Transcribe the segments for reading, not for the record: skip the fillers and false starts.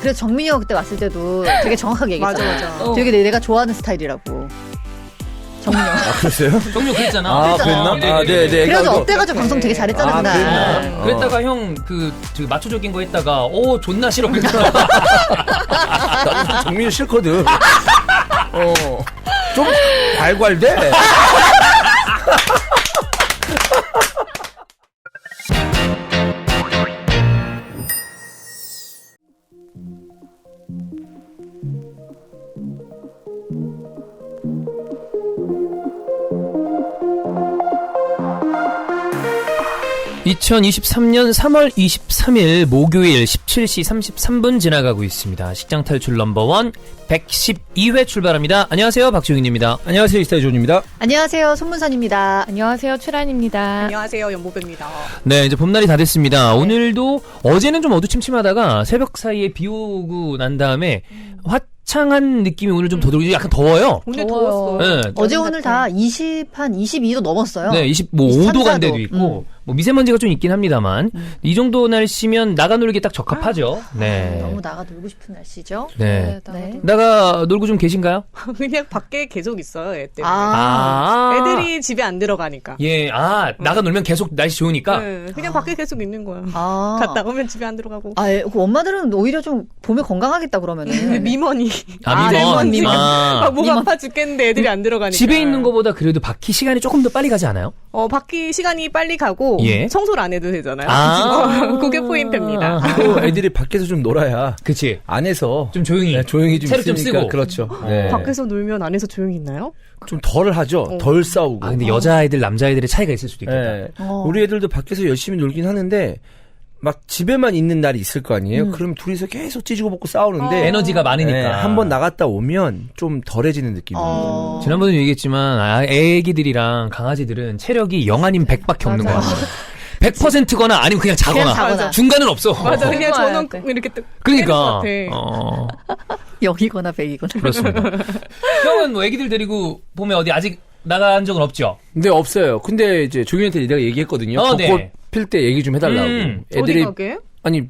그래서 정민이가 그때 왔을 때도 되게 정확하게 얘기했잖아. 맞아. 되게 내가 좋아하는 스타일이라고. 정민이 형. 그랬어요? 정유 그랬잖아. 아, 그랬나? 네네. 그래가지고 업돼가지고 방송 되게 잘했잖아, 그날. 그랬다가 형 그 마초적인 거 했다가 존나 싫어 그랬잖아. 나도 정민이 싫거든. 좀 괄괄대. 2023년 3월 23일 목요일 17시 33분 지나가고 있습니다. 직장 탈출 넘버원 112회 출발합니다. 안녕하세요, 박지웅입니다. 안녕하세요, 이스타일존입니다. 안녕하세요, 손문선입니다. 안녕하세요, 최란입니다. 안녕하세요, 연보배입니다. 네, 이제 봄날이 다 됐습니다. 오늘도 어제는 좀 어두침침하다가 새벽 사이에 비 오고 난 다음에 화창한 느낌이 오늘 좀 더더욱 약간 더워요. 오늘 더웠어. 네. 어제 오늘 다 22도 넘었어요. 네, 5도 간 데도 있고, 뭐 미세먼지가 좀 있긴 합니다만, 이 정도 날씨면 나가 놀기 딱 적합하죠. 네. 너무 나가 놀고 싶은 날씨죠. 네. 네. 나가 놀고 좀 계신가요? 그냥 밖에 계속 있어요, 애 때문에. 애들이 집에 안 들어가니까. 예, 나가 놀면 계속 날씨 좋으니까. 네, 그냥 밖에 계속 있는 거야. 아. 갔다 오면 집에 안 들어가고. 그 엄마들은 오히려 좀 봄에 건강하겠다, 그러면은. 미먼이. 미먼. 목 아파 죽겠는데 애들이 안 들어가니까. 집에 있는 것보다 그래도 바퀴 시간이 조금 더 빨리 가지 않아요? 바퀴 시간이 빨리 가고, 예. 청소를 안 해도 되잖아요. 그게 포인트입니다. 또 애들이 밖에서 좀 놀아야. 그치. 안에서. 좀 조용히. 네, 조용히 좀 새로 좀 있으니까. 쓰고. 그렇죠. 네. 밖에서 놀면 안에서 조용히 있나요? 좀 덜 하죠. 덜 싸우고. 근데 여자아이들, 남자아이들의 차이가 있을 수도 있겠다. 네. 우리 애들도 밖에서 열심히 놀긴 하는데, 막 집에만 있는 날이 있을 거 아니에요? 그럼 둘이서 계속 찌지고 볶고 싸우는데. 에너지가 많으니까. 네, 한번 나갔다 오면 좀 덜해지는 느낌입니다. 지난번에도 얘기했지만, 애기들이랑 강아지들은 체력이 0 아니면 100밖에 없는 거야. 100%거나 아니면 그냥 자거나. 그냥 자거나. 중간은 없어. 맞아, 그냥 저는 이렇게 그러니까. 때릴 것 같아. 0이거나 100이거나. 그렇습니다. 형은 뭐 애기들 데리고 봄에 어디 아직 나간 적은 없죠? 네, 없어요. 근데 이제 조균한테 내가 얘기했거든요. 벚꽃 네. 필 때 얘기 좀 해달라고. 애들이. 어디 가게? 아니,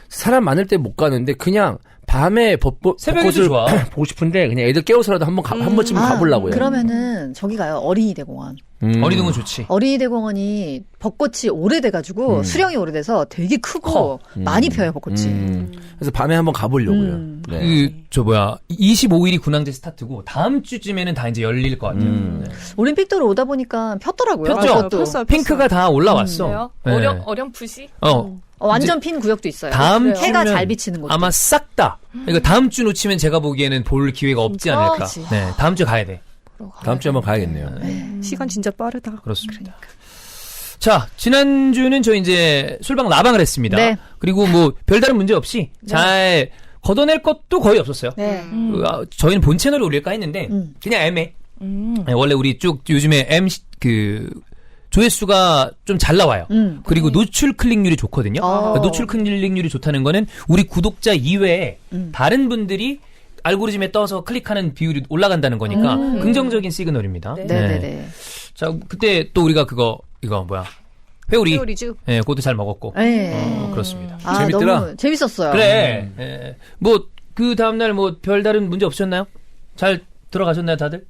사람 많을 때 못 가는데 그냥 밤에 새벽에도 좋아. 보고 싶은데 그냥 애들 깨워서라도 한 번쯤 가보려고요. 그러면은 저기 가요. 어린이대공원. 어린이대공원 좋지. 어린이대공원이 벚꽃이 오래돼가지고 수령이 오래돼서 되게 크고 많이 펴요, 벚꽃이. 그래서 밤에 한번 가보려고요. 네. 25일이 군항제 스타트고 다음 주쯤에는 다 이제 열릴 것 같아요. 네. 올림픽도로 오다 보니까 폈더라고요. 폈죠? 벚꽃도. 폈어요. 핑크가 다 올라왔어. 그래요? 네. 어렴풋이? 완전 핀 구역도 있어요. 다음 해가 주면 잘 비치는 곳. 아마 싹 다. 그러니까 다음 주 놓치면 제가 보기에는 볼 기회가 없지 않을까. 그치. 네, 다음 주에 가야 돼. 다음 주에 한번 가야겠네요. 시간 진짜 빠르다. 그렇습니다. 자, 지난주는 저희 이제 술방 라방을 했습니다. 네. 그리고 뭐 별다른 문제 없이 잘 걷어낼 것도 거의 없었어요. 네. 저희는 본 채널에 올릴까 했는데 그냥 애매. 네, 원래 우리 쭉 요즘에 조회수가 좀 잘 나와요. 그리고 노출 클릭률이 좋거든요. 그러니까 노출 클릭률이 좋다는 거는 우리 구독자 이외에 다른 분들이 알고리즘에 떠서 클릭하는 비율이 올라간다는 거니까 긍정적인 시그널입니다. 네네네. 자, 그때 또 우리가 이거 뭐야? 회오리. 회오리주. 예, 그것도 잘 먹었고. 네. 그렇습니다. 재밌더라. 너무 재밌었어요. 그래. 뭐 그 다음날 뭐 별다른 문제 없으셨나요? 잘 들어가셨나요, 다들?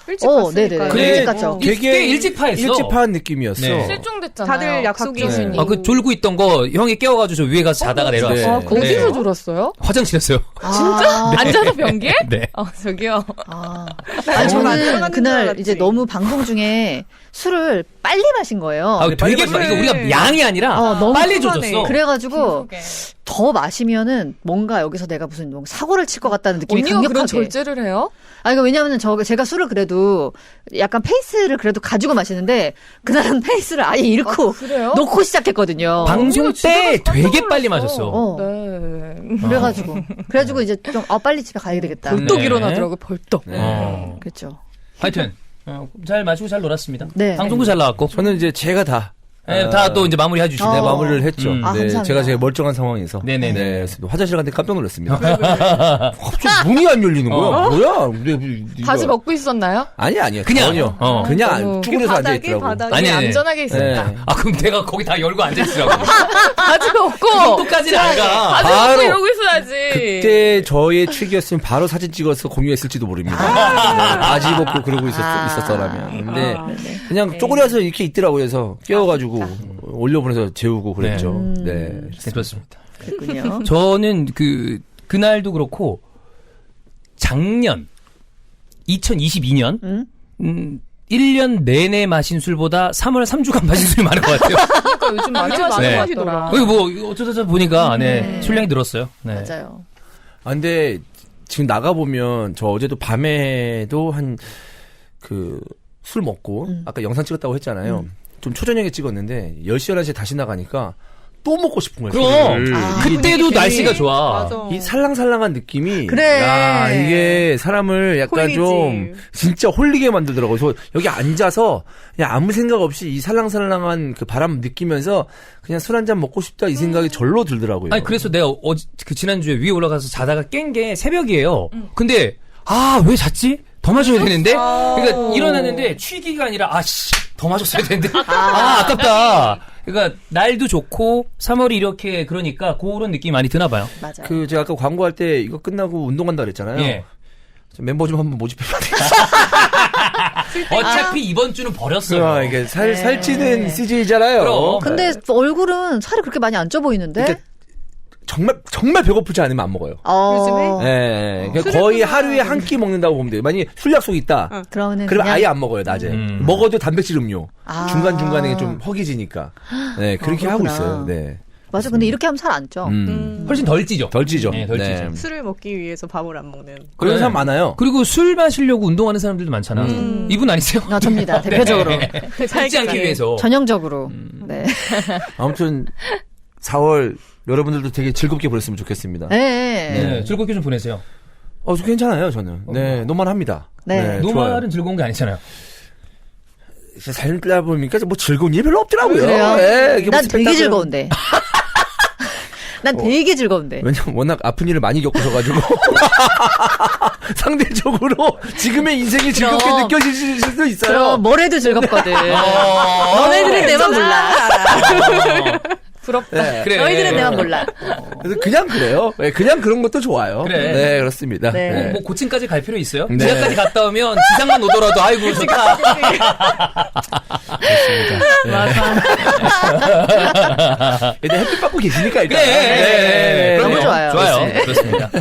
일찍 갔으니까요. 네네. 그래. 일찍 갔죠. 되게 일찍 파했어. 일찍 파한 느낌이었어. 네. 실종됐잖아요. 다들 약속이 있으니. 그 졸고 있던 거 형이 깨워가지고 저 위에 가서 자다가 내려왔어요. 네. 거기서 졸았어요? 화장실이었어요. 진짜? 앉아서 변기에? 네. 저기요. 아니, 저는 들어갔는 줄 그날 알았지. 이제 너무 방송 중에 술을 빨리 마신 거예요. 되게 빨리 이거 우리가 양이 아니라 너무 빨리 심하네. 조졌어. 그래가지고 더 마시면은 뭔가 여기서 내가 무슨 사고를 칠 것 같다는 느낌이 언니가 그런 강력하게. 절제를 해요? 그러니까 왜냐면은 제가 술을 그래도 약간 페이스를 그래도 가지고 마시는데 그날은 페이스를 아예 잃고 그래요? 놓고 시작했거든요. 방송 때 깜짝 되게 놀랐어. 빨리 마셨어. 네. 그래가지고 이제 좀 빨리 집에 가야 되겠다. 벌떡 네. 일어나더라고요, 벌떡. 그렇죠. 하여튼 잘 마시고 잘 놀았습니다. 네. 방송도 잘 나왔고. 저는 이제 제가 다 다 또 이제 마무리 해주시고. 네, 마무리를 했죠. 아, 네, 감사합니다. 제가 제일 멀쩡한 상황에서. 네네네. 네, 그래서 화장실 갔는데 깜짝 놀랐습니다. 갑자기 문이 안 열리는 거야. 뭐야? 바지 벗고 있었나요? 아니야. 그냥, 전혀. 그냥 너무 쭈그려서 바닥에, 앉아있더라고. 바닥에. 아니, 얌전하게 있었다. 네. 그럼 내가 거기 다 열고 앉아있으라고. 바지 벗고! 정도까지는 안 가. 바지 벗고 이러고 있어야지. 그때 저의 취기였으면 바로 사진 찍어서 공유했을지도 모릅니다. 네, 바지 벗고 그러고 있었더라면. 근데 그냥 쪼그려서 이렇게 있더라고요. 그래서 깨워가지고 올려보내서 재우고 그랬죠. 네. 그렇습니다. 그랬군요. 저는 그날도 그렇고 작년 2022년 1년 내내 마신 술보다 3월 3주간 마신 술이 많은 것 같아요. 그러니까 요즘 많이 마시는 것 같더라. 거기 뭐 어쩌다 보니까 술량이 늘었어요. 네. 맞아요. 아, 근데 지금 나가보면 저 어제도 밤에도 술 먹고 아까 영상 찍었다고 했잖아요. 좀 초저녁에 찍었는데 10시, 11시에 다시 나가니까 또 먹고 싶은 거예요. 그럼 그때도 날씨가 좋아. 맞아. 이 살랑살랑한 느낌이 그래. 야, 이게 사람을 약간 홀리지. 좀 진짜 홀리게 만들더라고요. 그래서 여기 앉아서 그냥 아무 생각 없이 이 살랑살랑한 그 바람 느끼면서 그냥 술 한잔 먹고 싶다 이 생각이 절로 들더라고요. 아니 그래서 내가 지난주에 위에 올라가서 자다가 깬 게 새벽이에요. 근데 왜 잤지? 더 마셔야 되는데? 그러니까 일어났는데 취기가 아니라 더 마셨어야 되는데. 아깝다. 그러니까 날도 좋고 3월이 이렇게 그러니까 그런 느낌이 많이 드나 봐요. 맞아요. 제가 아까 광고할 때 이거 끝나고 운동한다 그랬잖아요. 예. 멤버 좀 한번 모집해봐야 되겠어요. 어차피 이번 주는 버렸어요. 이게 살찌는 CJ잖아요. 그럼. 근데 얼굴은 살이 그렇게 많이 안 쪄 보이는데? 그러니까 정말 배고프지 않으면 안 먹어요. 요즘에? 네, 그러니까 거의 하루에 한 끼 먹는다고 보면 돼요. 만약에 술 약속이 있다. 그러면 그러면 아예 안 먹어요, 낮에. 먹어도 단백질 음료. 아. 중간중간에 좀 허기지니까. 네, 그렇게 하고 그렇구나. 있어요. 네. 맞아. 근데 이렇게 하면 살 안 쪄. 훨씬 덜 찌죠. 덜 찌죠. 네, 덜 찌죠. 술을 먹기 위해서 밥을 안 먹는. 그런 사람 많아요. 그리고 술 마시려고 운동하는 사람들도 많잖아. 이분 아니세요? 접니다. 대표적으로. 살지 않기 위해서. 전형적으로. 네. 아무튼 4월 여러분들도 되게 즐겁게 보냈으면 좋겠습니다. 네. 즐겁게 좀 보내세요. 괜찮아요, 저는. 네, 노말합니다. 네. 노말은 즐거운 게 아니잖아요. 살다 보니까 뭐 즐거운 일이 별로 없더라고요. 그래요? 네, 이게 뭐 난 되게 즐거운데. 난 되게 즐거운데. 왜냐면 워낙 아픈 일을 많이 겪으셔가지고 상대적으로 지금의 인생이 즐겁게 그럼. 느껴지실 수도 있어요. 그럼 뭘 해도 즐겁거든. 너네들은 내만 몰라. 부럽다. 네. 그래. 너희들은 내만 몰라. 그래서 그냥 그래요. 네, 그냥 그런 것도 좋아요. 그래. 네, 그렇습니다. 네. 네. 뭐 고층까지 갈 필요 있어요? 네. 지하까지 갔다 오면 지상만 오더라도 아이고 좋다. 근데 햇빛 받고 계시니까 일단. 그래. 네. 너무 그럼요. 좋아요. 좋아요. 네. 그렇습니다.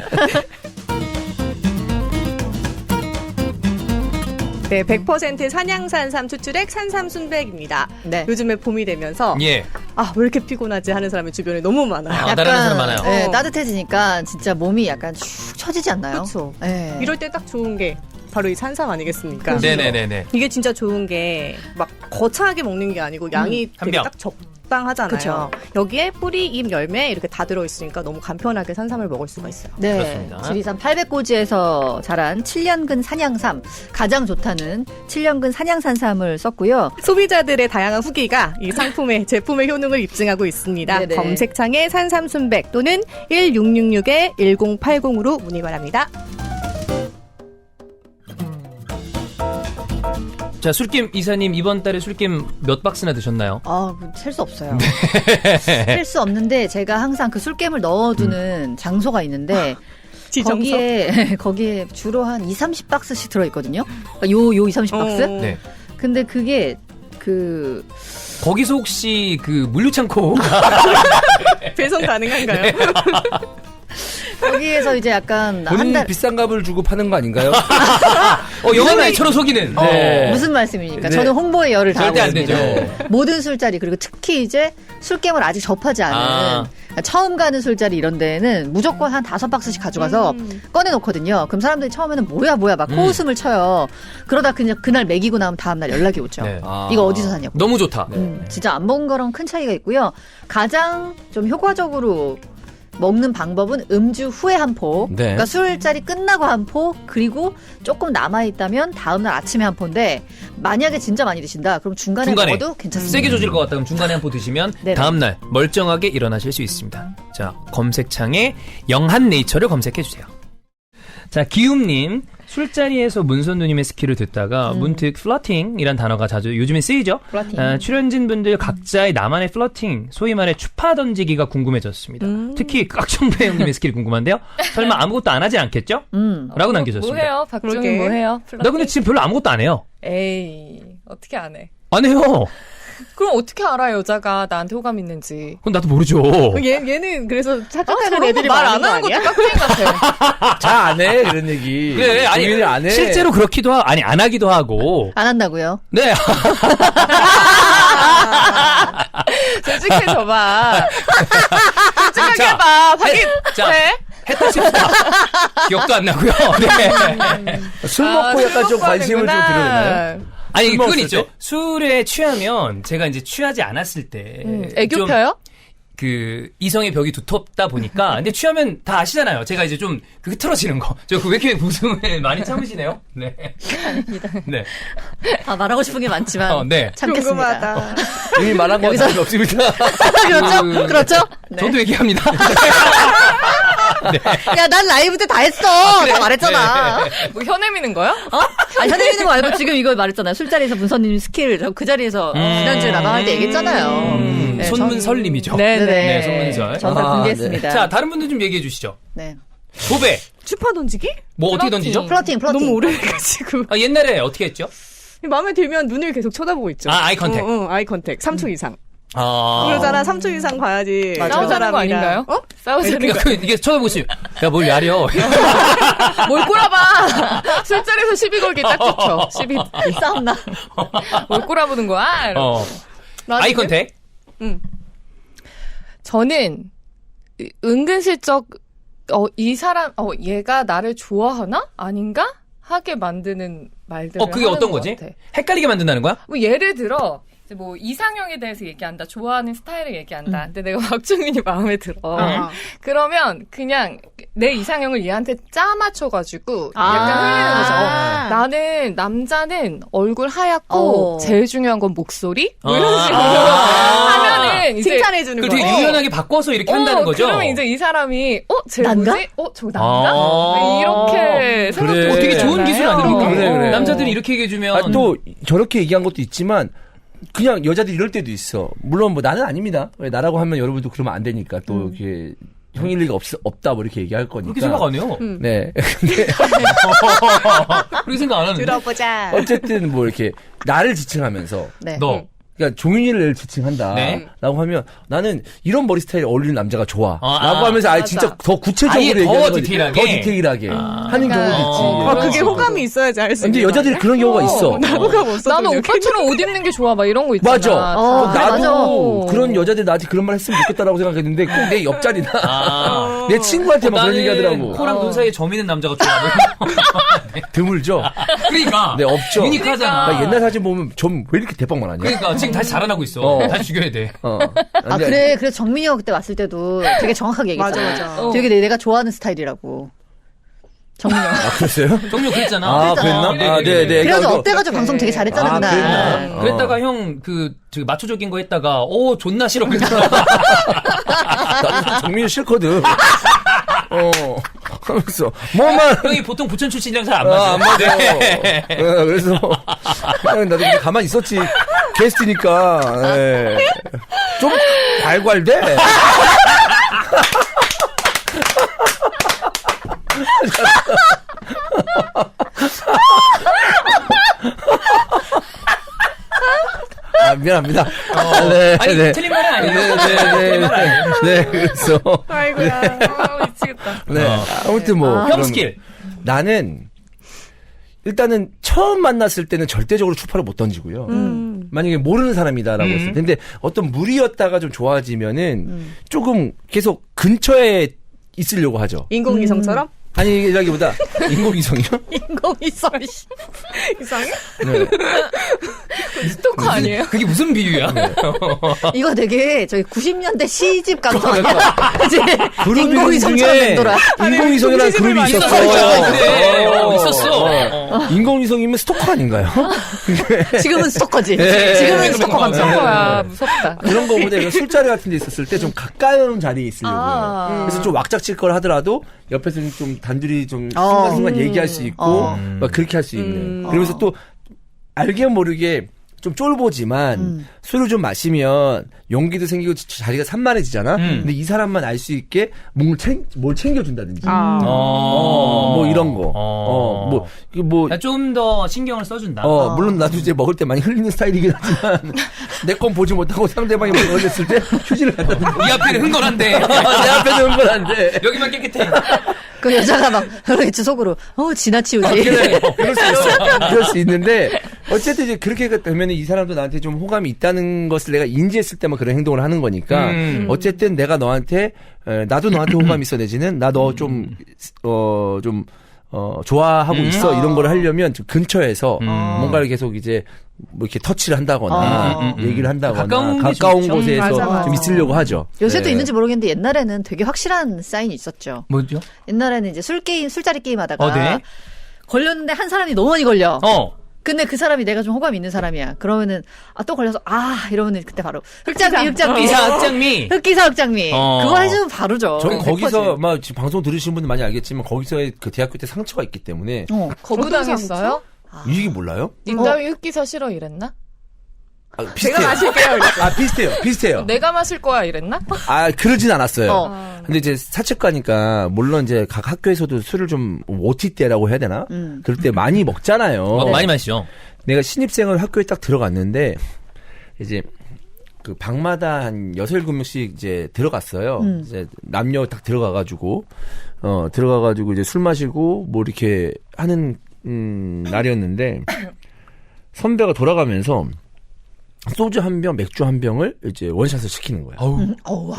네, 100% 산양산삼 추출액 산삼순백입니다. 네. 요즘에 봄이 되면서 예. 왜 이렇게 피곤하지 하는 사람이 주변에 너무 많아요. 나라는 사람 많아요. 네, 따뜻해지니까 진짜 몸이 약간 축 처지지 않나요? 그렇죠. 네. 이럴 때 딱 좋은 게 바로 이 산삼 아니겠습니까? 네네네네. 이게 진짜 좋은 게 막 거창하게 먹는 게 아니고 양이 한 되게 병. 딱 적당하잖아요. 그쵸. 여기에 뿌리, 잎, 열매 이렇게 다 들어있으니까 너무 간편하게 산삼을 먹을 수가 있어요. 네, 그렇습니다. 지리산 800고지에서 자란 7년근 산양삼, 가장 좋다는 7년근 산양산삼을 썼고요. 소비자들의 다양한 후기가 이 상품의 제품의 효능을 입증하고 있습니다. 네네. 검색창에 산삼순백 또는 1666-1080으로 문의 바랍니다. 자, 술김 이사님 이번 달에 술김 몇 박스나 드셨나요? 셀 수 없어요. 셀 수 없는데 제가 항상 그 술겜을 넣어두는 장소가 있는데 지정석? 거기에 주로 한 2, 30박스씩 들어있거든요. 그러니까 요 2, 30박스? 네. 근데 그게 거기서 혹시 물류창고 배송 가능한가요? 거기에서 이제 약간 한 본인 달. 비싼 값을 주고 파는 거 아닌가요? 영화 나이처럼 속이는. 네. 무슨 말씀입니까? 네. 저는 홍보에 열을 절대 다하고 안 있습니다. 되죠. 모든 술자리 그리고 특히 이제 술겜을 아직 접하지 않은 처음 가는 술자리 이런 데는 무조건 한 5박스씩 가져가서 꺼내놓거든요. 그럼 사람들이 처음에는 뭐야 막 코웃음을 쳐요. 그러다 그냥 그날 먹이고 나면 다음날 연락이 오죠. 네. 이거 어디서 샀냐고. 너무 좋다. 진짜 안 먹은 거랑 큰 차이가 있고요. 가장 좀 효과적으로 먹는 방법은 음주 후에 한 포, 네. 그러니까 술자리 끝나고 한 포, 그리고 조금 남아있다면 다음날 아침에 한 포인데 만약에 진짜 많이 드신다, 그럼 중간에 먹어도 괜찮습니다. 세게 조질 것 같다 그럼 중간에 한 포 드시면 네네. 다음날 멀쩡하게 일어나실 수 있습니다. 자, 검색창에 영한네이처를 검색해주세요. 자, 기움님 술자리에서 문선 누님의 스킬을 듣다가 문득 플러팅이란 단어가 자주 요즘에 쓰이죠. 출연진 분들 각자의 나만의 플러팅, 소위 말해 추파 던지기가 궁금해졌습니다. 특히 깍정배 형님의 스킬이 궁금한데요. 설마 아무것도 안 하지 않겠죠? 라고 남겨줬습니다. 뭐 해요? 박정희 뭐 해요? 나 근데 지금 별로 아무것도 안 해요. 에이, 어떻게 안 해? 안 해요. 그럼 어떻게 알아, 여자가 나한테 호감 있는지. 그건 나도 모르죠. 얘는 그래서 착각하는 저런 애들이 거 말 많은 안 거 하는 아니야? 것도 깍두기 같아. 잘 안 해, 그런 얘기. 그래, 아니, 종민이 안 해. 실제로 그렇기도 하고, 아니, 안 하기도 하고. 안 한다고요? 네. 솔직해져봐. 솔직하게 자, 해봐. 확인. 자, 해? 했다 칩시다. 기억도 안 나고요. 네. 술 먹고 약간 좀 관심을 좀 드려야 되나요? 아니, 술 그건 먹었을 있죠. 때? 술에 취하면 제가 이제 취하지 않았을 때. 애교 좀 펴요? 그 이성의 벽이 두텁다 보니까 근데 취하면 다 아시잖아요. 제가 이제 좀 그 흐트러지는 거. 저 왜 이렇게 웃음을 많이 참으시네요? 네. 아닙니다. 네. 아, 말하고 싶은 게 많지만 네. 참겠습니다. 궁금하다. 이미 말한 거 여기서- 없습니다. 그렇죠? 그렇죠? 네. 저도 얘기합니다. 야, 난 라이브 때 다 했어. 그래? 다 말했잖아. 뭐 혀내미는 거야? 어? 아, 현대민은 거 말고 지금 이걸 말했잖아요. 술자리에서 문선님 스킬. 저 그 자리에서 지난주에 나방할 때 얘기했잖아요. 네, 손문설님이죠. 네네. 네, 손문설. 정답 아, 공개했습니다. 자, 다른 분들 좀 얘기해 주시죠. 네. 도배. 추파 던지기? 뭐 어떻게 플러팅. 던지죠? 플러팅. 너무 오래돼가지고. 아, 옛날에 어떻게 했죠? 마음에 들면 눈을 계속 쳐다보고 있죠. 아, 아이 컨택. 아이 컨택. 3초 이상. 아. 그러잖아, 3초 이상 봐야지. 맞아. 싸우자는 거 아닌가요? 어? 싸우자는 그러니까 그, 이게 쳐다보고 있어요. 야, 뭘 야려. 거. 뭘 꼬라봐! 술자리에서 시비 걸기 딱 좋죠. 시비. 싸움나. 뭘 꼬라보는 거야? 이러고. 아이 컨택. 저는 은근슬쩍 이 사람 얘가 나를 좋아하나? 아닌가? 하게 만드는 말들을 그게 하는 어떤 것 거지? 같아. 헷갈리게 만든다는 거야? 뭐 예를 들어 이제 뭐 이상형에 대해서 얘기한다. 좋아하는 스타일을 얘기한다. 근데 내가 박정민이 마음에 들어. 그러면 그냥 내 이상형을 얘한테 짜맞춰가지고 약간 흘리는 거죠. 나는 남자는 얼굴 하얗고 제일 중요한 건 목소리? 뭐 이런 식으로 하면은 이제 칭찬해주는 그 거. 되게 유연하게 바꿔서 이렇게 한다는 거죠? 그러면 이제 이 사람이 쟤 난가? 뭐지? 저 난가? 이렇게 생각해. 그래. 되게 좋은 기술 아닙니까? 그래. 남자들이 이렇게 얘기해주면. 아, 또 저렇게 얘기한 것도 있지만 그냥 여자들이 이럴 때도 있어. 물론 뭐 나는 아닙니다. 왜 나라고 하면 여러분도 그러면 안 되니까 또 이렇게 형일 리가 없다 뭐 이렇게 얘기할 거니까. 그렇게 생각 안 해요. 네. 그렇게 생각 안 하는데. 들어보자. 어쨌든 뭐 이렇게 나를 지칭하면서 네. 너. 그러니까 종윤이를 지칭한다. 네. 라고 하면 나는 이런 머리 스타일에 어울리는 남자가 좋아. 아, 라고 하면서 아예 맞아. 진짜 더 구체적으로 아예 더 얘기하는 거지. 디테일하게? 더 디테일하게 하는 경우도 있지. 그게 식으로. 호감이 있어야지 할 수 있는 근데 여자들이 그런 경우가 있어. 호감 없어. 나는 오빠처럼 옷 입는 게 좋아. 막 이런 거 있잖아. 맞아. 그래, 나도 맞아. 그런 여자들 나한테 그런 말 했으면 좋겠다라고 생각했는데 꼭 내 옆자리나 아. 내 친구한테만 그런 얘기 하더라고. 코랑 눈 사이에 점 있는 남자가 좋아. 드물죠? 그러니까. 네, 없죠. 유니크하잖아. 나 옛날 사진 보면 점 왜 이렇게 대빵만 하냐? 그러니까 지금 다시 자라나고 있어. 다시 죽여야 돼. 아, 그래. 그래서 정민이가 그때 왔을 때도 되게 정확하게 얘기했잖아. 맞아. 되게 내가 좋아하는 스타일이라고. 정민이 형. 아, 그랬어요? 정료 그랬잖아. 아, 그랬나? 아, 네, 네. 그래가지고 그러니까 업돼가지고 방송 되게 잘했잖아, 아, 그날. 그랬나? 그랬다가 형, 저기 마초적인 거 했다가, 존나 싫어. 그랬잖아. 나도 정민이 싫거든. 하면서 뭐만 형이 보통 부천 출신이랑 잘 안 안 맞아. 맞아. 그래서 그냥 나도 그냥 가만히 있었지. 게스트니까. 예. 좀 괄괄대. 아, 미안합니다. 네, 아니, 네. 틀린 말은 아니에요. 네, 네, 그래서. 아이고야. 미치겠다. 네. 아무튼 뭐. 형 그럼 스킬. 나는, 일단은 처음 만났을 때는 절대적으로 추파를 못 던지고요. 만약에 모르는 사람이다라고 했을 때. 근데 어떤 무리였다가 좀 좋아지면은 조금 계속 근처에 있으려고 하죠. 인공위성처럼? 아니, 이라기보다 인공위성이요? 인공위성. 이상해? 네. 스토커 아니에요? 그게 무슨 비유야? 이거 되게 저희 90년대 시집 감성 아니야? 이제 그룹 이름 인공위성처럼 중에 맴돌아. 인공위성이라는 그룹이 있었어. 있었어. 있었어. 인공위성이면 스토커 아닌가요? 지금은 스토커지. 네. 지금은 스토커가 무서워야 무섭다. 그런 거보다 술자리 같은 데 있었을 때 좀 가까운 자리에 있으려고 해요. 그래서 좀 왁작칠 걸 하더라도 옆에서 좀 단둘이 좀 순간순간 얘기할 수 있고 막 그렇게 할 수 있는. 그러면서 또 알게 모르게 좀 쫄보지만 술을 좀 마시면 용기도 생기고 자리가 산만해지잖아. 근데 이 사람만 알 수 있게 뭘 챙겨준다든지. 뭐 이런 거. 좀 더 신경을 써준다. 물론 나도 이제 먹을 때 많이 흘리는 스타일이긴 하지만 내 건 보지 못하고 상대방이 걸렸을 때 휴지를 갖다 두고. 이 앞에는 흥건한데. 내 앞에는 흥건한데. 여기만 깨끗해. 그 여자가 막 그러겠지 속으로 지나치우지. 그래, 그럴 수 있어. 그럴 수 있는데 어쨌든 이제 그렇게 되면 이 사람도 나한테 좀 호감이 있다는 것을 내가 인지했을 때만 그런 행동을 하는 거니까 어쨌든 내가 너한테 나도 너한테 호감이 있어 내지는 나 너 좀 좋아하고 있어 이런 걸 하려면 좀 근처에서 뭔가를 계속 이제 뭐 이렇게 터치를 한다거나 얘기를 한다거나 가까운 곳에서 맞아. 좀 있으려고 하죠. 요새도 네. 있는지 모르겠는데 옛날에는 되게 확실한 사인이 있었죠. 뭐죠? 옛날에는 이제 술자리 게임 하다가 네. 걸렸는데 한 사람이 너무 많이 걸려. 어. 근데 그 사람이 내가 좀 호감이 있는 사람이야. 그러면은 또 걸려서 이러면은 그때 바로 흑장미 흑기사 흑장미 그거 해주면 바로죠. 저는 거기서 100%지. 막 지금 방송 들으시는 분들 많이 알겠지만 거기서의 그 대학교 때 상처가 있기 때문에 거부당했어요? 이게 몰라요? 님담이 흑기사 싫어 이랬나? 비슷해요. 제가 마실게요. 비슷해요. 내가 마실 거야 이랬나? 그러진 않았어요. 근데 이제 사채과니까 물론 이제 각 학교에서도 술을 좀 OT 때라고 해야 되나? 그럴 때 많이 먹잖아요. 많이 마시죠. 내가 신입생을 학교에 딱 들어갔는데 이제 그 방마다 한 6, 7명씩 이제 들어갔어요. 이제 남녀 딱 들어가가지고 이제 술 마시고 뭐 이렇게 하는 날이었는데 선배가 돌아가면서 소주 한 병, 맥주 한 병을 이제 원샷을 시키는 거야.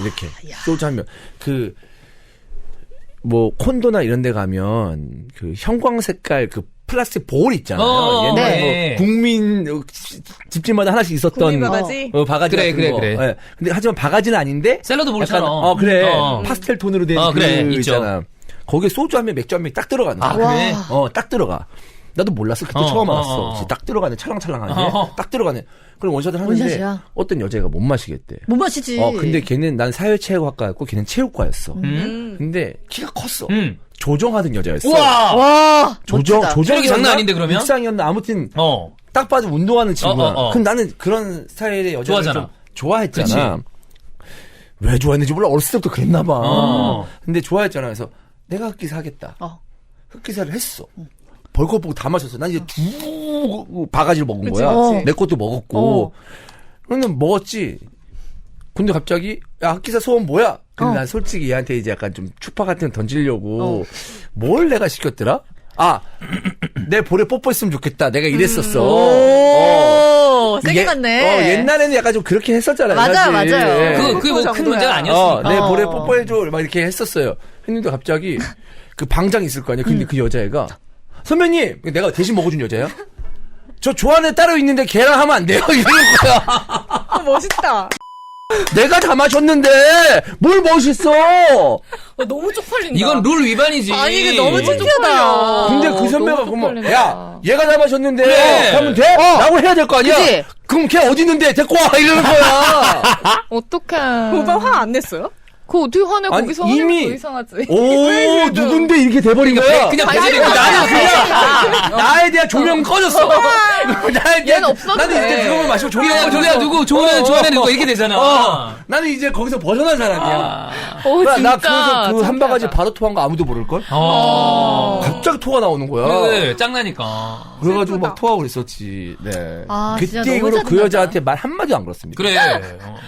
이렇게 소주 한 병. 뭐 콘도나 이런 데 가면 그 형광 색깔 그 플라스틱 볼 있잖아요. 옛날 네. 뭐 국민 집집마다 하나씩 있었던 국민 바가지? 바가지 그래, 같은 거. 그래. 예. 근데 하지만 바가지는 아닌데 샐러드 볼처럼. 약간, 그래. 파스텔 톤으로 된 그래, 그 있죠. 있잖아. 거기에 소주 한 병, 맥주 한 병 딱 들어가는 거야. 그래? 딱 들어가. 나도 몰랐어. 그때 처음 알았어. 딱 들어가네. 찰랑찰랑하네. 딱 들어가네. 그럼 원샷을 하는데 원샷이야? 어떤 여자가 못 마시겠대. 못 마시지. 근데 걔는 난 사회체육학과였고 걔는 체육과였어. 근데 키가 컸어. 조정하던 여자였어. 와 멋지다. 체력이 장난 아닌데, 그러면? 육상이었나 아무튼 딱 봐도 운동하는 친구야. 그럼 나는 그런 스타일의 여자를 좋아하잖아. 좀 좋아했잖아. 왜 좋아했는지 몰라. 어렸을 때부터 그랬나 봐. 근데 좋아했잖아. 그래서 내가 흑기사 하겠다. 흑기사를 했어. 벌컥 보고 다 마셨어. 난 이제 두 바가지를 먹은 거야. 그치. 내 것도 먹었고. 그런데 먹었지. 근데 갑자기 야 흑기사 소원 뭐야? 근데 난 솔직히 얘한테 이제 약간 좀 추파 같은 거 던지려고 뭘 내가 시켰더라? 내 볼에 뽀뽀했으면 좋겠다. 내가 이랬었어. 세게 갔네. 옛날에는 약간 좀 그렇게 했었잖아요. 맞아요. 그게 뭐 큰 문제가 아니었으니까. 내 볼에 뽀뽀해줘. 막 이렇게 했었어요. 했는데 갑자기 그 방장이 있을 거 아니야. 근데 그 여자애가 선배님, 내가 대신 먹어준 여자야? 저 좋아하는 애 따로 있는데 걔랑 하면 안 돼요? 이러는 거야. 멋있다. 내가 다 마셨는데 뭘 멋있어? 너무 쪽팔린다. 이건 룰 위반이지. 아니 이게 너무 창피하다. 근데 그 선배가 그러면 야 얘가 다 마셨는데 그래. 하면 돼? 라고 해야 될 거 아니야? 그치? 그럼 걔 어디 있는데 데리고 와 이러는 거야. 어떡해. 오빠 화 안 냈어요? 그거 어떻게 화내? 아니, 거기서 이미- 화내면 더 이상하지. 오 누군데 이렇게 돼버린 거야? 그냥 나는 배제된 거야. 그냥 나에 대한 조명은 꺼졌어. 나에 대한 얘는 없어도 나는 돼. 이제 그걸 마시고 조명 조야 누구 좋아하는 거 이렇게 되잖아. 나는 이제 거기서 벗어난 사람이야. 진짜. 나 그래서 그 한 바가지 창피하다. 바로 토한 거 아무도 모를걸? 갑자기 토가 나오는 거야. 그래, 짱나니까. 그래가지고 막 토하고 그랬었지. 네. 진짜 그때 너무 이후로 그 짜증나다. 여자한테 말 한마디도 안 걸었습니다. 그래.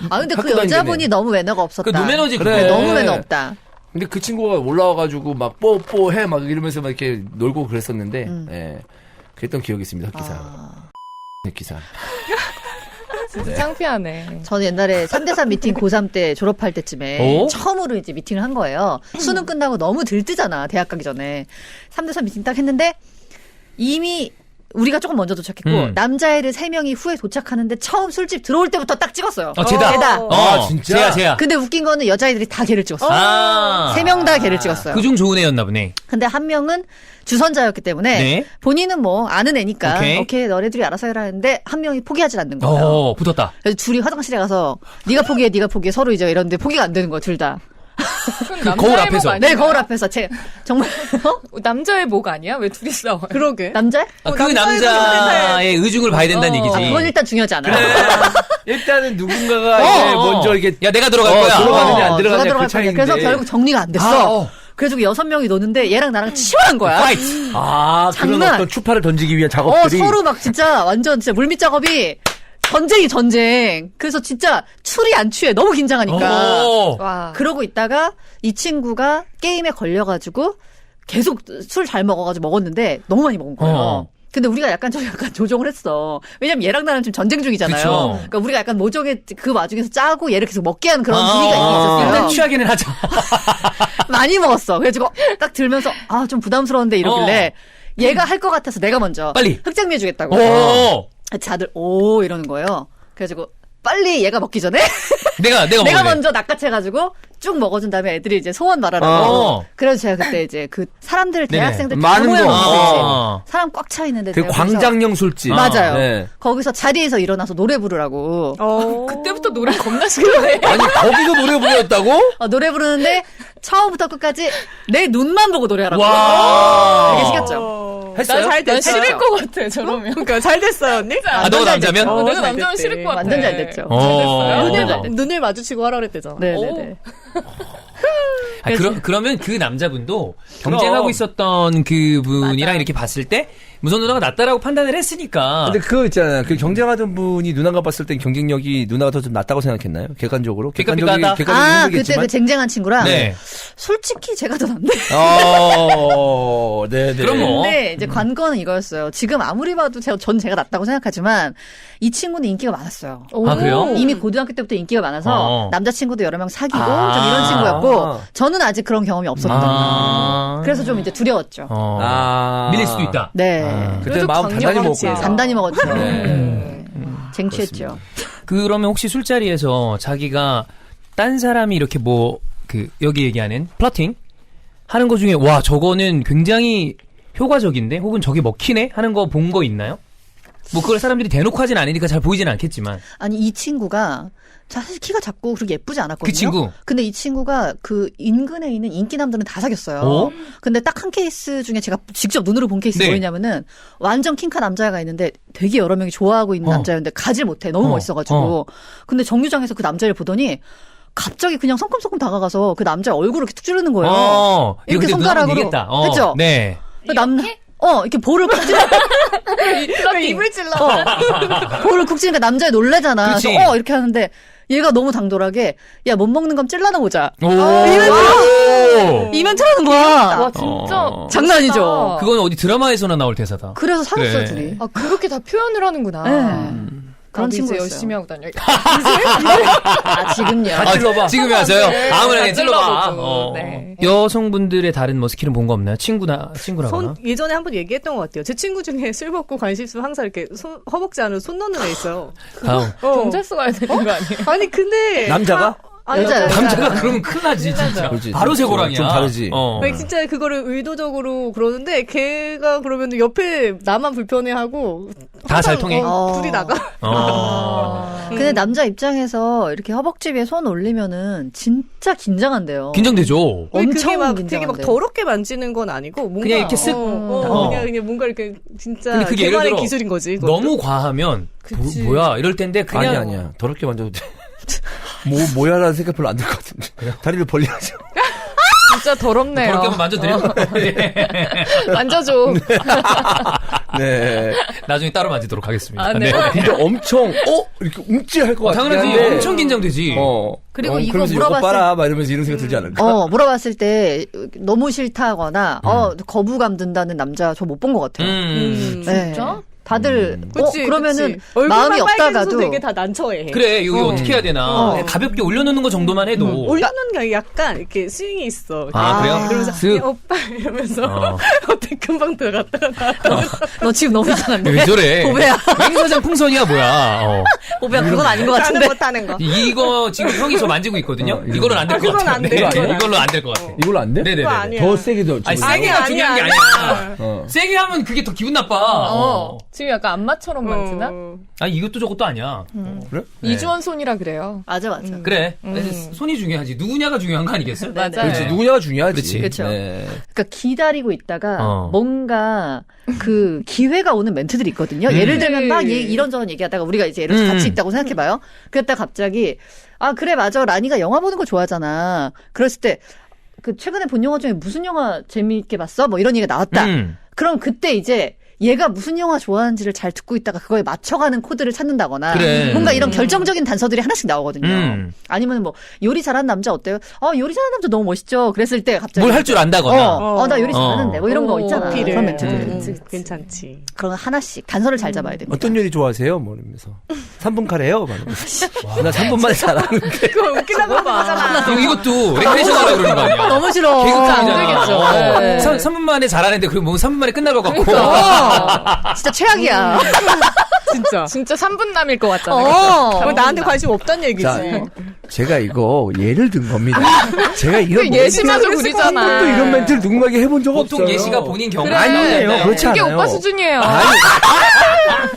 근데 그 학교 다니는 여자분이 애. 너무 매너가 없었다. 그 노매너지, 그래. 그래. 너무 매너 없다. 근데 그 친구가 올라와가지고 막 뽀뽀해 막 이러면서 막 이렇게 놀고 그랬었는데, 예. 그랬던 기억이 있습니다, 흑기사. 흑기사. 진짜 창피하네. 저는 옛날에 3대3 미팅 고3 때 졸업할 때쯤에 오? 처음으로 이제 미팅을 한 거예요. 수능 끝나고 너무 들뜨잖아, 대학 가기 전에. 3대3 미팅 딱 했는데 이미 우리가 조금 먼저 도착했고 남자애들 3명이 후에 도착하는데 처음 술집 들어올 때부터 딱 찍었어요. 쟤다. 쟤다. 진짜? 쟤야. 근데 웃긴 거는 여자애들이 다 걔를 찍었어요. 3명 다 걔를 찍었어요. 그중 좋은 애였나 보네. 근데 한 명은 주선자였기 때문에 네. 본인은 뭐 아는 애니까 오케이. 오케이 너네들이 알아서 해라 했는데 한 명이 포기하지 않는 거예요. 붙었다. 그래서 둘이 화장실에 가서 네가 포기해 서로 이제 이러는데 포기가 안 되는 거야 둘 다. 그 거울 앞에서. 네 거울 앞에서 정말 남자의 목 아니야? 왜 둘이 싸워? 그러게. 남자? 그 남자의 의중을 봐야 된다는 얘기지. 그건 일단 중요하지 않아요. 일단은 누군가가 이제 먼저 이게 야, 내가 들어갈 거야. 들어가느냐 안 누가 들어가느냐 들어갈 그 거냐. 차이인데. 그래서 결국 정리가 안 됐어. 그래가지고 6명이 노는데 얘랑 나랑 치열한 거야. 파이트. 그런 장난. 어떤 추파를 던지기 위한 작업들이. 서로 막 진짜 완전 진짜 물밑 작업이 전쟁. 그래서 진짜 추리 안 취해. 너무 긴장하니까. 와. 그러고 있다가 이 친구가 게임에 걸려가지고 계속 술 잘 먹었는데 너무 많이 먹은 거예요. 근데 우리가 약간 조정을 했어. 왜냐면 얘랑 나랑 지금 전쟁 중이잖아요. 그쵸. 그러니까 우리가 약간 모종의 그 와중에서 짜고 얘를 계속 먹게 하는 그런 분위기가 있었어요. 일단 취하기는 하죠. 많이 먹었어. 그래가지고 딱 들면서 좀 부담스러운데 이러길래 얘가 할 것 같아서 내가 먼저 빨리. 흑장미 해주겠다고. 다들 오 이러는 거예요. 그래가지고 빨리 얘가 먹기 전에 내가 내가 먹을래. 먼저 낚아채가지고 쭉 먹어준 다음에 애들이 이제 소원 말하라고. 그래서 제가 그때 이제 그 사람들 대학생들 많은 모여 거. 먹는데 사람 꽉 차 있는데 그 내가 광장형 술집. 맞아요. 네. 거기서 자리에서 일어나서 노래 부르라고. 그때부터 노래 겁나 시끄러워. 아니 거기서 노래 부르였다고? 노래 부르는데 처음부터 끝까지 내 눈만 보고 노래하라고. 와. 되게 시켰죠. 했어요? 잘 난 됐어요. 싫을 것 같아, 저러면. 그러니까 잘 됐어요, 언니? 너가 남자면? 내가 잘 남자면 됐대. 싫을 것 같아. 완전 잘 됐죠. 눈을 마주치고 하라 그랬대잖아. 네네네. 그러면 그 남자분도 경쟁하고 있었던 그 분이랑 이렇게 봤을 때 무선 누나가 낫다라고 판단을 했으니까. 근데 그거 있잖아요. 그 경쟁하던 분이 누나가 봤을 땐 경쟁력이 누나가 더 좀 낫다고 생각했나요? 객관적으로? 삐까삐까하다? 그때 힘들겠지만. 그 쟁쟁한 친구랑 네. 솔직히 제가 더 낫네. 네네. 그럼 뭐. 근데 이제 관건은 이거였어요. 지금 아무리 봐도 전 제가 낫다고 생각하지만 이 친구는 인기가 많았어요. 아, 그래요? 이미 고등학교 때부터 인기가 많아서 남자친구도 여러 명 사귀고 좀 이런 아. 친구였고 저는 아직 그런 경험이 없었던. 그래서 좀 이제 두려웠죠. 밀릴 수도 있다. 네. 그때 마음 단단히 먹고. 단단히 먹었죠. 네. 쟁취했죠. 그러면 혹시 술자리에서 자기가 딴 사람이 이렇게 여기 얘기하는 플러팅 하는 거 중에 와 저거는 굉장히 효과적인데 혹은 저게 먹히네 하는 거 본 거 있나요? 뭐 그걸 사람들이 대놓고 하진 않으니까 잘 보이진 않겠지만. 아니 이 친구가 사실 키가 작고 그렇게 예쁘지 않았거든요. 그 친구? 근데 이 친구가 그 인근에 있는 인기남들은 다 사귀었어요. 근데 딱 한 케이스 중에 제가 직접 눈으로 본 케이스가 뭐였냐면은 완전 킹카 남자애가 있는데 되게 여러 명이 좋아하고 있는 남자였는데 가질 못해. 너무 멋있어가지고. 근데 정류장에서 그 남자를 보더니 갑자기 그냥 성큼성큼 다가가서 그 남자의 얼굴을 이렇게 툭 찌르는 거예요. 이렇게 손가락으로. 했죠? 네. 이렇게 볼을 쿡 찔러. 입을 찔러. 볼을 쿡 찌르니까 남자애 놀래잖아. 그치. 그래서 이렇게 하는데 얘가 너무 당돌하게 야 못 먹는 건 찔러나 보자. 이 멘트를 하는 거야. 와, 진짜. 장난 아니죠. 그건 어디 드라마에서나 나올 대사다. 그래서 사귀었어요 그래. 둘이. 그렇게 다 표현을 하는구나. 네. 그런 나도 이제 친구였어요. 열심히 하고 다녀. 지금요. 찔러봐. 지금이 하세요? 아무나 그냥 찔러봐. 찔러보고. 네. 여성분들의 다른 뭐 스킬은 본 거 없나요? 친구라거나? 예전에 한번 얘기했던 것 같아요. 제 친구 중에 술 먹고 관심 있으면 항상 이렇게 허벅지 안으로 손 넣는 애 있어요. 다음. 경찰서 가야 되는 거 아니에요? 아니 근데 남자가? 여자요. 남자가 그러면 큰일 나지 진짜. 그렇지. 바로 세고랑이야. 좀 다르지. 왜 진짜 그거를 의도적으로 그러는데 걔가 그러면 옆에 나만 불편해하고 다 잘 통해. 둘이 나가. 근데 남자 입장에서 이렇게 허벅지 위에 손 올리면은 진짜 긴장한대요. 긴장되죠. 그게 엄청 막 되게 막 긴장한대. 더럽게 만지는 건 아니고 뭔가 그냥 이렇게 쓱. 그냥 뭔가 이렇게 진짜 근데 그게 예를 걔만의 들어 기술인 거지. 그것도. 너무 과하면 뭐야 이럴 텐데 그냥 아니야. 더럽게 만져도 돼. 뭐야라는 생각 별로 안 들 것 같은데. 다리를 벌려야죠. 진짜 더럽네요. 그렇게 한번 만져드려. 만져줘. 네. 나중에 따로 만지도록 하겠습니다. 아, 네. 근데 엄청 이렇게 움찔할 것 같아. 당연하지. 엄청 긴장되지. 그리고 이거 그러면서 물어봤을 봐라 막 이러면서 이런 생각 들지 않을까? 물어봤을 때 너무 싫다거나 거부감 든다는 남자 저 못 본 것 같아요. 진짜? 다들 그치, 그러면은 그치. 얼굴만 마음이 빨개져서 없다가도 되게 다 난처해. 그래, 이거 어떻게 해야 되나. 가볍게 올려놓는 거 정도만 해도. 올려놓는 게 약간 이렇게 스윙이 있어. 아, 그래요? 그러면서 쓱. 야, 오빠 이러면서 어떻게 금방 들어갔다가 너 지금 너무 이상한데. 왜 저래? 보배야. 행사장 풍선이야, 뭐야. 보배야, 그건 아닌 것 나는 같은데. 못하는 거. 이거 지금 형이 저 만지고 있거든요. 이걸로는 안 될 것 그건 같아요. 안 돼. 네, 이걸로 안 될 것 같아. 이걸로 안 돼? 네네네. 그거 아니야. 더 세게 더. 아니, 집어넣어. 세게가 중요한 게 아니야. 세게 하면 그게 더 기분 나빠. 지금 약간 안마처럼 만지나? 아니, 이것도 저것도 아니야. 그래? 이주원 손이라 그래요. 맞아. 그래. 손이 중요하지. 누구냐가 중요한 거 아니겠어? 맞아요. 그렇지. 누구냐가 중요하지. 그치. 그쵸. 네. 그러니까 기다리고 있다가 어. 뭔가 그 기회가 오는 멘트들이 있거든요. 예를 들면 막 이런저런 얘기하다가 우리가 이제 예를 들어서 같이 있다고 생각해봐요. 그랬다 갑자기 아 그래 맞아 라니가 영화 보는 거 좋아하잖아. 그랬을 때 그 최근에 본 영화 중에 무슨 영화 재미있게 봤어? 뭐 이런 얘기가 나왔다. 그럼 그때 이제 얘가 무슨 영화 좋아하는지를 잘 듣고 있다가 그거에 맞춰가는 코드를 찾는다거나 그래. 뭔가 이런 결정적인 단서들이 하나씩 나오거든요. 음. 아니면 뭐 요리 잘하는 남자 어때요? 요리 잘하는 남자 너무 멋있죠. 그랬을 때 갑자기 뭘 할 줄 안다거나. 나 요리 잘하는데 뭐 이런 거 있잖아. 어필을. 그런 멘트들. 괜찮지. 그런 거 하나씩 단서를 잘 잡아야 됩니다. 어떤 요리 좋아하세요? 뭐 이러면서 3분 카레요? 막 이러면서. 나 3분 만에 잘하는데. 그거 웃기다고 하잖아. 이것도 레크레이션 하라고 그러는 거 아니야? 너무 싫어. 개그감이잖아. 안 되겠죠. 3분 만에 잘하는데 그리고 뭐 3분 만에 끝날 것 같고. 진짜 최악이야. 진짜. 진짜 3분 남일 것 같잖아. 그거 나한테 관심 없단 얘기지. 자, 제가 이거 예를 든 겁니다. 제가 이런 예시마저 또 부리잖아. 이런 멘트를 누군가에게 해본 적 없어요. 보통 예시가 본인 경험. 아니에요. 그렇지 그게 않아요. 오빠 수준이에요.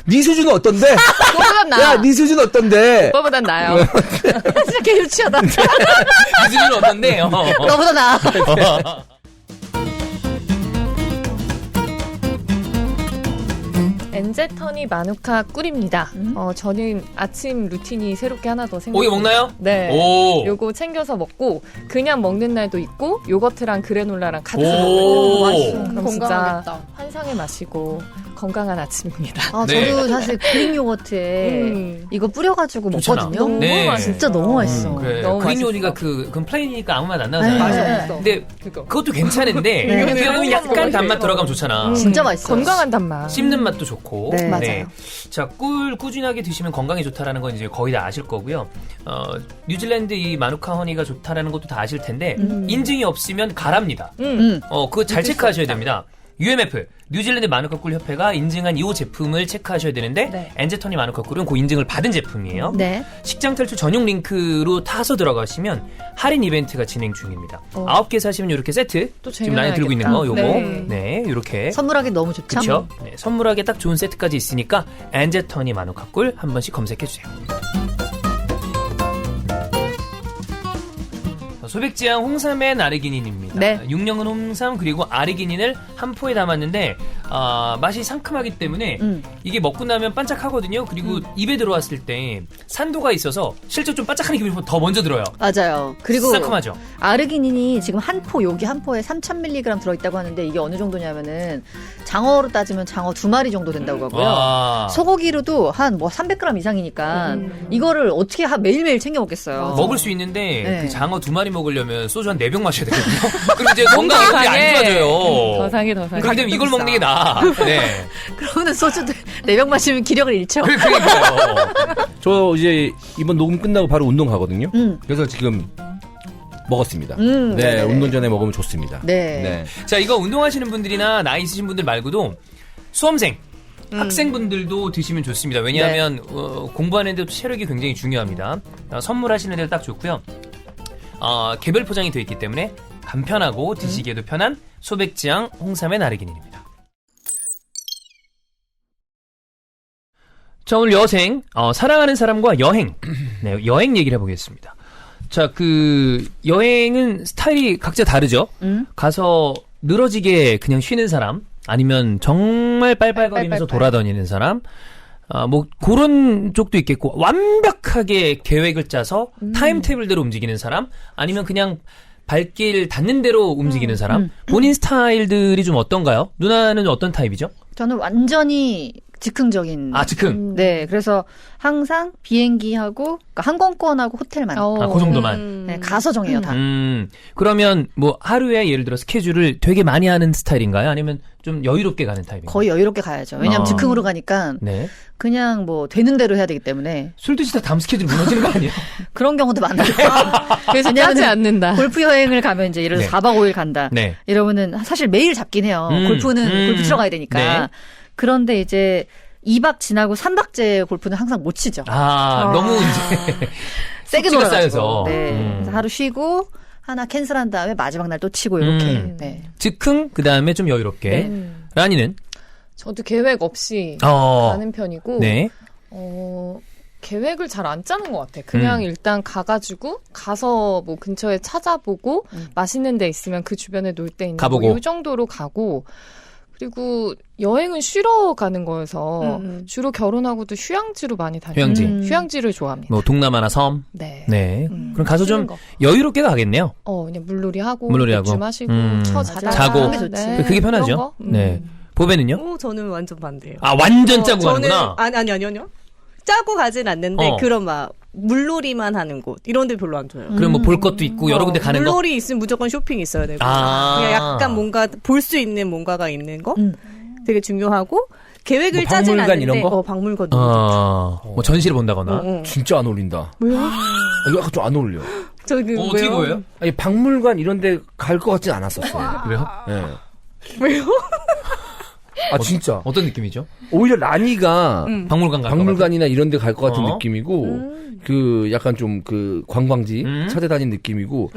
네 수준은 어떤데? 오빠보단 나. 야, 네 수준 어떤데? 오빠보단 나요. 진짜 개 유치하다. 기준은 어떤데? 너보다 나. 엔제터니 마누카 꿀입니다. 저는 아침 루틴이 새롭게 하나 더 생겼어요. 오이 먹나요? 네. 오. 요거 챙겨서 먹고 그냥 먹는 날도 있고 요거트랑 그래놀라랑 같이 오. 먹고 맛있어. 그럼 진짜 환상의 맛이고 건강한 아침입니다. 네. 저도 사실 그릭 요거트에 이거 뿌려가지고 좋잖아. 먹거든요. 너무 네. 맛있어. 진짜 너무 맛있어. 그래. 너무 그린 맛있어. 요리가 그건 플레인이니까 아무 맛 안 나잖아요. 맞아요. 근데 그것도 괜찮은데 네. 그렇게 하면 약간 단맛 들어가면 좋잖아. 진짜 맛있어요. 건강한 단맛. 씹는 맛도 좋고. 네. 맞아요. 자, 꿀 꾸준하게 드시면 건강에 좋다라는 건 이제 거의 다 아실 거고요. 뉴질랜드 이 마누카 허니가 좋다라는 것도 다 아실 텐데 인증이 없으면 가랍니다. 그거 잘 체크하셔야 됩니다. UMF 뉴질랜드 마누카 꿀 협회가 인증한 이 제품을 체크하셔야 되는데 네. 엔제터니 마누카 꿀은 그 인증을 받은 제품이에요. 네. 식장 탈출 전용 링크로 타서 들어가시면 할인 이벤트가 진행 중입니다. 9개 사시면 이렇게 세트 또 지금 라인 들고 있는 거 요거 네. 네 이렇게 선물하기 너무 좋죠. 그렇죠. 네, 선물하기 딱 좋은 세트까지 있으니까 엔제터니 마누카 꿀 한 번씩 검색해 주세요. 소백지향 홍삼엔 아르기닌입니다. 네. 육령은 홍삼 그리고 아르기닌을 한 포에 담았는데 맛이 상큼하기 때문에 이게 먹고 나면 반짝하거든요. 그리고 입에 들어왔을 때 산도가 있어서 실제 좀 반짝하는 기분이 더 먼저 들어요. 맞아요. 그리고 상큼하죠. 아르기닌이 지금 여기 한 포에 3,000mg 들어있다고 하는데 이게 어느 정도냐면은 장어로 따지면 장어 2마리 정도 된다고 하고요. 와. 소고기로도 한 300g 이상이니까 이거를 어떻게 매일매일 챙겨 먹겠어요. 먹을 수 있는데 네. 그 장어 2마리 먹으려면 소주 한 4병 마셔야 되거든요. 그리고 이제 건강이 안 좋아져요. 더 상해. 그렇기 때문에 이걸 먹는 게 나아. 네. 그러면 소주 4병 마시면 기력을 잃죠. 그러니까요. 저 이제 이번 녹음 끝나고 바로 운동 가거든요. 그래서 지금 먹었습니다. 네, 네네. 운동 전에 먹으면 좋습니다. 네. 자, 이거 운동하시는 분들이나 나이 있으신 분들 말고도 수험생, 학생분들도 드시면 좋습니다. 왜냐하면 공부하는 데 체력이 굉장히 중요합니다. 선물하시는 데도 딱 좋고요. 개별 포장이 되어 있기 때문에 간편하고 드시기에도 편한 소백지향 홍삼의 아르기닌입니다. 자, 오늘 여생, 사랑하는 사람과 여행. 네, 여행 얘기를 해보겠습니다. 자, 여행은 스타일이 각자 다르죠? 가서 늘어지게 그냥 쉬는 사람, 아니면 정말 빨빨거리면서 돌아다니는 사람, 뭐, 그런 쪽도 있겠고, 완벽하게 계획을 짜서 타임테이블대로 움직이는 사람, 아니면 그냥 발길 닿는 대로 움직이는 사람, 본인 스타일들이 좀 어떤가요? 누나는 어떤 타입이죠? 저는 완전히 즉흥적인. 즉흥. 네, 그래서 항상 비행기하고 그러니까 항공권하고 호텔만. 그 정도만. 네, 가서 정해요 다. 그러면 뭐 하루에 예를 들어 스케줄을 되게 많이 하는 스타일인가요? 아니면 좀 여유롭게 가는 타입인가요? 거의 여유롭게 가야죠. 왜냐하면 즉흥으로 가니까 네. 그냥 뭐 되는 대로 해야 되기 때문에 술 드시다 다음 스케줄 무너지는 거 아니에요? 그런 경우도 많아요. 그래서 짜지 않는다. 골프 여행을 가면 이제 예를 들어 네. 4박 5일 간다. 네. 이러면은 사실 매일 잡긴 해요. 골프는 골프 치러 가야 되니까. 네. 그런데 이제 2박 지나고 3박째 골프는 항상 못 치죠. 너무 이제 세게 숙지가 놀아가지고. 쌓여서. 네. 그래서 하루 쉬고 하나 캔슬한 다음에 마지막 날 또 치고 이렇게. 네. 즉흥 그다음에 좀 여유롭게. 라니는 저도 계획 없이 어. 가는 편이고 네. 계획을 잘 안 짜는 것 같아. 그냥 일단 가서 뭐 근처에 찾아보고 맛있는 데 있으면 그 주변에 놀 데 있는 가보고. 뭐 이 정도로 가고 그리고 여행은 쉬러 가는 거여서 주로 결혼하고도 휴양지로 많이 다녀요. 휴양지. 휴양지를 좋아합니다. 뭐 동남아나 섬. 네. 네. 그럼 가서 좀 쉬는 거. 여유롭게 가겠네요. 그냥 물놀이 하고 물놀이하고. 맥주 마시고 자다가 자고. 그게 좋지. 그게 편하죠. 그런 거? 네. 보배는요? 저는 완전 반대예요. 완전 짜고 저는 가는구나. 아니요. 짜고 가진 않는데 그런 막 물놀이만 하는 곳 이런 데 별로 안 좋아해요. 그럼 뭐 볼 것도 있고 여러 군데 가는 거. 물놀이 있으면 무조건 쇼핑 있어야 되고 아. 그냥 약간 뭔가 볼 수 있는 뭔가가 있는 거 되게 중요하고 계획을 뭐 짜진 박물관 않는데 이런 거? 박물관 뭐 전시를 본다거나. 진짜 안 어울린다. 왜요? 이거 약간 좀 안 어울려. 어떻게 보여요? 아니, 박물관 이런 데 갈 것 같진 않았었어요. 그래요? 네. 왜요? 진짜. 어떤 느낌이죠? 오히려 라니가 박물관 갈 박물관이나 이런 데 갈 것 같은 어? 느낌이고, 그 약간 좀 그 관광지 찾아다니는 느낌이고,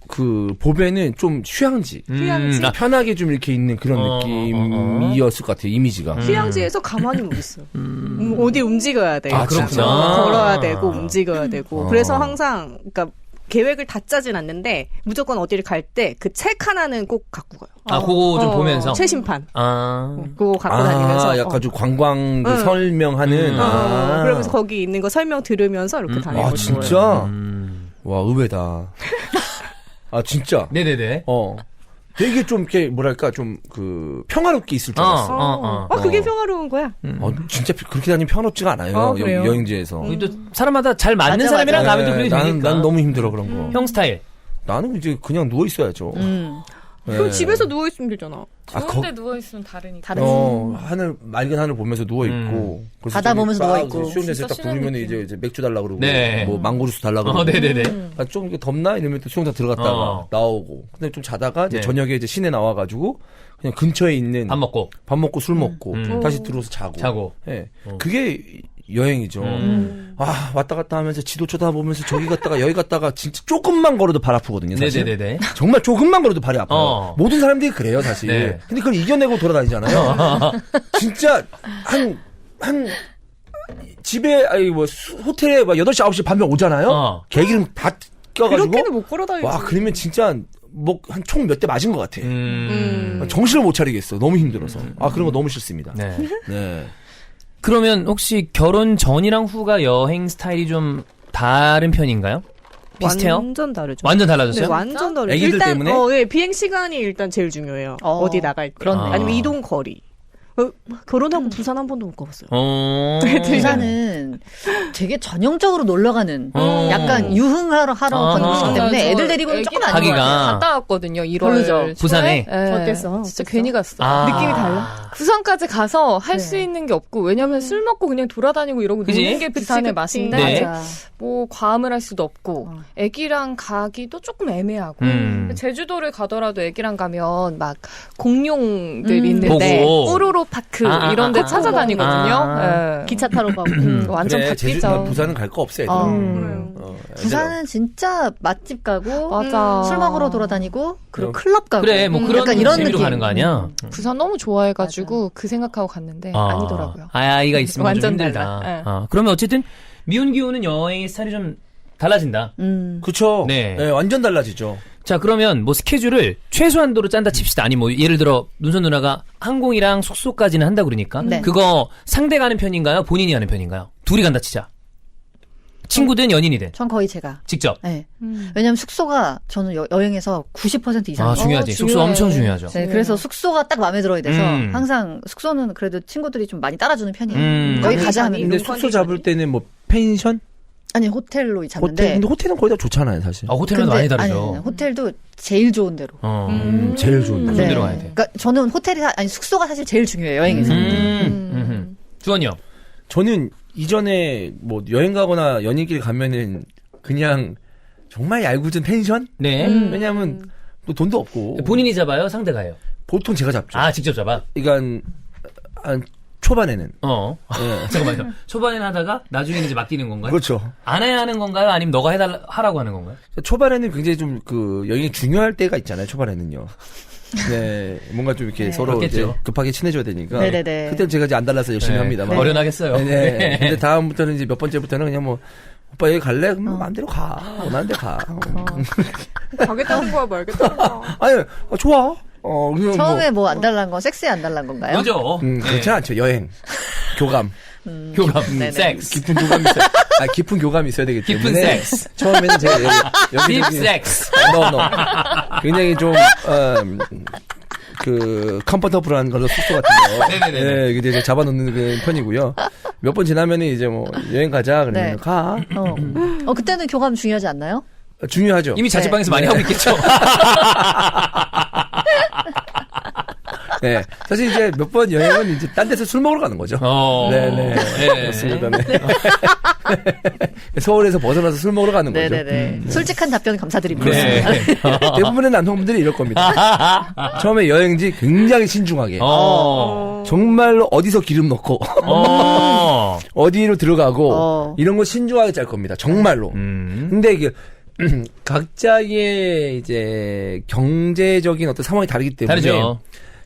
그 보배는 좀 휴양지. 휴양지. 편하게 좀 이렇게 있는 그런 느낌이었을 것 같아요, 이미지가. 휴양지에서 가만히 못 있어. 어디 움직여야 돼. 그렇구나. 걸어야 되고 움직여야 되고. 그래서 항상 그러니까 계획을 다 짜진 않는데 무조건 어디를 갈 때 그 책 하나는 꼭 갖고 가요. 그거 좀 보면서. 최신판. 아. 그거 갖고 다니면서. 약간 좀 관광 그 설명하는. 그러면서 거기 있는 거 설명 들으면서 이렇게 다니고. 진짜? 와, 의외다. 진짜. 네네네. 되게 좀 이렇게 뭐랄까 좀 그 평화롭게 있을 줄 알았어. 그게 평화로운 거야. 진짜 그렇게 다니면 평화롭지가 않아요. 그래요? 여행지에서. 또 사람마다 잘 맞는 맞아, 사람이랑 맞아. 가면 또 그래 되니까. 난 너무 힘들어 그런 거. 형 스타일. 나는 이제 그냥 누워 있어야죠. 그럼 집에서 누워 있으면 되잖아. 좋은데 누워있으면 다르니까. 하늘 맑은 하늘 보면서 누워 있고 바다 보면서 누워 있고. 수영장에서 딱 진짜 부르면 신나는 이제 맥주 달라 그러고 네. 뭐 망고주스 달라 그러고. 네네네. 좀 이게 덥나 이러면 또 수영장 들어갔다가 나오고. 근데 좀 자다가 이제 네. 저녁에 이제 시내 나와가지고 그냥 근처에 있는 밥 먹고. 술 먹고 다시 들어와서 자고. 예. 그게 여행이죠. 왔다 갔다 하면서 지도 쳐다보면서 저기 갔다가 여기 갔다가 진짜 조금만 걸어도 발 아프거든요, 사실. 네네네. 정말 조금만 걸어도 발이 아파요. 모든 사람들이 그래요, 사실. 네. 근데 그걸 이겨내고 돌아다니잖아요. 진짜 집에 호텔에 막 8시 9시 밤에 오잖아요. 개기름 다 껴가지고. 그렇게는 못 걸어다니지. 와, 그러면 진짜 한 총 몇 대 맞은 것 같아. 정신을 못 차리겠어. 너무 힘들어서. 그런 거 너무 싫습니다. 네. 네. 그러면 혹시 결혼 전이랑 후가 여행 스타일이 좀 다른 편인가요? 비슷해요? 완전 다르죠. 완전 달라졌어요? 네, 완전 다르죠. 애기들 일단, 때문에? 비행 시간이 일단 제일 중요해요. 어디 나갈 때. 그렇네. 아니면 이동 거리. 결혼하고 부산 한 번도 못 가봤어요. 부산은 되게 전형적으로 놀러가는 약간 유흥하러 가는 곳이기 때문에 애들 데리고는 조금 안 가기가. 좋아요. 갔다 왔거든요. 1월 별로죠. 부산에? 어땠어? 진짜 괜히 갔어. 느낌이 달라? 부산까지 가서 할 수 있는 게 없고 왜냐면 술 먹고 그냥 돌아다니고 이러고 그치? 노는 게 부산의 맛인데 네. 뭐 과음을 할 수도 없고 애기랑 가기도 조금 애매하고 제주도를 가더라도 애기랑 가면 막 공룡들 있는데 보고. 뽀로로 파크 이런 데 찾아다니거든요. 기차 타러 가고. 완전 그래, 바뀌죠. 부산은 갈 거 없어, 애들. 부산은 진짜 맛집 가고 맞아. 술 먹으러 돌아다니고 그리고 클럽 가고 그래, 뭐 그런 약간 이런 재미로 느낌. 가는 거 아니야? 부산 너무 좋아해가지고 그 생각하고 갔는데 아니더라고요. 아이가 있으면 좀 완전 힘들다. 달라. 그러면 어쨌든 미운 기호는 여행의 스타일이 좀 달라진다. 그쵸. 네. 네, 완전 달라지죠. 자, 그러면 뭐 스케줄을 최소한도로 짠다 칩시다. 아니 뭐 예를 들어 눈선 누나가 항공이랑 숙소까지는 한다 그러니까 네. 그거 상대가 하는 편인가요? 본인이 하는 편인가요? 둘이 간다 치자. 친구든 연인이든. 전 거의 제가. 직접. 네. 왜냐면 숙소가 저는 여행에서 90% 이상. 중요하지. 숙소 엄청 중요하죠. 네, 그래서 숙소가 딱 마음에 들어야 돼서 항상 숙소는 그래도 친구들이 좀 많이 따라주는 편이에요. 여기 가자 하면. 근데 숙소 잡을 때는 뭐 펜션? 아니 호텔로 잡는데. 근데 호텔은 거의 다 좋잖아요, 사실. 호텔은 많이 다르죠. 아니, 호텔도 제일 좋은 데로. 제일 좋은 데. 좋은 데로 가야 돼. 그러니까 저는 숙소가 사실 제일 중요해요, 여행에서. 주원이요. 저는 이전에 뭐 여행 가거나 연인끼리 가면은 그냥 정말 얄궂은 펜션? 네. 왜냐하면 또 돈도 없고. 본인이 잡아요? 상대가요? 보통 제가 잡죠. 직접 잡아? 그러니까 한 초반에는. 네. 잠깐만요. 초반에는 하다가 나중에는 이제 맡기는 건가요? 그렇죠. 안 해야 하는 건가요? 아니면 너가 하라고 하는 건가요? 초반에는 굉장히 좀 여행이 중요할 때가 있잖아요, 초반에는요. 네, 뭔가 좀 이렇게 서로 이제 급하게 친해져야 되니까. 네네네. 그때는 제가 이제 안 달라서 열심히 합니다만. 어련하겠어요. 네. 근데 다음부터는 이제 몇 번째부터는 그냥 뭐, 오빠 여기 갈래? 그럼 마음대로 가. 원하는 데 가. 가겠다는 거야, 말겠다는 거야. 아니, 좋아. 처음에 뭐 안 달란 건 섹스에 안 달란 건가요? 그죠? 그렇지 않죠. 여행. 교감. 교감. 네네. 섹스. 깊은 교감이 있어요. 깊은 교감이 있어야 되기 때문에. 깊은 섹스. 처음에는 제가 딥 섹스. no. 굉장히 좀, 컴포터블한 걸로 숙소 같은 거. 네네네. 네, 이제 잡아놓는 그 편이고요. 몇 번 지나면은 이제 뭐, 여행 가자. 그러면 네. 가. 그때는 교감 중요하지 않나요? 중요하죠. 이미 자취방에서 많이 하고 있겠죠? 네. 사실 이제 몇 번 여행은 이제 딴 데서 술 먹으러 가는 거죠. 네네. 그렇습니다. 네. 서울에서 벗어나서 술 먹으러 가는 거죠. 네네네. 솔직한 답변 감사드립니다. 네. 대부분의 남성분들이 이럴 겁니다. 처음에 여행지 굉장히 신중하게. 정말로 어디서 기름 넣고. 어디로 들어가고. 이런 거 신중하게 짤 겁니다. 정말로. 근데 이게, 각자의 이제 경제적인 어떤 상황이 다르기 때문에. 다르죠.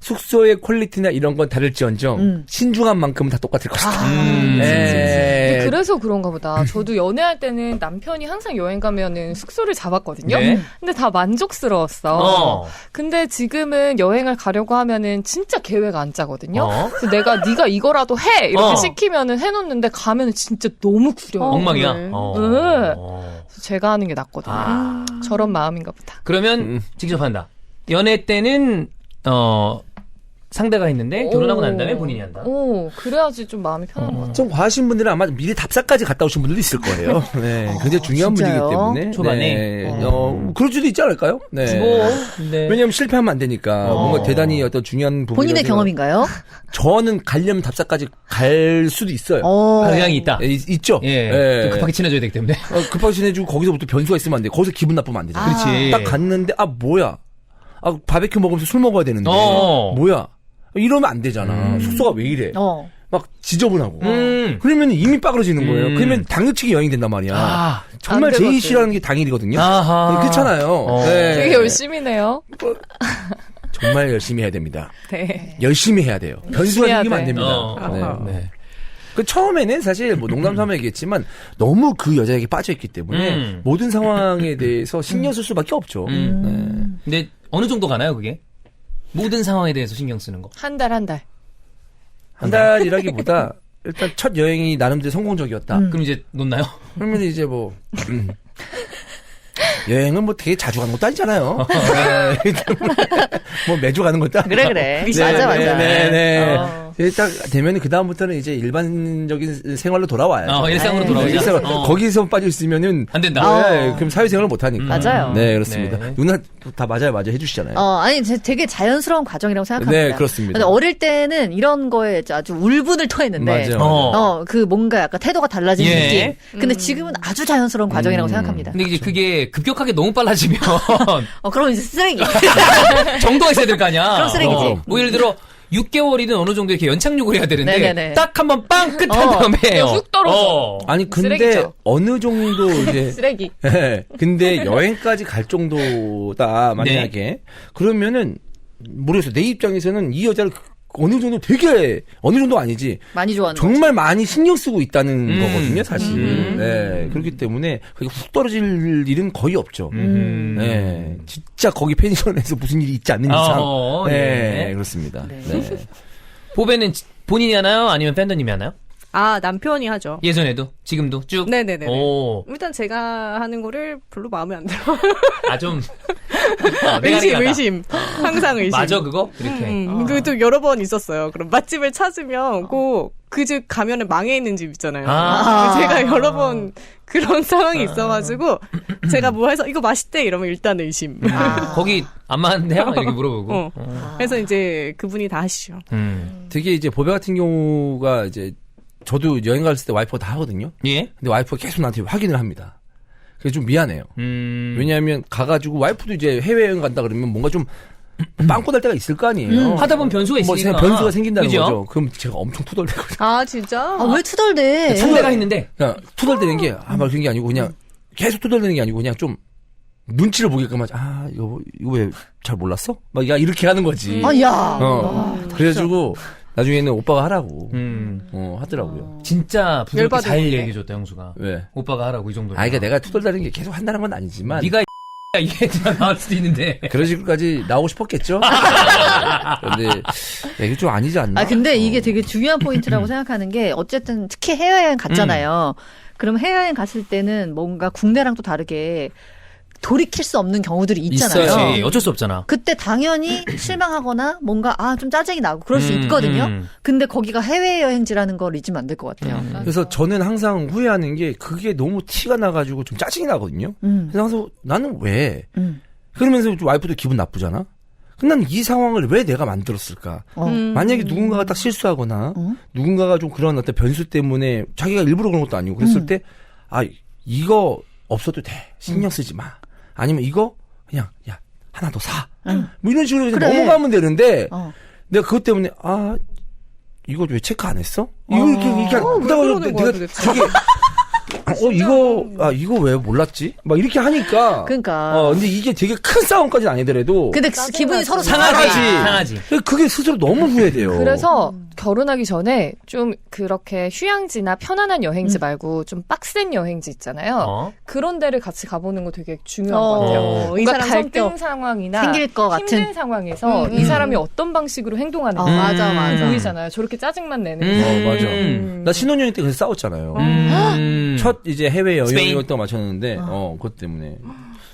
숙소의 퀄리티나 이런 건 다를지언정 신중한 만큼은 다 똑같을 것이다. 근데 그래서 그런가 보다. 저도 연애할 때는 남편이 항상 여행 가면은 숙소를 잡았거든요. 네. 근데 다 만족스러웠어. 근데 지금은 여행을 가려고 하면은 진짜 계획 안 짜거든요. 그래서 네가 이거라도 해 이렇게 시키면은 해놓는데 가면은 진짜 너무 구려. 엉망이야. 네. 제가 하는 게 낫거든요. 저런 마음인가 보다. 그러면 직접 한다. 연애 때는 상대가 있는데 결혼하고 난 다음에 본인이 한다. 그래야지 좀 마음이 편한 것 같아요. 좀 과하신 분들은 아마 미리 답사까지 갔다 오신 분들도 있을 거예요. 네, 굉장히 중요한 진짜요? 문제이기 때문에. 초반에? 네. 그럴 수도 있지 않을까요? 네. 네. 왜냐하면 실패하면 안 되니까 뭔가 대단히 어떤 중요한 부분. 본인의 경험인가요? 저는 가려면 답사까지 갈 수도 있어요. 가능성이 있다. 있죠. 예. 또 급하게 친해져야 되기 때문에. 급하게 친해지고 거기서부터 변수가 있으면 안 돼. 거기서 기분 나쁘면 안 되잖아. 그렇지. 딱 갔는데 뭐야? 바베큐 먹으면서 술 먹어야 되는데 뭐야? 이러면 안 되잖아. 숙소가 왜 이래? 막 지저분하고. 그러면 이미 빠그러지는 거예요. 그러면 당일치기 여행 된단 말이야. 정말 제일 싫어하는 게 당일이거든요. 그렇잖아요. 네. 되게 열심히네요. 정말 열심히 해야 됩니다. 네. 열심히 해야 돼요. 변수가 생기면 안 됩니다. 네. 그 처음에는 사실 뭐 농담삼아 얘기했지만 너무 그 여자에게 빠져있기 때문에 모든 상황에 대해서 신경 쓸 수밖에 없죠. 네. 근데 어느 정도 가나요, 그게? 모든 상황에 대해서 신경 쓰는 거. 한 달. 한 달이라기보다 일단 첫 여행이 나름대로 성공적이었다. 그럼 이제 놓나요? 그러면 이제 뭐 여행은 뭐 되게 자주 가는 것도 아니잖아요. 뭐 매주 가는 것도 아니고. 그래. 맞아. 네. 딱 되면 그 다음부터는 이제 일반적인 생활로 돌아와요. 일상으로 돌아오죠. 거기서 빠져 있으면은 안 된다. 그럼 사회생활을 못 하니까. 맞아요. 네, 그렇습니다. 네. 누나 다 맞아요 해주시잖아요. 아니 되게 자연스러운 과정이라고 생각합니다. 네, 그렇습니다. 근데 어릴 때는 이런 거에 아주 울분을 토했는데, 맞아요. 그 뭔가 약간 태도가 달라진 예. 느낌. 근데 지금은 아주 자연스러운 과정이라고 생각합니다. 근데 이제 그게 급격하게 너무 빨라지면 그럼 이제 쓰레기. 정도가 있어야 될 거 아니야. 그럼 쓰레기지. 뭐 예를 들어 6개월이든 어느 정도 이렇게 연착륙을 해야 되는데 네네네. 딱 한 번 빵 끝 한 다음에 훅 떨어져. 아니 근데 쓰레기죠. 어느 정도 이제 쓰레기. 근데 여행까지 갈 정도다 만약에 그러면은 모르겠어. 내 입장에서는 이 여자를 어느 정도 되게 어느 정도 아니지 많이 좋아하는 정말 많이 신경 쓰고 있다는 거거든요, 사실. 네, 그렇기 때문에 그게 훅 떨어질 일은 거의 없죠. 네, 진짜 거기 펜션에서 무슨 일이 있지 않는 이상. 네, 예. 그렇습니다. 네. 네. 보배는 본인이 하나요? 아니면 팬더님이 하나요? 남편이 하죠. 예전에도 지금도 쭉. 네네네. 오. 일단 제가 하는 거를 별로 마음에 안 들어. 좀 내가 하는 게 낫다. 의심. 항상 의심. 맞아 그거? 이렇게. 그리고 또 여러 번 있었어요. 그럼 맛집을 찾으면 꼭 그 집 가면은 망해 있는 집 있잖아요. 제가 여러 번 그런 상황이 있어가지고 제가 뭐 해서 이거 맛있대 이러면 일단 의심. 거기 안 맞네요? 이렇게 물어보고. 그래서 이제 그분이 다 하시죠. 되게 이제 보배 같은 경우가 이제 저도 여행 갔을 때 와이프가 다 하거든요. 예? 근데 와이프가 계속 나한테 확인을 합니다. 그래서 좀 미안해요. 왜냐하면 가가지고 와이프도 이제 해외여행 간다 그러면 뭔가 좀 빵꾸 날 때가 있을 거 아니에요. 하다 보면 변수가 뭐 있으니까. 변수가 생긴다는 그죠? 거죠. 그럼 제가 엄청 투덜대거든요. 아 진짜? 왜 투덜대? 상대가 했는데. 그냥 투덜대는 게 막 그런 게 아니고 그냥 계속 투덜대는 게 아니고 그냥 좀 눈치를 보게끔 하지. 이거 왜 잘 몰랐어? 막 이렇게 하는 거지. 야. 그래가지고 나중에는 오빠가 하라고 하더라고요. 진짜 부드럽게 잘 열받을 때. 얘기해줬다 형수가. 왜? 오빠가 하라고 이 정도. 그러니까 내가 투덜대는 게 계속 한다는 건 아니지만 네가 이게 나올 수도 있는데. 그런 식으로까지 나오고 싶었겠죠. 근데 이게 좀 아니지 않나? 근데 이게 되게 중요한 포인트라고 생각하는 게 어쨌든 특히 해외여행 갔잖아요. 그럼 해외여행 갔을 때는 뭔가 국내랑 또 다르게 돌이킬 수 없는 경우들이 있잖아요. 그렇지. 어쩔 수 없잖아. 그때 당연히 실망하거나 뭔가 좀 짜증이 나고 그럴 수 있거든요. 근데 거기가 해외여행지라는 걸 잊으면 안 될 것 같아요. 그래서 저는 항상 후회하는 게 그게 너무 티가 나가지고 좀 짜증이 나거든요. 그래서 항상 나는 왜? 그러면서 좀 와이프도 기분 나쁘잖아. 근데 나는 이 상황을 왜 내가 만들었을까? 만약에 누군가가 딱 실수하거나 누군가가 좀 그런 어떤 변수 때문에 자기가 일부러 그런 것도 아니고 그랬을 때 이거 없어도 돼. 신경 쓰지 마. 아니면 이거 그냥 하나 더 사. 뭐 이런 식으로 그냥 그래. 넘어가면 되는데 내가 그것 때문에 이거 왜 체크 안 했어? 이거 이렇게 왜 그러는 거야, 도대체? 되게 이거 왜 몰랐지? 막 이렇게 하니까. 그러니까. 근데 이게 되게 큰 싸움까지는 아니더라도. 근데 기분이 서로 상하지. 그게 스스로 너무 후회돼요. 그래서 결혼하기 전에 좀 그렇게 휴양지나 편안한 여행지 말고 좀 빡센 여행지 있잖아요. 그런 데를 같이 가보는 거 되게 중요한 것 같아요. 이 뭔가 사람 갈등 성격 상황이나 생길 것 힘든 같은. 상황에서 이 사람이 어떤 방식으로 행동하는지 맞아. 보이잖아요. 저렇게 짜증만 내는 맞아. 나 신혼여행 때 그래서 싸웠잖아요. 첫 이제 해외 여행이었던 거 맞췄는데, 그것 때문에.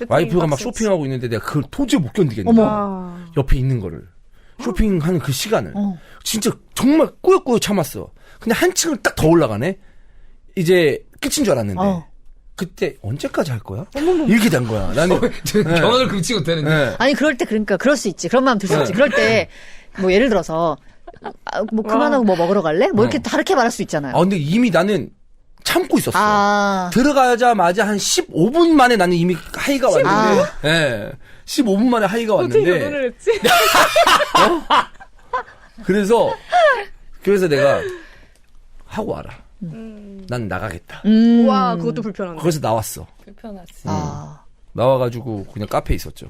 와이프가 막 쇼핑하고 있는데 내가 그걸 도저히 못 견디겠는 거야. 옆에 있는 거를. 쇼핑하는 그 시간을. 진짜 정말 꾸역꾸역 참았어. 근데 한층을 딱 더 올라가네? 이제 끝인 줄 알았는데. 그때 언제까지 할 거야? 이렇게 된 거야. 나는. 경악을 금치 못하는데. 네. 아니 그럴 때 그러니까 그럴 수 있지. 그런 마음 들 수 있지. 그럴 때 뭐 예를 들어서 뭐 그만하고 뭐 먹으러 갈래? 뭐 이렇게 다르게 말할 수 있잖아요. 근데 이미 나는 참고 있었어. 들어가자마자 한 15분 만에 나는 이미 하이가 왔는데. 예. 15분 만에 하이가 어떻게 왔는데. 결혼을 했지? 그래서 내가 하고 와라. 난 나가겠다. 와 그것도 불편한데. 거기서 나왔어. 불편하지. 나와가지고 그냥 카페에 있었죠.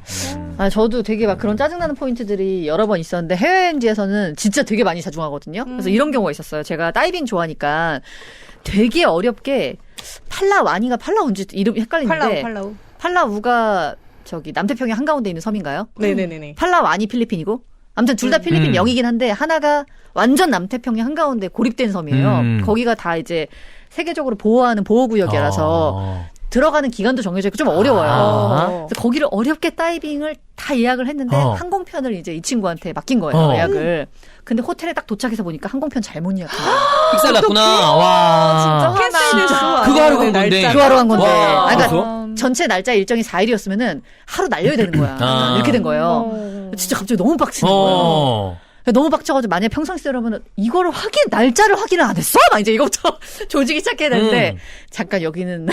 저도 되게 막 그런 짜증나는 포인트들이 여러 번 있었는데 해외여행지에서는 진짜 되게 많이 자중하거든요. 그래서 이런 경우가 있었어요. 제가 다이빙 좋아하니까 되게 어렵게 팔라와니가 팔라우인지 이름 헷갈리는데 팔라우가 저기 남태평양 한가운데 있는 섬인가요? 네네네네. 팔라와니 필리핀이고 아무튼 둘 다 필리핀 영이긴 한데 하나가 완전 남태평양 한가운데 고립된 섬이에요. 거기가 다 이제 세계적으로 보호하는 보호구역이라서 들어가는 기간도 정해져 있고 좀 어려워요. 그래서 거기를 어렵게 다이빙을 다 예약을 했는데 항공편을 이제 이 친구한테 맡긴 거예요. 예약을. 근데 호텔에 딱 도착해서 보니까 항공편 잘못 예약한 거예요. 픽살 났구나. 와. 진짜 그거 하러 간 건데. 그거 하러 간 건데. 와. 그러니까 전체 날짜 일정이 4일이었으면은 하루 날려야 되는 거야. 이렇게 된 거예요. 진짜 갑자기 너무 빡치는 거예요. 너무 빡쳐가지고 만약에 평상시라면 이거를 날짜를 확인을 안 했어? 막 이제 이것부터 조직이 시작해야 되는데 잠깐 여기는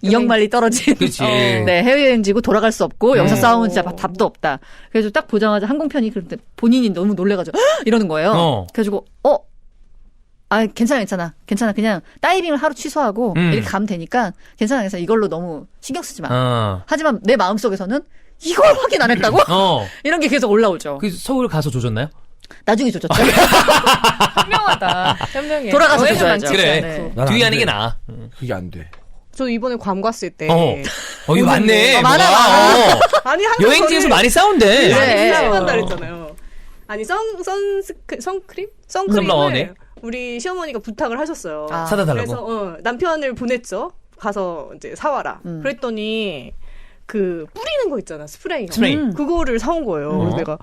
이역만리 떨어진 네, 해외여행지고 돌아갈 수 없고 여기서 싸우면 진짜 답도 없다. 그래서 딱 보자마자 항공편이 그런데 본인이 너무 놀래가지고 이러는 거예요. 그래가지고 괜찮아 그냥 다이빙을 하루 취소하고 이렇게 가면 되니까 괜찮아 이걸로 너무 신경 쓰지 마. 하지만 내 마음속에서는 이걸 확인 안 했다고? 이런 게 계속 올라오죠. 그 서울 가서 조졌나요? 나중에 조졌죠. 현명하다. 현명해. 돌아가서 여행은 조져야죠. 그래. 네. 뒤에 하는 게 나아. 그게 안 돼. 저 이번에 괌 갔을 때. 이거 맞네. 많아. 아니 항상 여행지에서 많이 싸운대. 그래. 많이 싸운다 그랬잖아요. 아니 선크림? 선크림을 나오네. 우리 시어머니가 부탁을 하셨어요. 아. 사다 달라고. 그래서 남편을 보냈죠. 가서 이제 사와라. 그랬더니 그 뿌리는 거 있잖아. 스프레이. 그거를 사온 거예요. 그래서 내가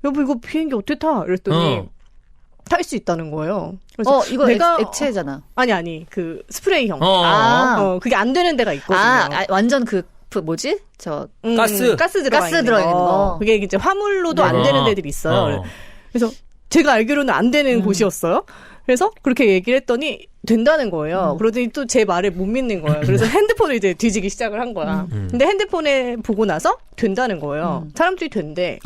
여보 이거 비행기 어떻게 타? 이랬더니 탈 수 있다는 거예요. 그래서 이거 내가 액체잖아. 아니 그 스프레이형. 그게 안 되는 데가 있거든요. 완전 뭐지? 가스 들어가 있는 거. 그게 이제 화물로도 안 되는 데들이 있어요. 그래서 제가 알기로는 안 되는 곳이었어요. 그래서 그렇게 얘기를 했더니 된다는 거예요. 그러더니 또 제 말을 못 믿는 거예요. 그래서 핸드폰을 이제 뒤지기 시작을 한 거야. 근데 핸드폰에 보고 나서 된다는 거예요. 사람들이 된대.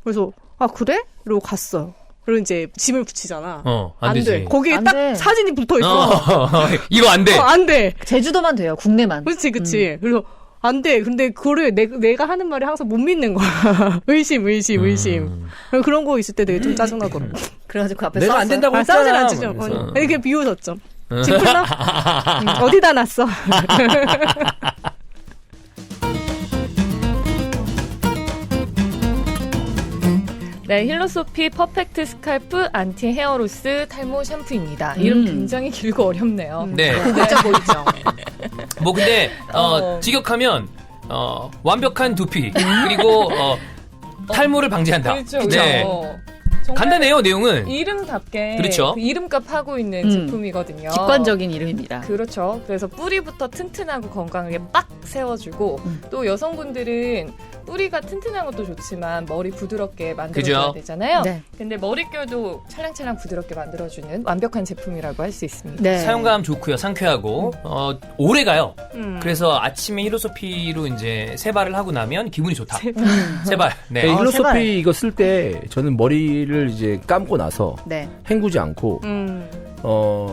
그래서 아 그래? 이러고 갔어요. 그리고 이제 짐을 붙이잖아. 안 되지. 돼. 거기에 안 딱 돼. 사진이 붙어 있어. 이거 안 돼. 안 돼. 제주도만 돼요. 국내만. 그치. 그래서 안 돼. 근데 그거를 내가 하는 말을 항상 못 믿는 거야. 의심. 그런 거 있을 때 되게 좀 짜증나더라고. 그래가지고 그 앞에 내가 안 된다고 했잖아. 싸우진 않지. 그래서. 아니, 그게 비웃었죠. 지금 풀러? 어디다 놨어? 네, 힐로소피 퍼펙트 스칼프 안티 헤어로스 탈모 샴푸입니다. 이름 굉장히 길고 어렵네요. 네. 진짜 보이죠? 뭐 근데 직역하면 완벽한 두피 그리고 탈모를 방지한다. 그렇죠. 네. 정말 간단해요, 내용은. 이름답게 그렇죠. 그 이름값 하고 있는 제품이거든요. 직관적인 이름입니다. 그렇죠. 그래서 뿌리부터 튼튼하고 건강하게 빡 세워주고 또 여성분들은 뿌리가 튼튼한 것도 좋지만 머리 부드럽게 만들어줘야 그죠? 되잖아요. 네. 근데 머릿결도 찰랑찰랑 부드럽게 만들어주는 완벽한 제품이라고 할 수 있습니다. 네. 사용감 좋고요, 상쾌하고 오래 가요. 그래서 아침에 힐로소피로 이제 세발을 하고 나면 기분이 좋다. 세발. 네. 네, 힐로소피 제발. 이거 쓸 때 저는 머리를 이제 감고 나서 네. 헹구지 않고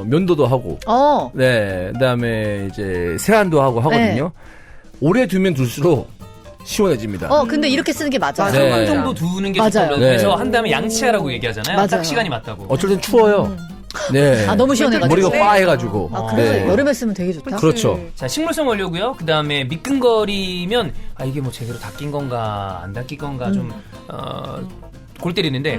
면도도 하고 네 그다음에 이제 세안도 하고 하거든요. 오래 두면 둘수록 시원해집니다. 근데 이렇게 쓰는 게 맞아. 네. 3분 정도 두는 게 맞아요. 좋다고 네. 그래서 한 다음에 양치하라고 얘기하잖아요. 맞아요. 딱 시간이 맞다고. 어쩔 땐 추워요. 네. 너무 시원해가지고. 머리가 네. 빠해가지고. 그래서 네. 여름에 쓰면 되게 좋다. 그렇죠. 자, 식물성 원료고요. 그 다음에 미끈거리면 이게 뭐 제대로 닦인 건가 안 닦인 건가 좀 골 때리는데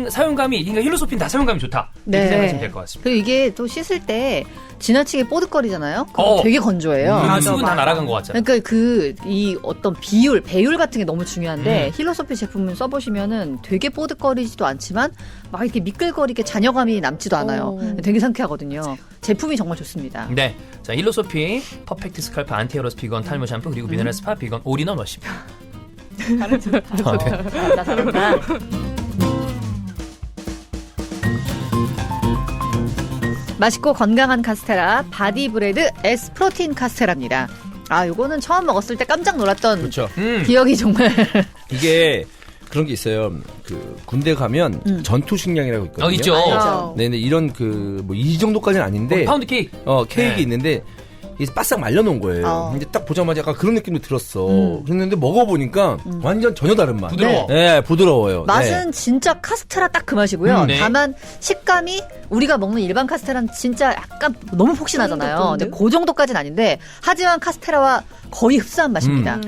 사용감이 그러니까 힐로소피는 다 사용감이 좋다. 이렇게 네. 생각하시면 될 것 같습니다. 그리고 이게 또 씻을 때 지나치게 뽀득거리잖아요. 그럼 되게 건조해요. 수분 다 날아간 것 같잖아요. 그러니까 이 어떤 배율 같은 게 너무 중요한데 힐로소피 제품을 써보시면은 되게 뽀득거리지도 않지만 막 이렇게 미끌거리게 잔여감이 남지도 않아요. 되게 상쾌하거든요. 제품이 정말 좋습니다. 네. 자, 힐로소피 퍼펙트 스칼프 안티헤어로스 비건 탈모 샴푸 그리고 미네랄 스파 비건 올인원 워십니다. 잘한다. 맛있고 건강한 카스테라 바디브레드 S 프로틴 카스테라입니다. 요거는 처음 먹었을 때 깜짝 놀랐던 그렇죠. 기억이 정말 이게 그런 게 있어요. 그 군대 가면 전투 식량이라고 있거든요. 있죠. 알죠. 네, 네 이런 뭐 이 정도까지는 아닌데 파운드 케이크. 케이크 네. 있는데 이게 바싹 말려놓은 거예요. 근데 딱 보자마자 약간 그런 느낌도 들었어. 그랬는데 먹어보니까 완전 전혀 다른 맛. 부드러워. 네, 부드러워요. 맛은 네. 진짜 카스테라 딱 그 맛이고요. 네. 다만 식감이 우리가 먹는 일반 카스테라는 진짜 약간 너무 폭신하잖아요. 근데 그 정도까지는 아닌데 하지만 카스테라와 거의 흡사한 맛입니다.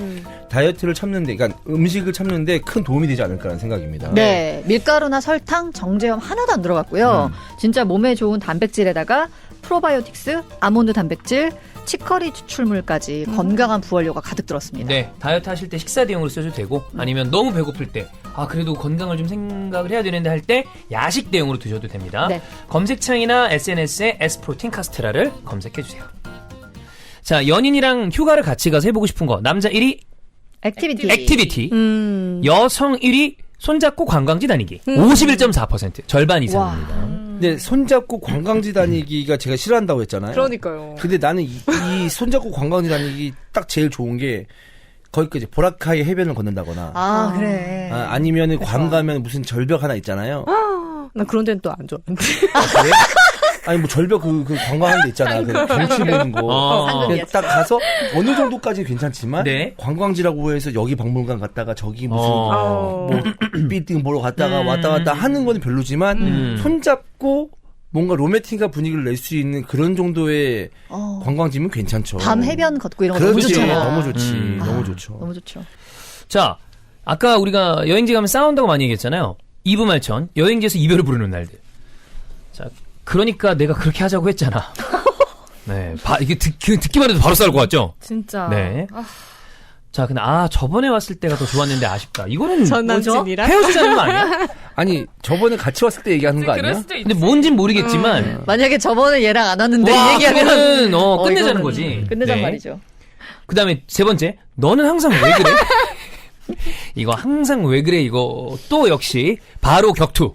다이어트를 참는데, 그러니까 음식을 참는데 큰 도움이 되지 않을까라는 생각입니다. 네, 밀가루나 설탕, 정제염 하나도 안 들어갔고요. 진짜 몸에 좋은 단백질에다가 프로바이오틱스, 아몬드 단백질, 치커리 추출물까지 건강한 부원료가 가득 들었습니다. 네, 다이어트 하실 때 식사 대용으로 써도 되고 아니면 너무 배고플 때 그래도 건강을 좀 생각을 해야 되는데 할 때 야식 대용으로 드셔도 됩니다. 네. 검색창이나 SNS에 S프로틴 카스테라를 검색해주세요. 자, 연인이랑 휴가를 같이 가서 해보고 싶은 거 남자 1위 액티비티 여성 1위 손잡고 관광지 다니기 51.4% 절반 이상입니다. 근데 손잡고 관광지 다니기가 제가 싫어한다고 했잖아요. 그러니까요. 근데 나는 이 손잡고 관광지 다니기 딱 제일 좋은 게 거기까지 보라카이 해변을 걷는다거나 그래. 아니면은 괌 가면 무슨 절벽 하나 있잖아요. 나 그런 데는 또 안 좋아하는데. 그래? 아니 뭐 절벽 그 관광하는 데 있잖아. 그 경치 보는 거. 그냥 딱 가서 어느 정도까지 괜찮지만 네. 관광지라고 해서 여기 박물관 갔다가 저기 무슨 뭐 빌딩 보러 갔다가 왔다 갔다 하는 건 별로지만 손잡고 뭔가 로맨틱한 분위기를 낼 수 있는 그런 정도의 관광지면 괜찮죠. 밤 해변 걷고 이런 거 너무 그렇지. 좋잖아. 너무 좋지. 너무 좋죠. 너무 좋죠. 자, 아까 우리가 여행지 가면 싸운다고 많이 얘기했잖아요. 이브말천 여행지에서 이별을 부르는 날들. 자, 그러니까 내가 그렇게 하자고 했잖아. 네. 이게 듣기만 해도 바로 싸울 것 같죠? 진짜. 네. 자, 근데 저번에 왔을 때가 더 좋았는데 아쉽다. 이거는 전 남친이랑 헤어지자는 거 아니야? 아니 저번에 같이 왔을 때 얘기하는 거 그럴 아니야? 수도 있지. 근데 뭔진 모르겠지만 만약에 저번에 얘랑 안 왔는데 이 얘기하면 그거는 끝내자는 이거는 거지. 끝내자는 네. 말이죠. 그 다음에 세 번째, 너는 항상 왜 그래? 이거 항상 왜 그래? 이거 또 역시 바로 격투.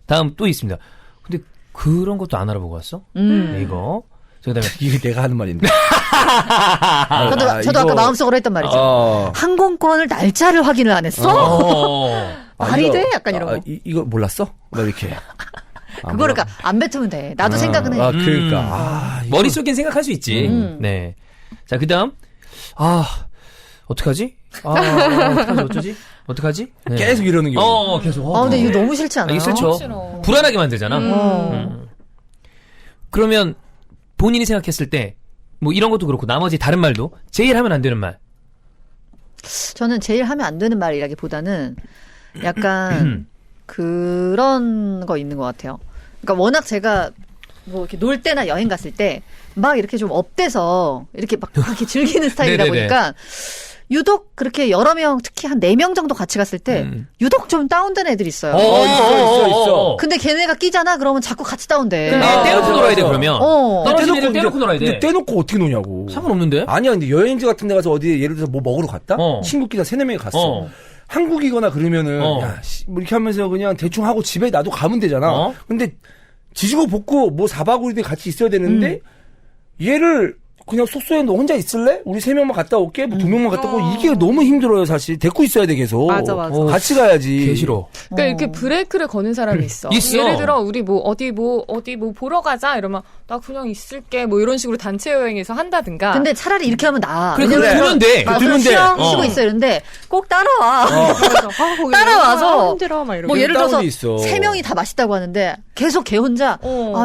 다음 또 있습니다. 근데 그런 것도 안 알아보고 왔어? 네, 이거. 그다음에 이게 내가 하는 말인데. 저도 아까 마음속으로 했단 말이죠. 항공권을 날짜를 확인을 안 했어? 말이 돼? 약간 이런 거. 이거 몰랐어? 나 이렇게. 그거를 그러니까 안 뱉으면 돼. 나도 생각은 해. 그러니까. 이거- 머릿속엔 생각할 수 있지. 네. 자, 그 다음. 어떡하지? 어쩌지? 어떡하지? 네. 계속 이러는 경우. 계속. 근데 이거 너무 싫지 않아요? 이게 싫죠. 싫어. 불안하게 만들잖아. 그러면 본인이 생각했을 때, 뭐 이런 것도 그렇고, 나머지 다른 말도, 제일 하면 안 되는 말. 저는 제일 하면 안 되는 말이라기보다는 약간 그런 거 있는 것 같아요. 그러니까 워낙 제가 뭐 이렇게 놀 때나 여행 갔을 때 막 이렇게 좀 업돼서 이렇게 막 그렇게 즐기는 스타일이다 네네네. 보니까 유독 그렇게 여러 명, 특히 한 4명 정도 같이 갔을 때 유독 좀 다운된 애들이 있어요. 있어. 근데 걔네가 끼잖아? 그러면 자꾸 같이 다운돼. 떼놓고 놀아야 돼, 그러면. 떨어진 애들 떼놓고 놀아야 근데 돼. 떼놓고 어떻게 노냐고. 상관없는데? 아니야, 근데 여행지 같은 데 가서 어디 예를 들어서 뭐 먹으러 갔다? 친구끼리 3-4명이 갔어. 한국이거나 그러면은, 뭐 이렇게 하면서 그냥 대충 하고 집에 나도 가면 되잖아. 근데 지지고 볶고 뭐 4박 5일 같이 있어야 되는데, 얘를 그냥 숙소에 너 혼자 있을래? 우리 3명만 갔다 올게? 뭐 2명만 갔다 오고 이게 너무 힘들어요, 사실. 데리고 있어야 돼, 계속. 맞아. 같이 가야지. 개 싫어. 그러니까 이렇게 브레이크를 거는 사람이 있어. 있어. 예를 들어 우리 뭐 어디 보러 가자 이러면 나 그냥 있을게 뭐 이런 식으로 단체 여행에서 한다든가. 근데 차라리 이렇게 하면 나아. 그래, 왜냐면 두면 돼. 두면 돼. 쉬고 있어 이러는데 꼭 따라와. 거기 따라와서 힘들어 막 이러고. 뭐 예를 들어서 다운이 있어. 3명이 다 맛있다고 하는데 계속 걔 혼자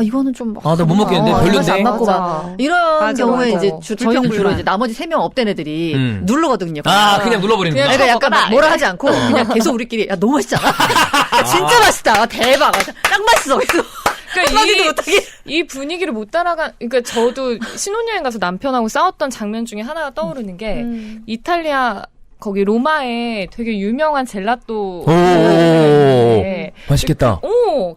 이거는 좀 나 못 먹겠는데, 별론데? 안 맞고 맞아. 막 이런 맞아, 경우에 맞아. 이제 저희는 주로 이제 나머지 3명 업된 애들이 누르거든요. 그냥 눌러버리는 거야. 그러니까 약간 뭐라 하지 않고 그냥 계속 우리끼리 야 너무 맛있잖아. 진짜 맛있다. 대박. 딱 맛있어. 그래서 그러니까 이 분위기를 못 따라간, 그러니까 저도 신혼여행 가서 남편하고 싸웠던 장면 중에 하나가 떠오르는 게, 이탈리아, 거기 로마에 되게 유명한 젤라또. 네. 맛있겠다.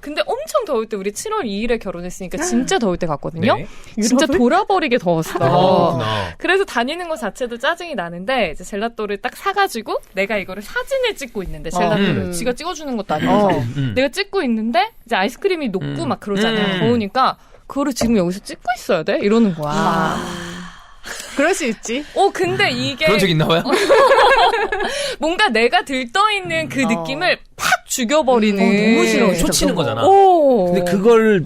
근데 엄청 더울 때 우리 7월 2일에 결혼했으니까 진짜 더울 때 갔거든요. 네. 진짜 돌아버리게 더웠어. 그렇구나. 그래서 다니는 것 자체도 짜증이 나는데 이제 젤라또를 딱 사가지고 내가 이거를 사진을 찍고 있는데 젤라또를 지가 찍어주는 것도 아니고 내가 찍고 있는데 이제 아이스크림이 녹고 막 그러잖아요. 더우니까 그거를 지금 여기서 찍고 있어야 돼? 이러는 거야. 그럴 수 있지. 근데 이게 그런 적 있나 봐요? 뭔가 내가 들떠있는 그 느낌을 팍 죽여버리는. 너무 싫어. 초치는 거잖아. 근데 그걸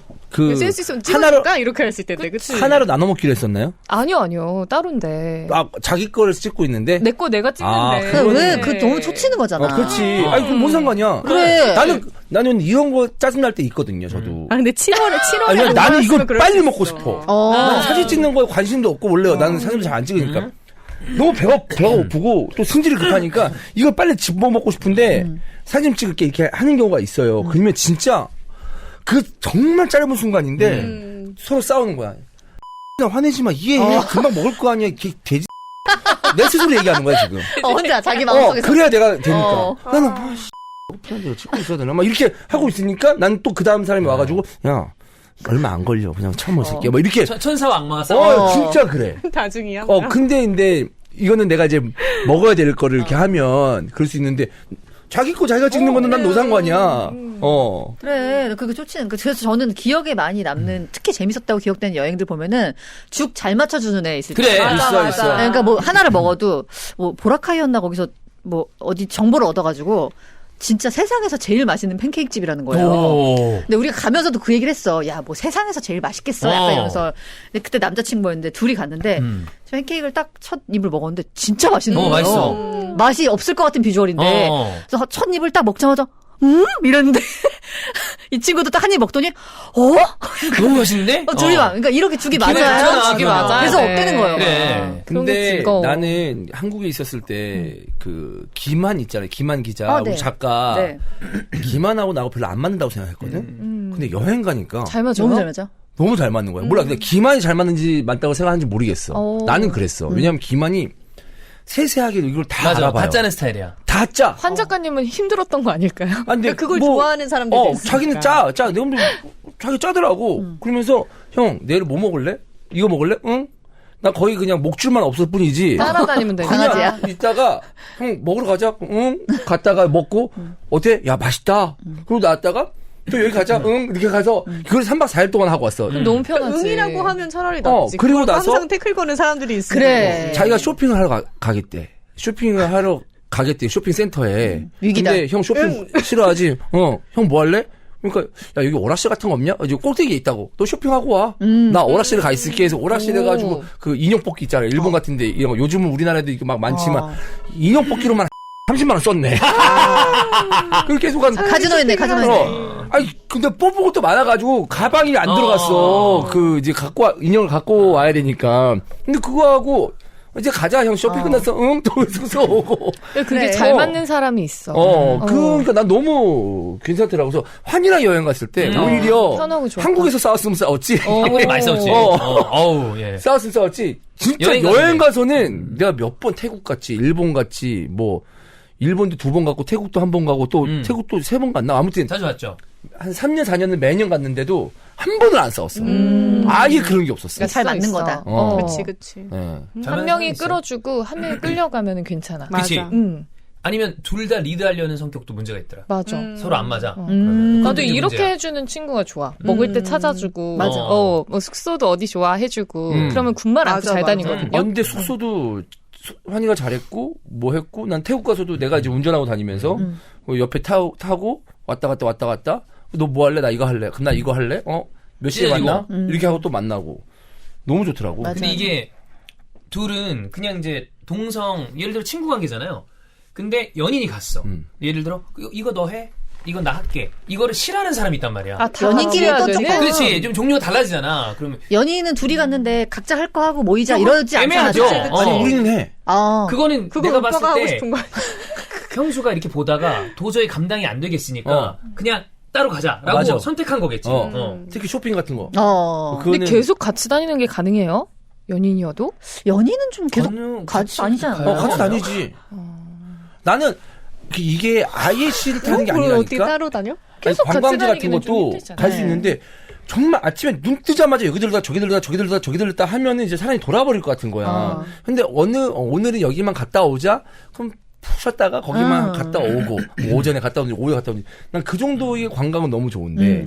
센스 있으면 하나로 찍어줄까? 이렇게 했을 텐데, 그치? 하나로 나눠 먹기로 했었나요? 아니요. 따로인데. 자기 거를 찍고 있는데. 내 거 내가 찍는데. 왜 그 너무 초치는 거잖아. 그렇지. 아니 그럼 뭔 상관이야? 그래. 나는 이런 거 짜증날 때 있거든요. 저도. 근데 7월에 나는 이거 그럴 빨리 수 먹고 있어. 싶어. 어. 난 사진 찍는 거에 관심도 없고 원래 나는 사진을 잘 안 찍으니까. 너무 배가 고프고 또 승질이 급하니까 이걸 빨리 집어 먹고 싶은데 사진 찍을게 이렇게 하는 경우가 있어요. 그러면 진짜 그 정말 짧은 순간인데 서로 싸우는 거야. 화내지 마. 이해해. 금방 먹을 거 아니야. 돼지. 내 스스로 얘기하는 거야 지금. 혼자 자기 마음속에서. 그래야 내가 되니까. 나는 내가 찍고 있어야 되나? 막 이렇게 하고 있으니까 난 또 그 다음 사람이 와가지고 야 얼마 안 걸려. 그냥 처음 먹을게. 막 이렇게. 천사와 악마가 싸워. 진짜 그래. 다중이야. 근데 이거는 내가 이제 먹어야 될 거를 이렇게 하면 그럴 수 있는데 자기 거 자기가 찍는 거는 난 노상관이야. 그래, 그게 좋지는. 그래서 저는 기억에 많이 남는, 특히 재밌었다고 기억되는 여행들 보면은 죽 잘 맞춰주는 애 있을 그래. 때. 있어. 그러니까 뭐 하나를 먹어도 뭐 보라카이였나 거기서 뭐 어디 정보를 얻어가지고 진짜 세상에서 제일 맛있는 팬케이크 집이라는 거예요. 근데 우리가 가면서도 그 얘기를 했어. 야, 뭐 세상에서 제일 맛있겠어. 약간 이러면서. 근데 그때 남자친구였는데 둘이 갔는데 저 팬케이크를 딱 첫 입을 먹었는데 진짜 맛있는 거예요. 맛있어. 맛이 없을 것 같은 비주얼인데. 그래서 첫 입을 딱 먹자마자 이랬는데 이 친구도 딱 한 입 먹더니 너무 맛있는데? 둘이 막 그러니까 이렇게 죽이 기분이 맞아요. 좋잖아, 죽이 그러면. 맞아야 그래서 돼. 업되는 거예요. 그래. 그런 게 근데 즐거워. 나는 한국에 있었을 때 그 기만 있잖아요. 기만 기자 네. 우리 작가 네. 기만하고 나하고 별로 안 맞는다고 생각했거든. 근데 여행 가니까 잘 맞아요. 너무 잘 맞아. 너무 잘 맞는 거야. 몰라. 근데 기만이 잘 맞는지 맞다고 생각하는지 모르겠어. 나는 그랬어. 왜냐면 기만이 세세하게 이걸 다 맞아. 알아봐요. 다 짜는 스타일이야. 다 짜. 환 작가님은 힘들었던 거 아닐까요? 아, 근데 그걸 좋아하는 사람들이 있으니까. 자기는 짜. 내가 자기 짜더라고. 그러면서 형 내일 뭐 먹을래? 이거 먹을래? 응? 나 거의 그냥 목줄만 없을 뿐이지. 따라다니면 되는 강아지야? 그냥 이따가 형 먹으러 가자. 응? 갔다가 먹고 어때? 야 맛있다. 그리고 나왔다가 또 여기 가자. 응? 이렇게 가서 그걸 3박 4일 동안 하고 왔어. 너무 편하지. 응이라고 하면 차라리 낫지. 그리고 그걸 나서 항상 태클 거는 사람들이 있으니까. 그래. 자기가 쇼핑을 하러 가겠대. 쇼핑을 하러 가겠대. 쇼핑센터에. 위기다. 근데 형 쇼핑 싫어하지. 형 뭐 할래? 그러니까 야 여기 오락실 같은 거 없냐? 여기 꼭대기에 있다고. 너 쇼핑하고 와. 나 오락실에 가 있을게 해서 오락실에 가지고 그 인형 뽑기 있잖아요. 일본 같은데 이런 거 요즘은 우리나라에도 이게 막 많지만 인형 뽑기로만 30만 원 썼네. 그 계속 한 카지노 했네. 아니 근데 뽑은 것도 많아가지고 가방이 안 들어갔어. 그 이제 인형을 갖고 와야 되니까. 근데 그거 하고 이제 가자 형 쇼핑 끝났어. 응? 또 숙소 오고. 그게 그래. 잘 맞는 사람이 있어. 그러니까 난 너무 괜찮더라고. 그래서 환이랑 여행 갔을 때 오히려 편하고 좋았다. 한국에서 싸웠으면 싸웠지. 한국이 많이 싸웠지. 어우, 예. 싸웠으면 싸웠지. 진짜 여행 가서는 내가 몇 번 태국 갔지, 일본 갔지, 뭐 일본도 2번 갔고 태국도 1번 가고 또 태국도 3번 갔나. 아무튼 자주 왔죠. 한 3년 4년을 매년 갔는데도 한 번을 안 싸웠어. 아예 그런 게 없었어. 그러니까 잘 맞는 거다. 그치. 예. 한 명이 끌어주고 한 명이 끌려가면 괜찮아. 그치. 맞아. 아니면 둘 다 리드하려는 성격도 문제가 있더라. 맞아. 서로 안 맞아. 그러면. 나도 그게 이렇게 문제야. 해주는 친구가 좋아. 먹을 때 찾아주고. 맞아. 뭐 숙소도 어디 좋아 해주고. 그러면 군말 안고 맞아, 잘 맞아. 다니거든요. 근데 숙소도 환희가 잘했고 뭐 했고 난 태국 가서도 내가 이제 운전하고 다니면서 옆에 타고 왔다 갔다 너 뭐 할래? 나 이거 할래. 그럼 나 이거 할래? 몇 시에 만나? 이렇게 하고 또 만나고 너무 좋더라고. 맞아. 근데 이게 둘은 그냥 이제 동성 예를 들어 친구 관계잖아요. 근데 연인이 갔어. 예를 들어 이거 너 해? 이건 나 할게. 이거를 싫어하는 사람이 있단 말이야. 아, 다 연인끼리 해야 또 되네? 조금- 그렇지. 좀 종류가 달라지잖아. 그러면 연인은 둘이 갔는데 각자 할 거 하고 모이자 이러지 않잖아. 애매하죠. 그치? 아니 우리는 해. 그거는 그거 내가 오빠가 봤을 하고 때 싶은 거야. 형수가 이렇게 보다가 도저히 감당이 안 되겠으니까 그냥 따로 가자라고 맞아. 선택한 거겠지. 특히 쇼핑 같은 거. 근데 그거는 계속 같이 다니는 게 가능해요? 연인이어도? 연인은 좀 계속 같이 다니잖아요. 같이 다니지. 나는 이게 아예 싫다는 게 그걸 어떻게 아니라니까. 따로 다녀? 아니, 계속 같이 관광지 같은 다니기는 좀 것도 힘들잖아. 갈 수 있는데 정말 아침에 눈 뜨자마자 여기 들다 저기 들다 하면은 이제 사람이 돌아버릴 것 같은 거야. 근데 오늘은 여기만 갔다 오자. 그럼 푹 쉬었다가 거기만 갔다 오고 뭐 오전에 갔다 오든지 오후에 갔다 오든지 난 그 정도의 관광은 너무 좋은데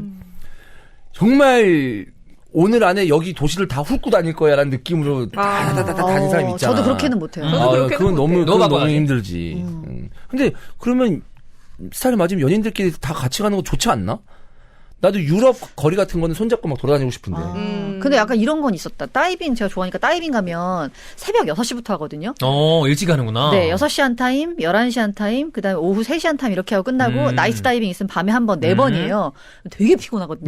정말 오늘 안에 여기 도시를 다 훑고 다닐 거야라는 느낌으로 다다다다 다니는 사람이 있잖아. 저도 그렇게는 못해요. 그건 너무 바빠가지고. 힘들지. 근데 그러면 스타일 맞으면 연인들끼리 다 같이 가는 거 좋지 않나? 나도 유럽 거리 같은 거는 손잡고 막 돌아다니고 싶은데. 근데 약간 이런 건 있었다. 다이빙 제가 좋아하니까 다이빙 가면 새벽 6시부터 하거든요. 일찍 하는구나. 네, 6시 한 타임, 11시 한 타임, 그다음에 오후 3시 한 타임 이렇게 하고 끝나고 나이트 다이빙 있으면 밤에 한 번, 4번이에요. 되게 피곤하거든요.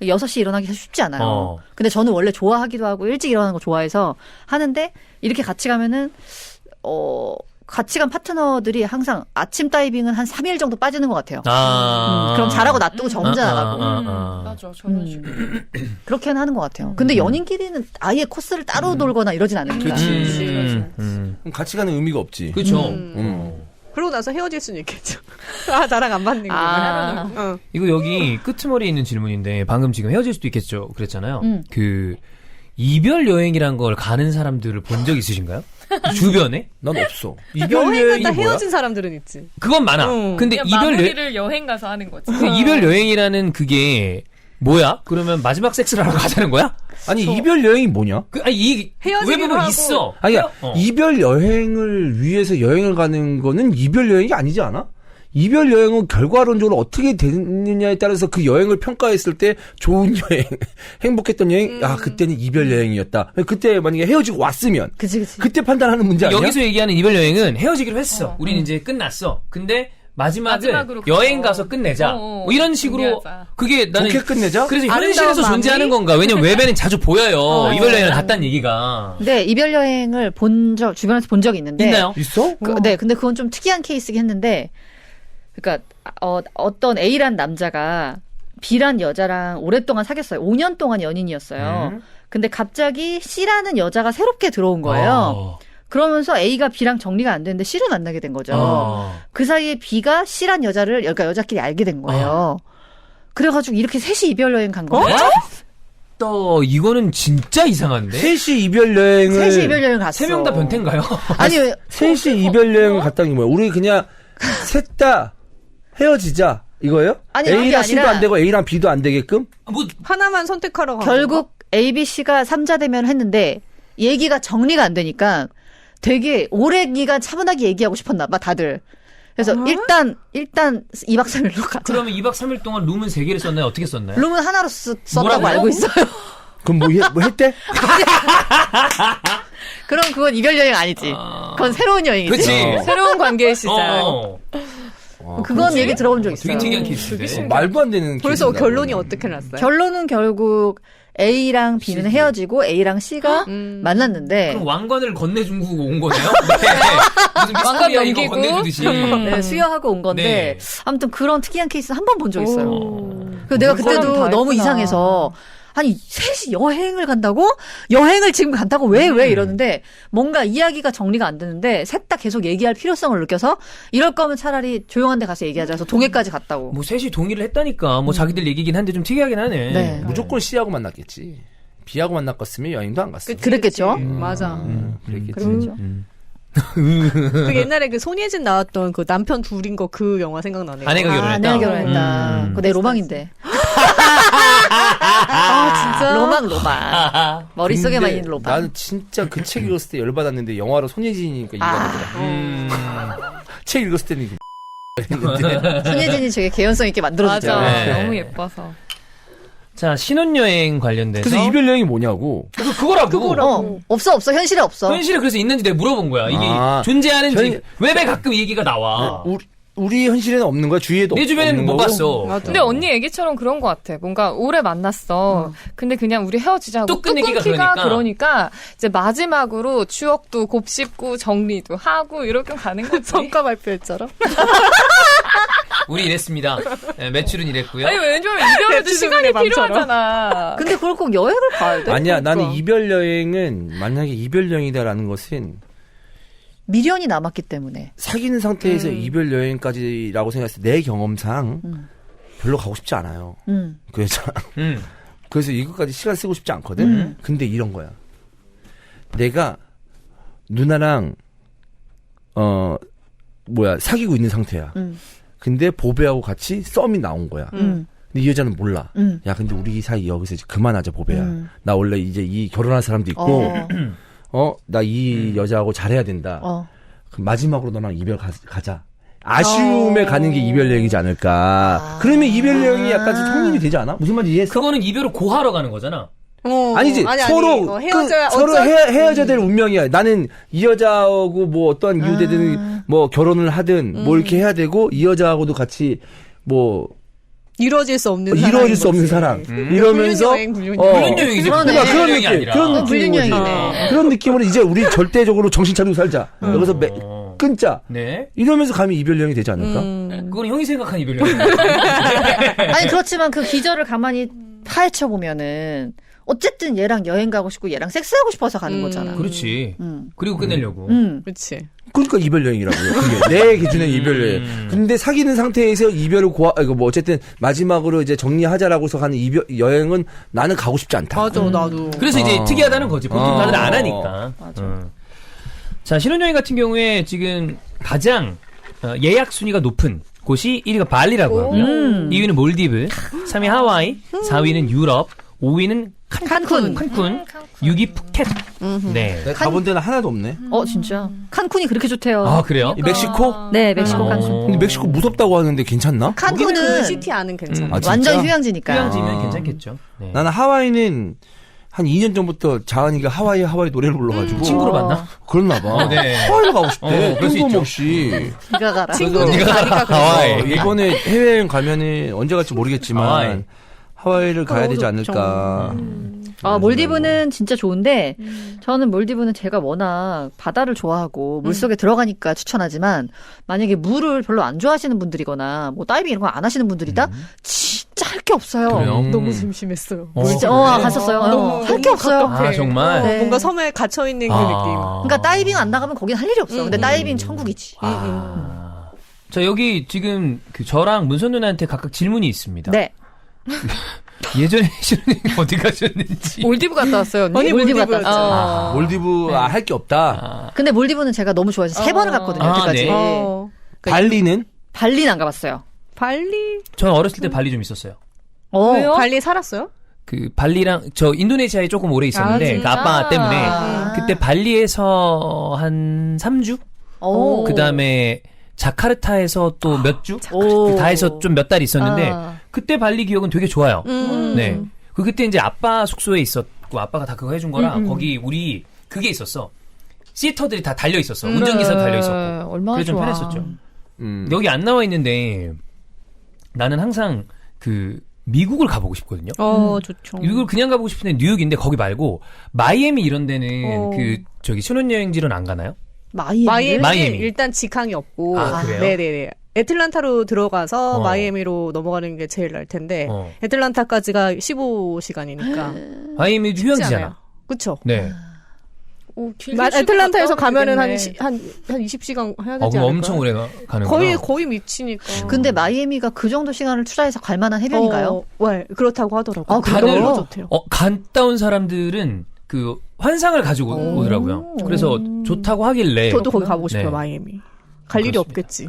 네. 6시 일어나기 쉽지 않아요. 근데 저는 원래 좋아하기도 하고 일찍 일어나는 거 좋아해서 하는데 이렇게 같이 가면은 같이 간 파트너들이 항상 아침 다이빙은 한 3일 정도 빠지는 것 같아요. 그럼 잘하고 놔두고 저 혼자 나가고. 맞아, 저런 식으로. 그렇게는 하는 것 같아요. 근데 연인끼리는 아예 코스를 따로 돌거나 이러진 않으니까. 그럼 같이 가는 의미가 없지. 그렇죠. 그러고 나서 헤어질 수는 있겠죠. 나랑 안 맞는구나. 이거 여기 끄트머리에 있는 질문인데 방금 지금 헤어질 수도 있겠죠. 그랬잖아요. 그 이별 여행이란 걸 가는 사람들을 본 적 있으신가요? 주변에? 난 없어. 여행 이별 여행이 갔다 뭐야? 헤어진 사람들은 있지. 그건 많아. 근데 그냥 이별 마무리를 여행 가서 하는 거지. 이별 여행이라는 그게 뭐야? 그러면 마지막 섹스를 하러 가자는 거야? 아니 이별 여행이 뭐냐? 이 헤어지기로 외부는 하고. 있어. 아니 이별 여행을 위해서 여행을 가는 거는 이별 여행이 아니지 않아? 이별 여행은 결과론적으로 어떻게 됐느냐에 따라서 그 여행을 평가했을 때 좋은 여행, 행복했던 여행, 그때는 이별 여행이었다. 그때 만약에 헤어지고 왔으면, 그치. 그때 판단하는 문제 아니야? 여기서 얘기하는 이별 여행은 헤어지기로 했어. 우리는 이제 끝났어. 근데 마지막으로 여행 가서 끝내자. 뭐 이런 식으로 준비하자. 그게 나는 좋게 끝내자? 그래서 아름다운 현실에서 마무리? 존재하는 건가? 왜냐면 외배는 자주 보여요. 이별 여행을 갔다는 얘기가. 근데 이별 여행을 주변에서 본 적이 있는데. 있나요? 있어? 네, 근데 그건 좀 특이한 케이스긴 했는데, 그러니까 어떤 A란 남자가 B란 여자랑 오랫동안 사귀었어요. 5년 동안 연인이었어요. 근데 갑자기 C라는 여자가 새롭게 들어온 거예요. 그러면서 A가 B랑 정리가 안 되는데 C를 만나게 된 거죠. 그 사이에 B가 C란 여자를, 그러니까 여자끼리 알게 된 거예요. 그래가지고 이렇게 셋이 이별 여행 간 거예요. 또 이거는 진짜 이상한데. 셋이 이별 여행을 셋이 이별 여행 갔어. 3명 다 변태인가요? 아니, 셋이 이별 여행을 갔다는 게 뭐야? 우리 그냥 셋 다 헤어지자 이거예요? 아니, 그게 A랑 C도 아니라 안 되고 A랑 B도 안 되게끔? 뭐 하나만 선택하러 가. 결국 A, B, C가 3자 대면을 했는데 얘기가 정리가 안 되니까 되게 오래 기간 차분하게 얘기하고 싶었나 봐, 다들. 그래서 일단 2박 3일로 가자. 그러면 2박 3일 동안 룸은 3개를 썼나요? 어떻게 썼나요? 룸은 하나로 썼다고 뭐라고요? 알고 있어요. 그럼 뭐 했대? 그럼 그건 이별 여행 아니지. 그건 새로운 여행이지. 그치. 새로운 관계의 시작. 그건 얘기 들어본 적 있어요. 되게 특이한 케이스인데. 말도 안 되는 그래서 케이스다, 결론이 그거는. 어떻게 났어요? 결론은 결국 A랑 B는 헤어지고 A랑 C가 만났는데 그럼 왕관을 건네주고 온 거네요? 네. 무슨 미스터리아 이거 넘기고. 건네주듯이. 네, 수여하고 온 건데 네. 아무튼 그런 특이한 케이스 한 번 본 적 있어요. 그래서 내가 그런 사람 그때도 다 너무 했구나. 이상해서 아니 셋이 여행을 간다고? 여행을 지금 간다고? 왜 이러는데 뭔가 이야기가 정리가 안 되는데 셋 다 계속 얘기할 필요성을 느껴서 이럴 거면 차라리 조용한 데 가서 얘기하자 해서 동해까지 갔다고. 뭐 셋이 동의를 했다니까. 뭐 자기들 얘기긴 한데 좀 특이하긴 하네. 네. 무조건 C하고 만났겠지. B하고 만났겠으면 여행도 안 갔어. 그랬겠죠? 맞아. 그랬겠지. 그렇죠. 그 옛날에 그 손예진 나왔던 그 남편 둘인 거 그 영화 생각나네요. 아내가 결혼했다. 내가 결혼했다. 그거 내 로망인데. 진짜? 로망. 머릿속에만 근데 있는 로망. 나는 진짜 그 책 읽었을 때 열받았는데 영화로 손예진이니까 이해가 되더라. 책 읽었을 때는 이거 했는데 손예진이 되게 개연성 있게 만들어주죠. 맞아. 네. 너무 예뻐서. 자, 신혼여행 관련돼서. 그래서 이별 여행이 뭐냐고. 그거라고. 없어. 현실에 없어. 현실에 그래서 있는지 내가 물어본 거야. 이게 존재하는지. 왜 가끔 이 얘기가 나와. 우리 현실에는 없는 거야? 주위에도 내 주변에는 없는 못 거고? 봤어. 맞아. 근데 언니 얘기처럼 그런 것 같아. 뭔가 오래 만났어. 근데 그냥 우리 헤어지자고 뚝 끊기가 그러니까 이제 마지막으로 추억도 곱씹고 정리도 하고 이렇게 가는 거지. 성과 발표했처럼. 우리 이랬습니다. 네, 매출은 이랬고요. 아니 왜냐면 이별에도 시간이 맘처럼. 필요하잖아. 근데 그걸 꼭 여행을 가야 돼? 아니야, 그러니까. 나는 이별 여행은 만약에 이별 여행이다라는 것은 미련이 남았기 때문에. 사귀는 상태에서 이별 여행까지라고 생각했을 때 내 경험상 별로 가고 싶지 않아요. 그 여자. 그래서 이것까지 시간 쓰고 싶지 않거든. 근데 이런 거야. 내가 누나랑 사귀고 있는 상태야. 근데 보배하고 같이 썸이 나온 거야. 근데 이 여자는 몰라. 야, 근데 우리 사이 여기서 이제 그만하자, 보배야. 나 원래 이제 이 결혼할 사람도 있고, 나 이 여자하고 잘해야 된다. 그럼 마지막으로 너랑 이별 가자. 아쉬움에 가는 게 이별 여행이지 않을까. 그러면 이별 여행이 약간 좀 성립이 되지 않아? 무슨 말인지 이해했어? 그거는 이별을 고하러 가는 거잖아. 아니지. 서로 헤어져야 서로 헤어져야 될 운명이야. 나는 이 여자하고 뭐 어떠한 이유 되든 뭐 결혼을 하든 뭐 이렇게 해야 되고 이 여자하고도 같이 뭐 이루어질 수 없는 이루어질 수 없는 사랑. 이러면서 불륜여행이지. 그러네. 그런 불륜여행이 느낌. 아니라. 그런 느낌인 거지. 불륜여행이네. 그런 느낌으로 이제 우리 절대적으로 정신 차리고 살자. 여기서 끊자. 네. 이러면서 가면 이별 여행이 되지 않을까? 그건 형이 생각한 이별여행. 아니 그렇지만 그 기절을 가만히 파헤쳐 보면은 어쨌든 얘랑 여행 가고 싶고 얘랑 섹스하고 싶어서 가는 거잖아. 그렇지. 그리고 끝내려고. 그렇지. 그러니까 이별 여행이라고요. 그게 내 기준에 이별 여행. 근데 사귀는 상태에서 이별을 뭐 어쨌든 마지막으로 이제 정리하자라고서 가는 이별 여행은 나는 가고 싶지 않다. 맞아, 나도. 그래서 이제 특이하다는 거지. 보통 다들 안 하니까. 자, 신혼여행 같은 경우에 지금 가장 예약 순위가 높은 곳이 1위가 발리라고 하고요. 2위는 몰디브, 3위 하와이, 4위는 유럽, 5위는 칸쿤, 6위 푸켓. 네. 내가 가본 데는 하나도 없네. 진짜. 칸쿤이 그렇게 좋대요. 아, 그래요? 이 멕시코? 네, 멕시코 칸쿤. 근데 멕시코 무섭다고 하는데 괜찮나? 거기는 그 칸쿤은 시티 안은 괜찮아. 아, 진짜? 완전 휴양지니까. 휴양지면 괜찮겠죠. 네. 나는 하와이는 한 2년 전부터 자은이가 하와이 노래를 불러가지고 친구로 만나? 그랬나 봐. 네. 하와이로 가고 싶대. 그럴 수 있죠. 뜬금없이. 네가 가라. 친구들이 가니까 그래. 하와이. 이번에 해외여행 가면은 언제 갈지 모르겠지만 하와이. 하와이를 가야 되지 않을까. 몰디브는 진짜 좋은데 저는 몰디브는 제가 워낙 바다를 좋아하고 물속에 들어가니까 추천하지만 만약에 물을 별로 안 좋아하시는 분들이거나 뭐 다이빙 이런 거 안 하시는 분들이다 진짜 할 게 없어요. 그래요? 너무 심심했어요. 진짜 갔었어요. 너무 할 게 없어요. 아, 정말? 네. 뭔가 섬에 갇혀 있는 그 느낌. 그러니까 다이빙 안 나가면 거긴 할 일이 없어. 근데 다이빙 천국이지. 자, 여기 지금 저랑 문선 누나한테 각각 질문이 있습니다. 네. 예전에 신우님 어디 가셨는지. 몰디브 갔다 왔어요, 언니? 언니 몰디브 몰디브였죠. 갔다 아, 몰디브 할 게 없다. 근데 몰디브는 제가 너무 좋아해서 3번을 갔거든요. 여태까지. 네. 발리는? 발리는 안 가봤어요. 발리? 저는 어렸을 때 발리 좀 있었어요. 왜요? 발리 살았어요? 그 발리랑 저 인도네시아에 조금 오래 있었는데 진짜? 그 아빠 때문에 그때 발리에서 한 3주? 오. 그다음에 자카르타에서 또 몇 주? 오. 다 해서 좀 몇 달 있었는데 그때 발리 기억은 되게 좋아요. 네. 그때 이제 아빠 숙소에 있었고 아빠가 다 그거 해준 거라 거기 우리 그게 있었어. 시터들이 다 달려 있었어. 운전기사도 달려 있었고. 얼마나 그래서 좀 좋아. 편했었죠. 여기 안 나와 있는데 나는 항상 그 미국을 가보고 싶거든요. 좋죠. 미국을 그냥 가보고 싶은데 뉴욕인데 거기 말고 마이애미 이런 데는 그 저기 신혼여행지로는 안 가나요? 마이애미 일단 직항이 없고. 아, 그래요? 네네네. 애틀란타로 들어가서 어. 마이애미로 넘어가는 게 제일 날 텐데 애틀란타까지가 15시간이니까. 마이애미도 휴양지잖아. 그쵸? 네. 오, 애틀란타에서 가면은 한 20시간 해야 되지 그럼 않을까? 엄청 오래 가는구나. 거의 미치니까. 근데 마이애미가 그 정도 시간을 투자해서 갈 만한 해변인가요? 네, 그렇다고 하더라고요. 아, 그래요? 너무 좋대요. 갔다 온 사람들은 그 환상을 가지고 오더라고요. 그래서 좋다고 하길래. 저도 거기 가보고 싶어요, 네. 마이애미. 갈 일이 그렇습니다. 없겠지.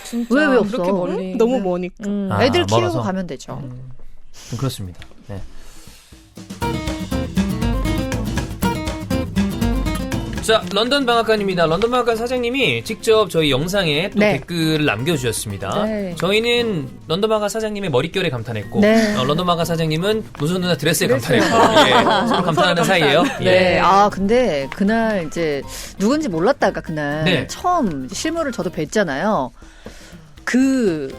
진짜 왜 없어? 그렇게 멀리. 너무 머니까. 애들 키우고 멀어서. 가면 되죠. 그렇습니다. 네. 자, 런던 방앗간입니다. 런던 방앗간 사장님이 직접 저희 영상에 또 네. 댓글을 남겨주셨습니다. 네. 저희는 런던 방앗 사장님의 머릿결에 감탄했고, 네. 런던 방앗 사장님은 문선 누나 드레스에 감탄했고, 예, 서로 감탄하는 사이예요. 네. 예. 근데 그날 이제 누군지 몰랐다가 그날 네. 처음 실물을 저도 뵀잖아요. 그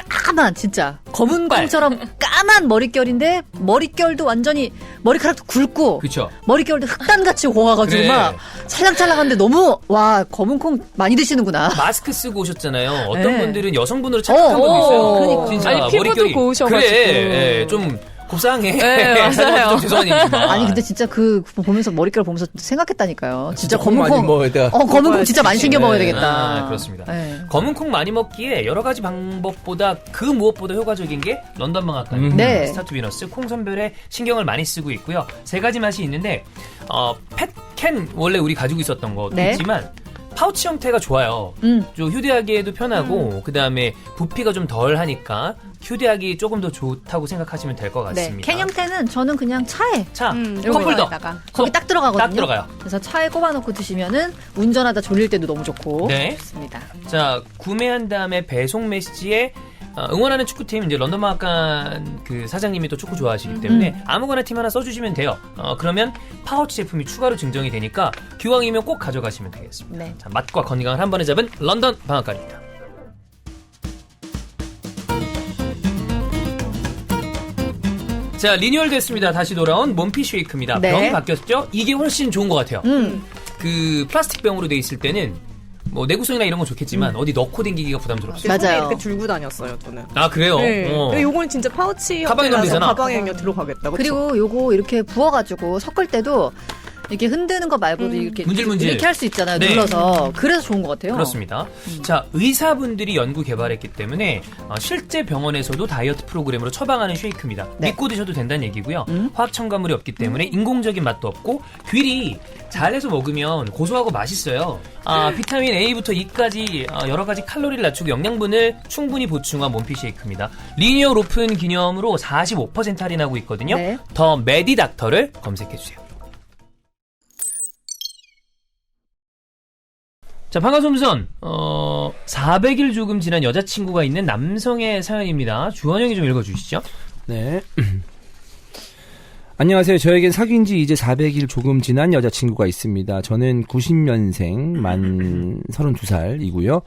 까만 진짜 검은 콩처럼 까만 머릿결인데 머릿결도 완전히 머리카락도 굵고 그쵸. 머릿결도 흑단같이 고와가지고 그래. 막 찰랑찰랑한데 너무 와 검은 콩 많이 드시는구나. 마스크 쓰고 오셨잖아요. 어떤 네. 분들은 여성분으로 착각한 분도 있어요. 그러니까. 진짜 아니, 피부도 머릿결이 고우셔가지고. 그래, 예, 좀 곱상해. 네, 맞아요. 좀 죄송한 얘기지만. 아니 근데 진짜 그 보면서 머릿결 보면서 생각했다니까요. 진짜 콩 검은 많이 콩. 먹어야 돼. 검은 콩 진짜 많이 챙겨 먹어야 네. 되겠다. 아, 그렇습니다. 네. 검은 콩 많이 먹기에 여러 가지 방법보다 그 무엇보다 효과적인 게 런던 방앗간 네. 스타트 비너스 콩 선별에 신경을 많이 쓰고 있고요. 3가지 맛이 있는데 펫캔 원래 우리 가지고 있었던 것도 네. 있지만 파우치 형태가 좋아요. 좀 휴대하기에도 편하고 그 다음에 부피가 좀 덜 하니까 휴대하기 조금 더 좋다고 생각하시면 될 것 네. 같습니다. 캔 형태는 저는 그냥 차에 차, 요거 컵홀더 여기다가. 거기 딱 들어가거든요. 딱 들어가요. 그래서 차에 꼽아놓고 드시면은 운전하다 졸릴 때도 너무 좋고 네. 좋습니다. 자, 구매한 다음에 배송 메시지에 응원하는 축구팀 이제 런던 방앗간 그 사장님이 또 축구 좋아하시기 때문에 아무거나 팀 하나 써주시면 돼요. 그러면 파우치 제품이 추가로 증정이 되니까 기왕이면 꼭 가져가시면 되겠습니다. 네. 자, 맛과 건강을 한 번에 잡은 런던 방앗간입니다. 자, 리뉴얼 됐습니다. 다시 돌아온 몬피 쉐이크입니다. 네. 병이 바뀌었죠? 이게 훨씬 좋은 것 같아요. 그 플라스틱 병으로 돼 있을 때는 뭐 내구성이나 이런 건 좋겠지만 어디 넣고 댕기기가 부담스럽습니다. 맞아요. 손에 이렇게 들고 다녔어요, 저는. 아, 그래요? 네. 근데 요거는 진짜 파우치 가방에 넣으면 형태라서 되잖아. 가방에 그냥 들어가겠다. 그쵸? 그리고 요거 이렇게 부어가지고 섞을 때도 이렇게 흔드는 거 말고도 이렇게 문질문질. 이렇게 할 수 있잖아요. 네. 눌러서 그래서 좋은 것 같아요. 그렇습니다. 자, 의사분들이 연구 개발했기 때문에 실제 병원에서도 다이어트 프로그램으로 처방하는 쉐이크입니다. 네. 믿고 드셔도 된다는 얘기고요. 화학 첨가물이 없기 때문에 인공적인 맛도 없고 귀리 잘해서 먹으면 고소하고 맛있어요. 비타민 A부터 E까지 여러 가지 칼로리를 낮추고 영양분을 충분히 보충한 몬피 쉐이크입니다. 리니어 오픈 기념으로 45% 할인하고 있거든요. 네. 더 메디닥터를 검색해주세요. 자, 방아솜선 400일 조금 지난 여자친구가 있는 남성의 사연입니다. 주원영이 좀 읽어주시죠. 네. 안녕하세요. 저에겐 사귄 지 이제 400일 조금 지난 여자친구가 있습니다. 저는 90년생, 만 32살이고요.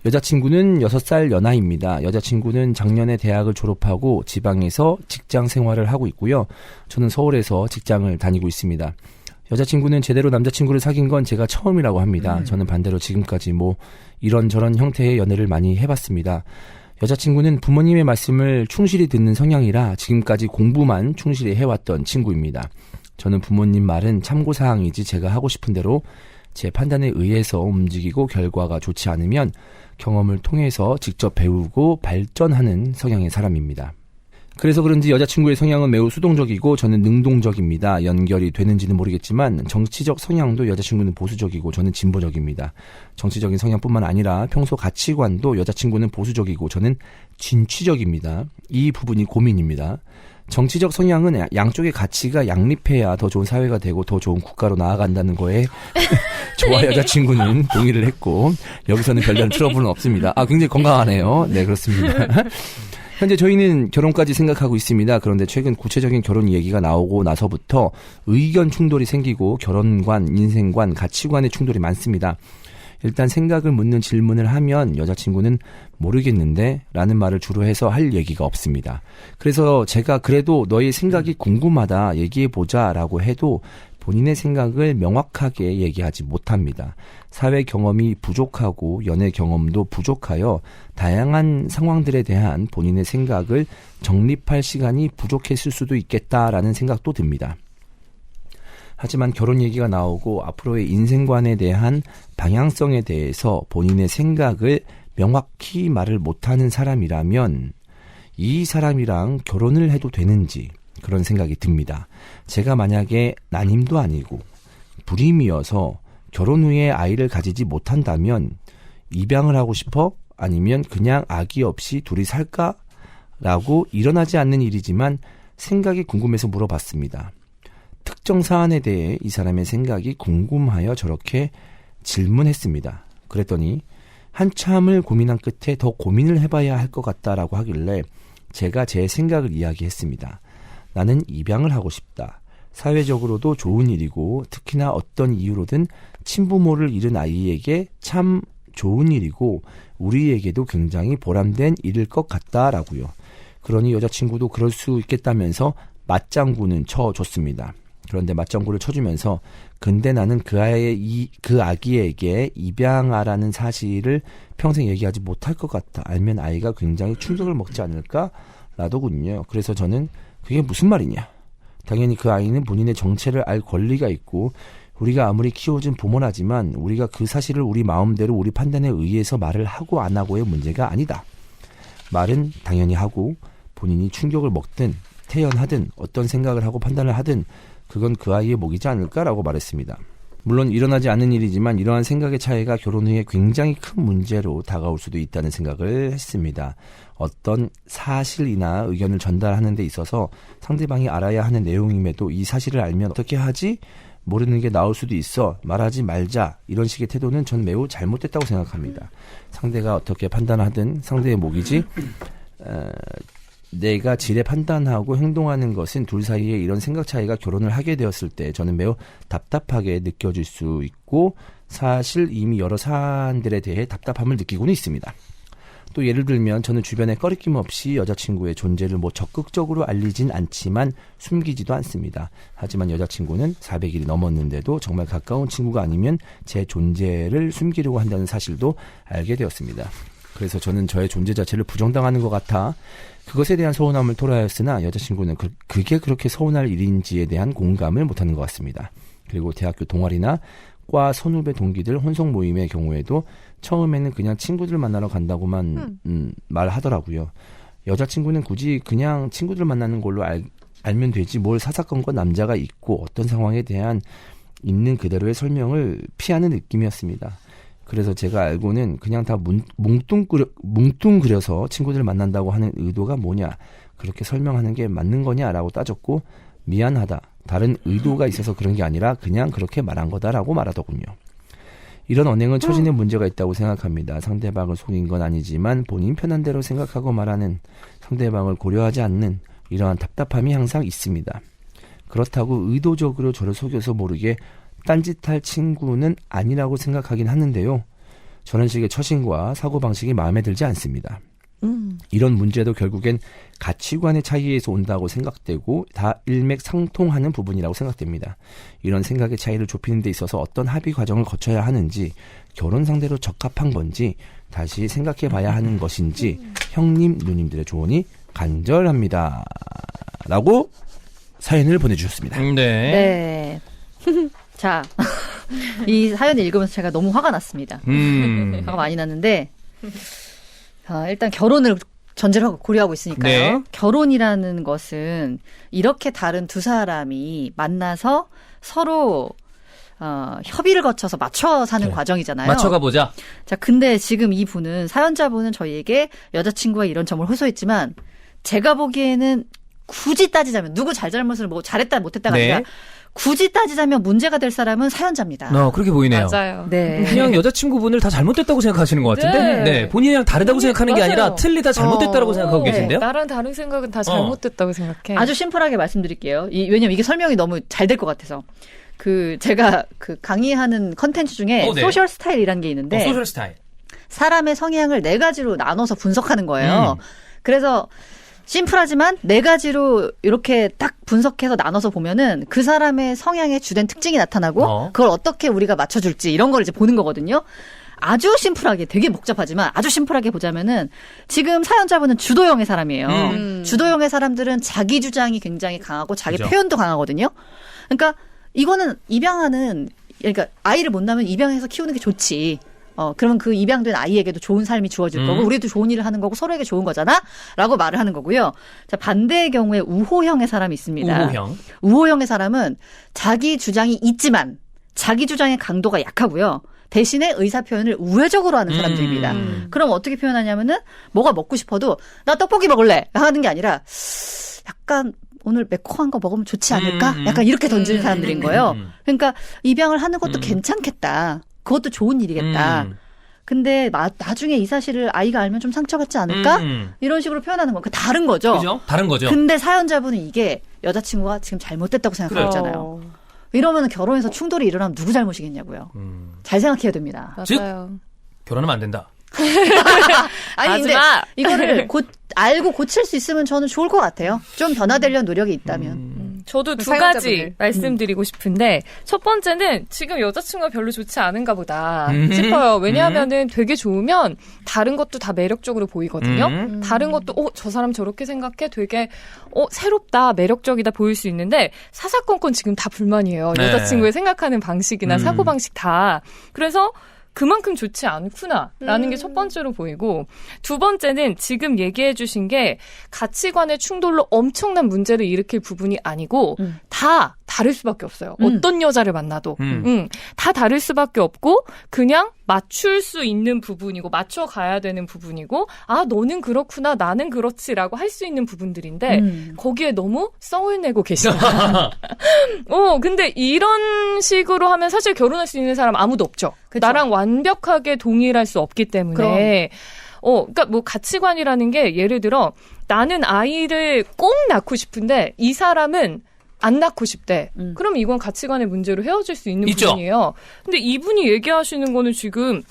여자친구는 6살 연하입니다. 여자친구는 작년에 대학을 졸업하고 지방에서 직장 생활을 하고 있고요. 저는 서울에서 직장을 다니고 있습니다. 여자친구는 제대로 남자친구를 사귄 건 제가 처음이라고 합니다. 저는 반대로 지금까지 뭐 이런저런 형태의 연애를 많이 해봤습니다. 여자친구는 부모님의 말씀을 충실히 듣는 성향이라 지금까지 공부만 충실히 해왔던 친구입니다. 저는 부모님 말은 참고사항이지 제가 하고 싶은 대로 제 판단에 의해서 움직이고 결과가 좋지 않으면 경험을 통해서 직접 배우고 발전하는 성향의 사람입니다. 그래서 그런지 여자친구의 성향은 매우 수동적이고 저는 능동적입니다. 연결이 되는지는 모르겠지만 정치적 성향도 여자친구는 보수적이고 저는 진보적입니다. 정치적인 성향뿐만 아니라 평소 가치관도 여자친구는 보수적이고 저는 진취적입니다. 이 부분이 고민입니다. 정치적 성향은 양쪽의 가치가 양립해야 더 좋은 사회가 되고 더 좋은 국가로 나아간다는 거에 저와 여자친구는 동의를 했고 여기서는 별다른 트러블은 없습니다. 굉장히 건강하네요. 네, 그렇습니다. 현재 저희는 결혼까지 생각하고 있습니다. 그런데 최근 구체적인 결혼 얘기가 나오고 나서부터 의견 충돌이 생기고 결혼관, 인생관, 가치관의 충돌이 많습니다. 일단 생각을 묻는 질문을 하면 여자친구는 모르겠는데 라는 말을 주로 해서 할 얘기가 없습니다. 그래서 제가 그래도 너의 생각이 궁금하다 얘기해보자 라고 해도 본인의 생각을 명확하게 얘기하지 못합니다. 사회 경험이 부족하고 연애 경험도 부족하여 다양한 상황들에 대한 본인의 생각을 정립할 시간이 부족했을 수도 있겠다라는 생각도 듭니다. 하지만 결혼 얘기가 나오고 앞으로의 인생관에 대한 방향성에 대해서 본인의 생각을 명확히 말을 못하는 사람이라면 이 사람이랑 결혼을 해도 되는지 그런 생각이 듭니다. 제가 만약에 난임도 아니고 불임이어서 결혼 후에 아이를 가지지 못한다면 입양을 하고 싶어? 아니면 그냥 아기 없이 둘이 살까? 라고 일어나지 않는 일이지만 생각이 궁금해서 물어봤습니다. 특정 사안에 대해 이 사람의 생각이 궁금하여 저렇게 질문했습니다. 그랬더니 한참을 고민한 끝에 더 고민을 해봐야 할 것 같다라고 하길래 제가 제 생각을 이야기했습니다. 나는 입양을 하고 싶다. 사회적으로도 좋은 일이고 특히나 어떤 이유로든 친부모를 잃은 아이에게 참 좋은 일이고 우리에게도 굉장히 보람된 일일 것 같다라고요. 그러니 여자친구도 그럴 수 있겠다면서 맞장구는 쳐줬습니다. 그런데 맞장구를 쳐주면서 근데 나는 그 아기에게 입양하라는 사실을 평생 얘기하지 못할 것 같다. 알면 아이가 굉장히 충격을 먹지 않을까? 라더군요. 그래서 저는 그게 무슨 말이냐. 당연히 그 아이는 본인의 정체를 알 권리가 있고 우리가 아무리 키워준 부모라지만 우리가 그 사실을 우리 마음대로 우리 판단에 의해서 말을 하고 안 하고의 문제가 아니다. 말은 당연히 하고 본인이 충격을 먹든 태연하든 어떤 생각을 하고 판단을 하든 그건 그 아이의 몫이지 않을까라고 말했습니다. 물론 일어나지 않는 일이지만 이러한 생각의 차이가 결혼 후에 굉장히 큰 문제로 다가올 수도 있다는 생각을 했습니다. 어떤 사실이나 의견을 전달하는 데 있어서 상대방이 알아야 하는 내용임에도 이 사실을 알면 어떻게 하지? 모르는 게 나올 수도 있어. 말하지 말자. 이런 식의 태도는 전 매우 잘못됐다고 생각합니다. 상대가 어떻게 판단하든 상대의 몫이지 내가 지레 판단하고 행동하는 것은 둘 사이에 이런 생각 차이가 결혼을 하게 되었을 때 저는 매우 답답하게 느껴질 수 있고 사실 이미 여러 사안들에 대해 답답함을 느끼고는 있습니다. 또 예를 들면 저는 주변에 꺼리낌 없이 여자친구의 존재를 적극적으로 알리진 않지만 숨기지도 않습니다. 하지만 여자친구는 400일이 넘었는데도 정말 가까운 친구가 아니면 제 존재를 숨기려고 한다는 사실도 알게 되었습니다. 그래서 저는 저의 존재 자체를 부정당하는 것 같아 그것에 대한 서운함을 토로하였으나 여자친구는 그게 그렇게 서운할 일인지에 대한 공감을 못하는 것 같습니다. 그리고 대학교 동아리나 과 선후배 동기들 혼성 모임의 경우에도 처음에는 그냥 친구들 만나러 간다고만 말하더라고요. 여자친구는 굳이 그냥 친구들 만나는 걸로 알면 되지 뭘 사사건건 남자가 있고 어떤 상황에 대한 있는 그대로의 설명을 피하는 느낌이었습니다. 그래서 제가 알고는 그냥 다 뭉뚱그려서 친구들 만난다고 하는 의도가 뭐냐 그렇게 설명하는 게 맞는 거냐라고 따졌고 미안하다. 다른 의도가 있어서 그런 게 아니라 그냥 그렇게 말한 거다라고 말하더군요. 이런 언행은 처신에 문제가 있다고 생각합니다. 상대방을 속인 건 아니지만 본인 편한 대로 생각하고 말하는 상대방을 고려하지 않는 이러한 답답함이 항상 있습니다. 그렇다고 의도적으로 저를 속여서 모르게 딴짓할 친구는 아니라고 생각하긴 하는데요. 저런 식의 처신과 사고방식이 마음에 들지 않습니다. 이런 문제도 결국엔 가치관의 차이에서 온다고 생각되고 다 일맥상통하는 부분이라고 생각됩니다. 이런 생각의 차이를 좁히는 데 있어서 어떤 합의 과정을 거쳐야 하는지, 결혼 상대로 적합한 건지 다시 생각해 봐야 하는 것인지 형님, 누님들의 조언이 간절합니다. 라고 사연을 보내주셨습니다. 네. 자, 이 사연을 읽으면서 제가 너무 화가 났습니다. 화가 많이 났는데, 일단 결혼을 전제로 고려하고 있으니까요. 네. 결혼이라는 것은 이렇게 다른 두 사람이 만나서 서로 협의를 거쳐서 맞춰 사는 과정이잖아요. 맞춰가 보자. 자, 근데 지금 이분은, 사연자분은 저희에게 여자친구가 이런 점을 호소했지만, 제가 보기에는 굳이 따지자면, 누구 잘잘못을 뭐 잘했다 못했다가 네. 아니라 굳이 따지자면 문제가 될 사람은 사연자입니다. 그렇게 보이네요. 맞아요. 네. 그냥 여자친구분을 다 잘못됐다고 생각하시는 것 같은데, 네. 본인이랑 다르다고 생각하는 게 아니라 맞아요. 틀리다 잘못됐다라고 생각하고 네, 계신데요? 나랑 다른 생각은 다 잘못됐다고 생각해. 아주 심플하게 말씀드릴게요. 왜냐면 이게 설명이 너무 잘 될 것 같아서. 제가 강의하는 컨텐츠 중에 네. 소셜 스타일이라는 게 있는데, 소셜 스타일. 사람의 성향을 4가지로 나눠서 분석하는 거예요. 그래서 심플하지만 4가지로 이렇게 딱 분석해서 나눠서 보면은 그 사람의 성향의 주된 특징이 나타나고 그걸 어떻게 우리가 맞춰줄지 이런 걸 이제 보는 거거든요. 아주 심플하게, 되게 복잡하지만 아주 심플하게 보자면은, 지금 사연자분은 주도형의 사람이에요. 주도형의 사람들은 자기 주장이 굉장히 강하고 자기 그죠. 표현도 강하거든요. 그러니까 이거는 그러니까 아이를 못 낳으면 입양해서 키우는 게 좋지. 그러면 그 입양된 아이에게도 좋은 삶이 주어질 거고, 우리도 좋은 일을 하는 거고, 서로에게 좋은 거잖아? 라고 말을 하는 거고요. 자, 반대의 경우에 우호형의 사람이 있습니다. 우호형의 사람은 자기 주장이 있지만, 자기 주장의 강도가 약하고요. 대신에 의사 표현을 우회적으로 하는 사람들입니다. 그럼 어떻게 표현하냐면은, 뭐가 먹고 싶어도, 나 떡볶이 먹을래! 하는 게 아니라, 약간, 오늘 매콤한 거 먹으면 좋지 않을까? 약간 이렇게 던지는 사람들인 거예요. 그러니까, 입양을 하는 것도 괜찮겠다. 그것도 좋은 일이겠다. 근데 나중에 이 사실을 아이가 알면 좀 상처받지 않을까? 이런 식으로 표현하는 거. 다른 거죠. 그죠? 다른 거죠. 근데 사연자분은 이게 여자친구가 지금 잘못됐다고 생각하고 있잖아요. 이러면 결혼해서 충돌이 일어나면 누구 잘못이겠냐고요. 잘 생각해야 됩니다. 맞아요. 결혼하면 안 된다. 아니, 근데 이거를 알고 고칠 수 있으면 저는 좋을 것 같아요. 좀 변화되려는 노력이 있다면. 저도 두 가지 말씀드리고 싶은데, 첫 번째는 지금 여자친구가 별로 좋지 않은가 보다 싶어요. 왜냐하면은 되게 좋으면 다른 것도 다 매력적으로 보이거든요. 다른 것도 저 사람 저렇게 생각해, 되게 새롭다, 매력적이다 보일 수 있는데, 사사건건 지금 다 불만이에요. 네. 여자친구의 생각하는 방식이나 사고방식 다. 그래서 그만큼 좋지 않구나라는 게 첫 번째로 보이고, 두 번째는 지금 얘기해 주신 게 가치관의 충돌로 엄청난 문제를 일으킬 부분이 아니고 다 다를 수밖에 없어요. 어떤 여자를 만나도. 다 다를 수밖에 없고, 그냥 맞출 수 있는 부분이고 맞춰가야 되는 부분이고, 너는 그렇구나, 나는 그렇지라고 할 수 있는 부분들인데 거기에 너무 썽을 내고 계시다. 근데 이런 식으로 하면 사실 결혼할 수 있는 사람 아무도 없죠. 그쵸? 나랑 완벽하게 동일할 수 없기 때문에. 그러니까 뭐 가치관이라는 게, 예를 들어 나는 아이를 꼭 낳고 싶은데 이 사람은 안 낳고 싶대. 그럼 이건 가치관의 문제로 헤어질 수 있는 있죠. 부분이에요. 근데 이분이 얘기하시는 거는 지금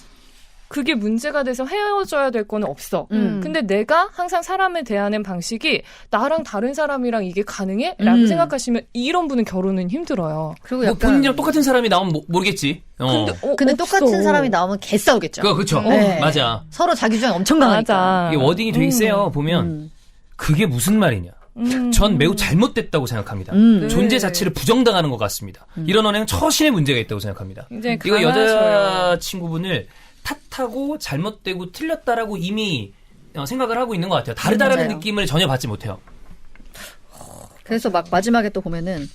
그게 문제가 돼서 헤어져야 될 거는 없어. 근데 내가 항상 사람을 대하는 방식이 나랑 다른 사람이랑 이게 가능해? 라고 생각하시면 이런 분은 결혼은 힘들어요. 그리고 뭐 본인이랑 똑같은 사람이 나오면 모르겠지. 근데 똑같은 사람이 나오면 개싸우겠죠. 그렇죠. 네. 맞아. 서로 자기 주장이 엄청 강하니까. 맞아. 이게 워딩이 되게 세요. 보면 그게 무슨 말이냐. 전 매우 잘못됐다고 생각합니다. 존재 자체를 부정당하는 것 같습니다. 이런 언행은 처신의 문제가 있다고 생각합니다. 이거 여자친구분을 탓하고 잘못되고 틀렸다라고 이미 생각을 하고 있는 것 같아요. 다르다라는 맞아요. 느낌을 전혀 받지 못해요. 그래서 막 마지막에 또 보면은,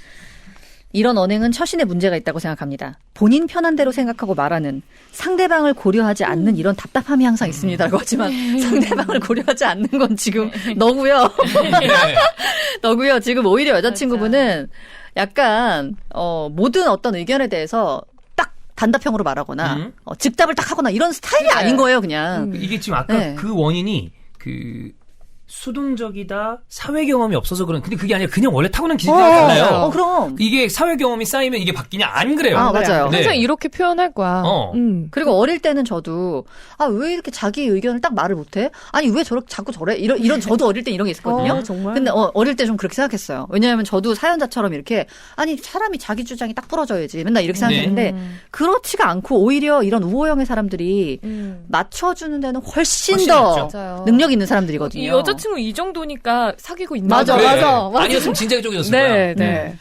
이런 언행은 처신의 문제가 있다고 생각합니다. 본인 편한 대로 생각하고 말하는, 상대방을 고려하지 않는 이런 답답함이 항상 있습니다라고 하지만, 상대방을 고려하지 않는 건 지금 너고요. 너고요. 지금 오히려 여자친구분은 약간 모든 어떤 의견에 대해서 딱 단답형으로 말하거나 즉답을 딱 하거나 이런 스타일이 아닌 거예요, 그냥. 이게 지금 아까 그 원인이 수동적이다, 사회 경험이 없어서 그런. 근데 그게 아니라 그냥 원래 타고난 기질이 달라요. 그럼. 이게 사회 경험이 쌓이면 이게 바뀌냐? 안 그래요. 맞아요. 네. 항상 이렇게 표현할 거야. 그리고 어릴 때는 저도 왜 이렇게 자기 의견을 딱 말을 못해? 아니 왜 저렇게 자꾸 저래? 이런 저도 어릴 때 이런 게 있었거든요. 정말? 근데 어릴 때 좀 그렇게 생각했어요. 왜냐하면 저도 사연자처럼 이렇게 아니 사람이 자기 주장이 딱 부러져야지 맨날 이렇게 생각했는데 그렇지가 않고 오히려 이런 우호형의 사람들이 맞춰주는 데는 훨씬 더 맞아요. 능력 있는 사람들이거든요. 이 여자친구 이 정도니까 사귀고 있나 맞아, 봐요. 맞아. 아니었으면 진작에 쪽이었을 네, 거야. 네.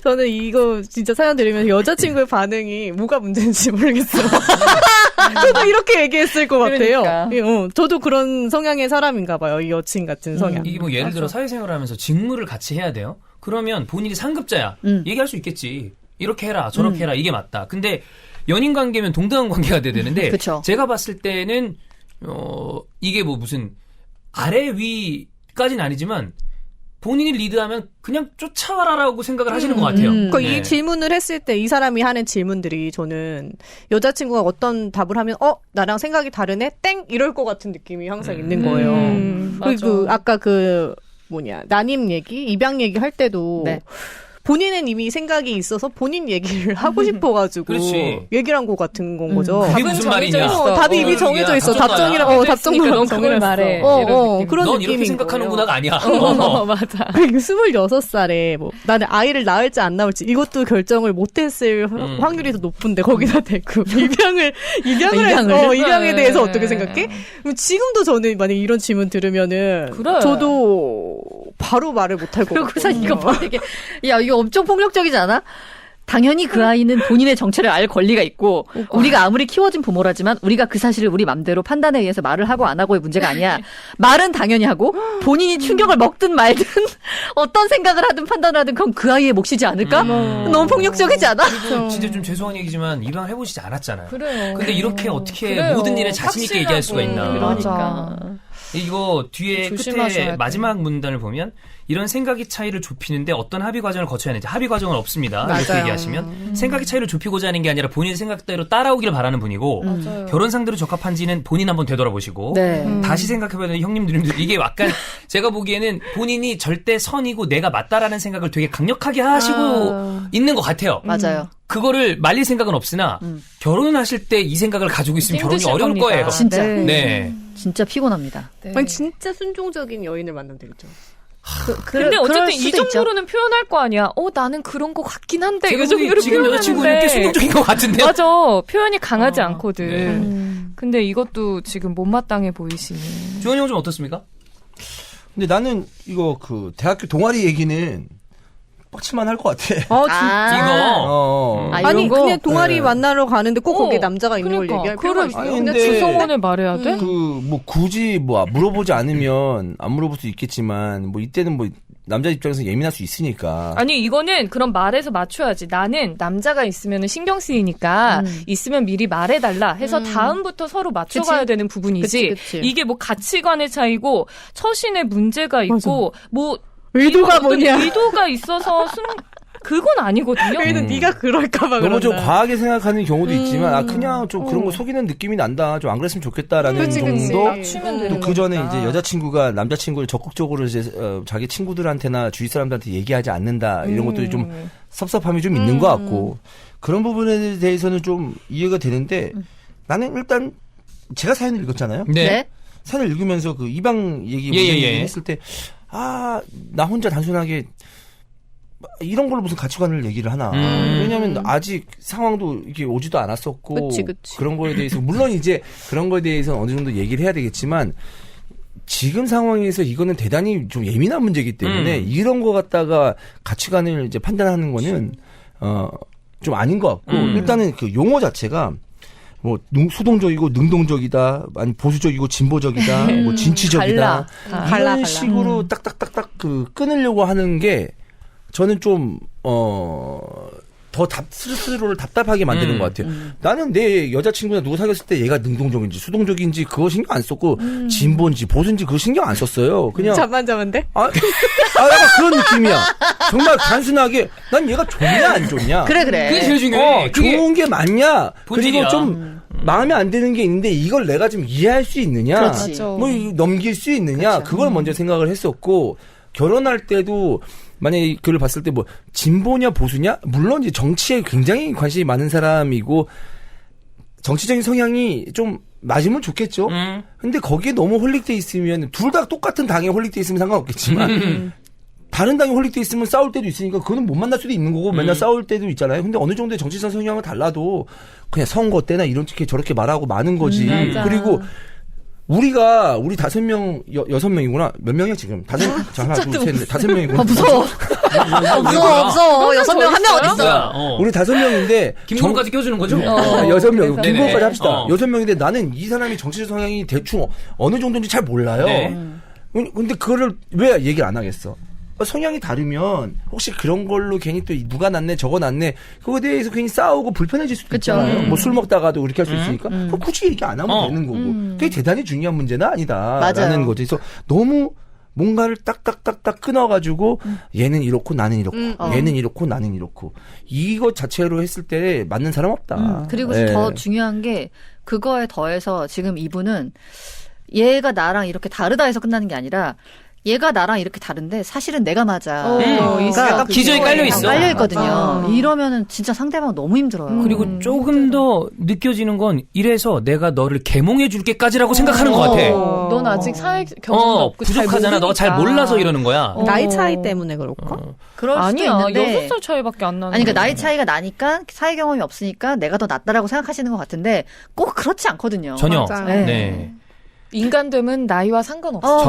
저는 이거 진짜 사연 들으면 여자친구의 반응이 뭐가 문제인지 모르겠어요. 저도 이렇게 얘기했을 것 같아요. 그러니까. 저도 그런 성향의 사람인가 봐요. 이 여친 같은 성향. 이게 뭐 예를 들어 사회생활을 하면서 직무를 같이 해야 돼요. 그러면 본인이 상급자야. 얘기할 수 있겠지. 이렇게 해라, 저렇게 해라, 이게 맞다. 근데 연인 관계면 동등한 관계가 돼야 되는데 그쵸. 제가 봤을 때는 이게 뭐 무슨 아래 위까지는 아니지만 본인이 리드하면 그냥 쫓아와라라고 생각을 하시는 것 같아요. 그러니까 네. 이 질문을 했을 때 이 사람이 하는 질문들이 저는 여자친구가 어떤 답을 하면 나랑 생각이 다르네? 땡! 이럴 것 같은 느낌이 항상 있는 거예요. 그리고 아까 난임 얘기, 입양 얘기 할 때도 네. 본인은 이미 생각이 있어서 본인 얘기를 하고 싶어가지고 그렇지. 얘기를 한 것 같은 건 거죠. 그게 무슨 말이냐? 답이 이미 정해져 있어. 답정이랑 답정이랑 넌 그걸 말해. 그런 넌 느낌인 이렇게 생각하는구나가 아니야. 맞아. 그리고 26살에 나는 아이를 낳을지 안 낳을지 이것도 결정을 못했을 확률이 더 높은데 거기다 대고 입양에 대해서 어떻게 생각해? 그럼 지금도 저는 만약 이런 질문 들으면은 그래. 저도 바로 말을 못할 것 그리고서 같아요. 이거 봐 이게 이거 엄청 폭력적이지 않아? 당연히 그 아이는 본인의 정체를 알 권리가 있고 우리가 아무리 키워진 부모라지만 우리가 그 사실을 우리 맘대로 판단에 의해서 말을 하고 안 하고의 문제가 아니야. 말은 당연히 하고 본인이 충격을 먹든 말든 어떤 생각을 하든 판단을 하든 그건 그 아이의 몫이지 않을까? 너무 폭력적이지 않아? 진짜 좀 죄송한 얘기지만 입양을 해보시지 않았잖아요. 그래요. 근데 이렇게 어떻게 그래요. 모든 일에 자신 있게 얘기할 수가 있나. 그러니까. 이거 뒤에 조심하셔야 끝에 돼. 마지막 문단을 보면 이런 생각의 차이를 좁히는데 어떤 합의 과정을 거쳐야 하는지 합의 과정은 없습니다. 이렇게 맞아요. 얘기하시면 생각의 차이를 좁히고자 하는 게 아니라 본인 생각대로 따라오기를 바라는 분이고 맞아요. 결혼 상대로 적합한지는 본인 한번 되돌아보시고 네. 다시 생각해봐야 되는 형님 누님들 이게 약간 제가 보기에는 본인이 절대 선이고 내가 맞다라는 생각을 되게 강력하게 하시고 있는 것 같아요. 맞아요. 그거를 말릴 생각은 없으나 결혼하실 때 이 생각을 가지고 있으면 결혼이 힘드실 어려울 겁니다. 거예요. 진짜. 네. 진짜 피곤합니다. 네. 아니 진짜 순종적인 여인을 만나면 되겠죠. 근데 어쨌든 그럴 이 수도 있죠. 정도로는 표현할 거 아니야. 나는 그런 거 같긴 한데. 제가 이 정도로 지금 여자친구는 꽤 표현하는데. 순동적인 것 같은데요. 맞아. 표현이 강하지 않거든. 네. 근데 이것도 지금 못마땅해 보이시니. 주원이 형 좀 어떻습니까? 근데 나는 이거 대학교 동아리 얘기는 빡칠만 할 것 같아. 이거 아, 아니 이런 거? 그냥 동아리 네. 만나러 가는데 꼭 거기에 남자가 있는 걸 얘기할 필요가 있어요. 아니, 근데 근데- 주성원을 말해야 돼? 굳이 물어보지 않으면 안 물어볼 수 있겠지만 이때는 남자 입장에서 예민할 수 있으니까. 아니 이거는 그런 말에서 맞춰야지. 나는 남자가 있으면 신경 쓰이니까 있으면 미리 말해달라 해서 다음부터 서로 맞춰가야 그치? 되는 부분이지. 그치. 이게 뭐 가치관의 차이고 처신의 문제가 있고 뭐 의도가 어떤 뭐냐? 의도가 있어서 그건 아니거든요. 왜는 네가 그럴까봐 너무 좀 그런다. 과하게 생각하는 경우도 있지만 그냥 좀 그런 거 속이는 느낌이 난다. 좀 안 그랬으면 좋겠다라는 그치. 정도. 맞추면 되는 또 그 전에 거니까. 이제 여자친구가 남자친구를 적극적으로 이제 자기 친구들한테나 주위 사람들한테 얘기하지 않는다 이런 것들이 좀 섭섭함이 좀 있는 것 같고 그런 부분에 대해서는 좀 이해가 되는데 나는 일단 제가 사연을 읽었잖아요. 네. 사연을 읽으면서 그 입양 얘기 예. 했을 때 나 혼자 단순하게 이런 걸로 무슨 가치관을 얘기를 하나. 왜냐하면 아직 상황도 이렇게 오지도 않았었고 그치. 그런 거에 대해서 물론 이제 그런 거에 대해서 어느 정도 얘기를 해야 되겠지만 지금 상황에서 이거는 대단히 좀 예민한 문제이기 때문에 이런 거 갖다가 가치관을 이제 판단하는 거는 좀 아닌 것 같고 일단은 그 용어 자체가 수동적이고 능동적이다, 아니 보수적이고 진보적이다, 진취적이다 이런 갈라. 식으로 딱딱딱딱 끊으려고 하는 게 저는 좀 스스로를 답답하게 만드는 것 같아요. 나는 내 여자친구나 누구 사귀었을 때 얘가 능동적인지 수동적인지 그거 신경 안 썼고 진보인지 보수인지 그거 신경 안 썼어요. 그냥 잠만데? 약간 그런 느낌이야. 정말 단순하게 난 얘가 좋냐 안 좋냐. 그래. 그게 제일 중요해. 그게 좋은 게 맞냐. 본질이야. 그리고 좀 마음에 안 드는 게 있는데 이걸 내가 좀 이해할 수 있느냐, 그렇지. 뭐 넘길 수 있느냐, 그걸 먼저 생각을 했었고 결혼할 때도 만약에 그걸 봤을 때 뭐 진보냐 보수냐, 물론 이제 정치에 굉장히 관심이 많은 사람이고 정치적인 성향이 좀 맞으면 좋겠죠. 근데 거기에 너무 홀릭돼 있으면 둘 다 똑같은 당에 홀릭돼 있으면 상관없겠지만 다른 당에 홀릭돼 있으면 싸울 때도 있으니까 그거는 못 만날 수도 있는 거고 맨날 싸울 때도 있잖아요. 근데 어느 정도의 정치적 성향은 달라도 그냥 선거 때나 이렇게 저렇게 말하고 마는 거지. 그리고 우리 5명, 6명이구나. 몇 명이야, 지금? 하나, 둘, 셋, 넷, 5명이구나. 무서워. 무서워. 6명, 한 명 어딨어? 우리 5명인데. 김건우까지 껴주는 거죠? 6명. 네네. 김건우까지 합시다. 어. 6명인데 나는 이 사람이 정치적 성향이 대충 어느 정도인지 잘 몰라요. 네. 근데 그거를 왜 얘기를 안 하겠어? 성향이 다르면 혹시 그런 걸로 괜히 또 누가 낫네 저거 낫네 그거에 대해서 괜히 싸우고 불편해질 수도 그쵸. 있잖아요. 뭐 술 먹다가도 그렇게 할 수 있으니까 그럼 굳이 얘기 안 하면 되는 거고 그게 대단히 중요한 문제는 아니다라는 거죠. 그래서 너무 뭔가를 딱딱딱딱 끊어가지고 얘는 이렇고 나는 이렇고 얘는 이렇고 나는 이렇고 이것 자체로 했을 때 맞는 사람 없다. 그리고 네. 더 중요한 게 그거에 더해서 지금 이분은 얘가 나랑 이렇게 다르다 해서 끝나는 게 아니라 얘가 나랑 이렇게 다른데 사실은 내가 맞아. 약간 기저에 깔려 있어. 깔려 있거든요. 이러면은 진짜 상대방 너무 힘들어요. 그리고 조금 더 느껴지는 건 이래서 내가 너를 계몽해 줄게까지라고 생각하는 것 같아. 넌 아직 사회 경험도 없고 부족하잖아. 너가 잘 몰라서 이러는 거야. 나이 차이 때문에 그럴까? 그럴 수도 아니야. 있는데 6살 차이밖에 안 나는. 아니, 그러니까 나이 차이가 나니까 사회 경험이 없으니까 내가 더 낫다라고 생각하시는 것 같은데 꼭 그렇지 않거든요. 전혀. 맞아요. 네. 네. 인간됨은 나이와 상관없어.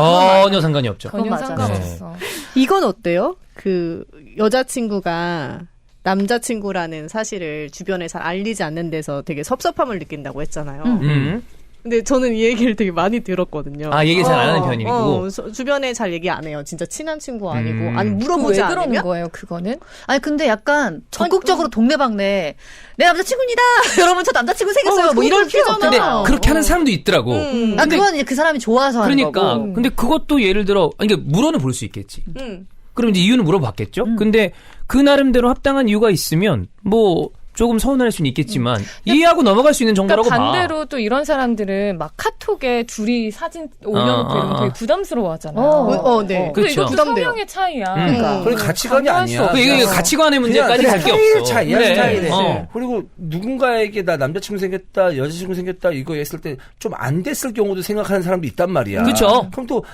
전혀 상관이 없죠. 그건 전혀 맞아. 상관없어. 이건 어때요? 그 여자친구가 남자친구라는 사실을 주변에 잘 알리지 않는 데서 되게 섭섭함을 느낀다고 했잖아요. 근데 저는 이 얘기를 되게 많이 들었거든요. 아, 얘기 잘 안 하는 편이고. 주변에 잘 얘기 안 해요. 진짜 친한 친구 아니고. 아니, 왜 물어보지 그러는 않으면? 거예요, 그거는? 아니 근데 약간 적극적으로 동네방네 내 남자친구입니다. 여러분 저 남자친구 생겼어요. 뭐 이럴 필요 근데 없잖아. 그렇게 하는 사람도 있더라고. 아 그건 이제 그 사람이 좋아서 하는 그러니까. 거고. 근데 그것도 예를 들어, 아니, 그러니까 물어는 볼 수 있겠지. 응. 그럼 이제 이유는 물어봤겠죠? 근데 그 나름대로 합당한 이유가 있으면, 뭐, 조금 서운할 수는 있겠지만, 이해하고 넘어갈 수 있는 정도라고 그러니까 봐. 반대로 또 이런 사람들은 막 카톡에 둘이 사진 올려놓고 이러면 되게 부담스러워 하잖아. 네. 근데 그렇죠. 이것도 성향의 차이야. 그러니까. 그게 가치관이 강요할 수 아니야. 없어. 이게 가치관의 문제까지 갈 게 스타일 없어. 차이야, 그래. 스타일에. 그리고 누군가에게 나 남자친구 생겼다, 여자친구 생겼다 이거 했을 때 좀 안 됐을 경우도 생각하는 사람도 있단 말이야. 그쵸. 그럼 또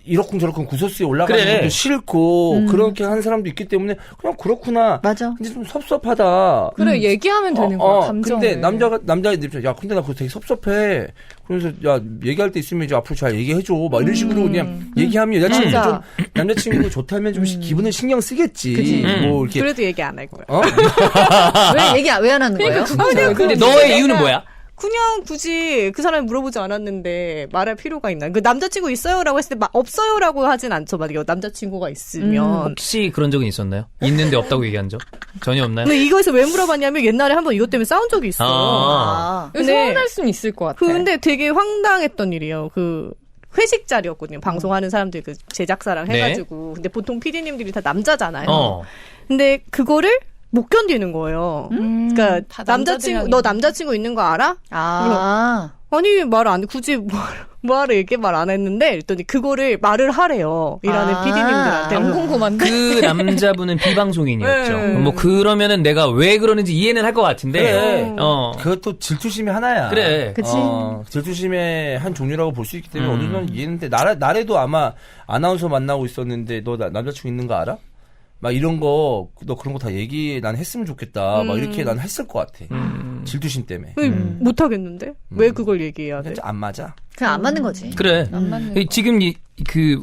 이러쿵저러쿵 구설수에 올라가는 그래. 것도 싫고 그렇게 하는 사람도 있기 때문에 그냥 그렇구나. 맞아. 근데 좀 섭섭하다. 그래, 얘기하면 되는 거야, 감정을. 근데 남자의 입장, 야, 근데 나 그거 되게 섭섭해. 그래서, 야, 얘기할 때 있으면 이제 앞으로 잘 얘기해줘. 막 이런 식으로 그냥 얘기하면 여자친구 맞아. 좀, 남자친구 좋다면 좀 기분을 신경 쓰겠지. 뭐, 이렇게. 그래도 얘기 안 할 거야. 왜 얘기 왜 안 하는 거예요? 근데 너의 이유는 뭐야? 그냥 굳이 그 사람이 물어보지 않았는데 말할 필요가 있나? 그 남자친구 있어요라고 했을 때 없어요라고 하진 않죠. 만약에 남자친구가 있으면. 혹시 그런 적은 있었나요? 있는데 없다고 얘기한 적? 전혀 없나요? 근데 이거에서 왜 물어봤냐면 옛날에 한번 이것 때문에 싸운 적이 있어. 아. 근데 서운할 수는 있을 것 같아. 근데 되게 황당했던 일이에요. 그 회식 자리였거든요. 방송하는 사람들 그 제작사랑 네. 해가지고. 근데 보통 PD님들이 다 남자잖아요. 어. 근데 그거를 못 견디는 거예요. 그러니까 다 남자친구 너 남자친구 있는 거 알아? 아. 아니 말 안 굳이 뭐하러 이렇게 말 안 했는데 그랬더니 그거를 말을 하래요. 일하는 아. PD님들한테. 안 궁금한데. 그 남자분은 비방송인이었죠. 네. 뭐 그러면은 내가 왜 그러는지 이해는 할 것 같은데. 그래. 그것도 질투심이 하나야. 그래. 그치. 질투심의 한 종류라고 볼 수 있기 때문에 어느 정도 이해했는데, 나래도 아마 아나운서 만나고 있었는데, 너 남자친구 있는 거 알아? 막 이런 거, 너 그런 거 다 얘기 난 했으면 좋겠다. 막 이렇게 난 했을 것 같아. 질투심 때문에. 못 하겠는데? 왜 그걸 얘기해야 돼? 진짜 안 맞아. 그냥 안 맞는 거지. 그래. 안 맞는 거. 지금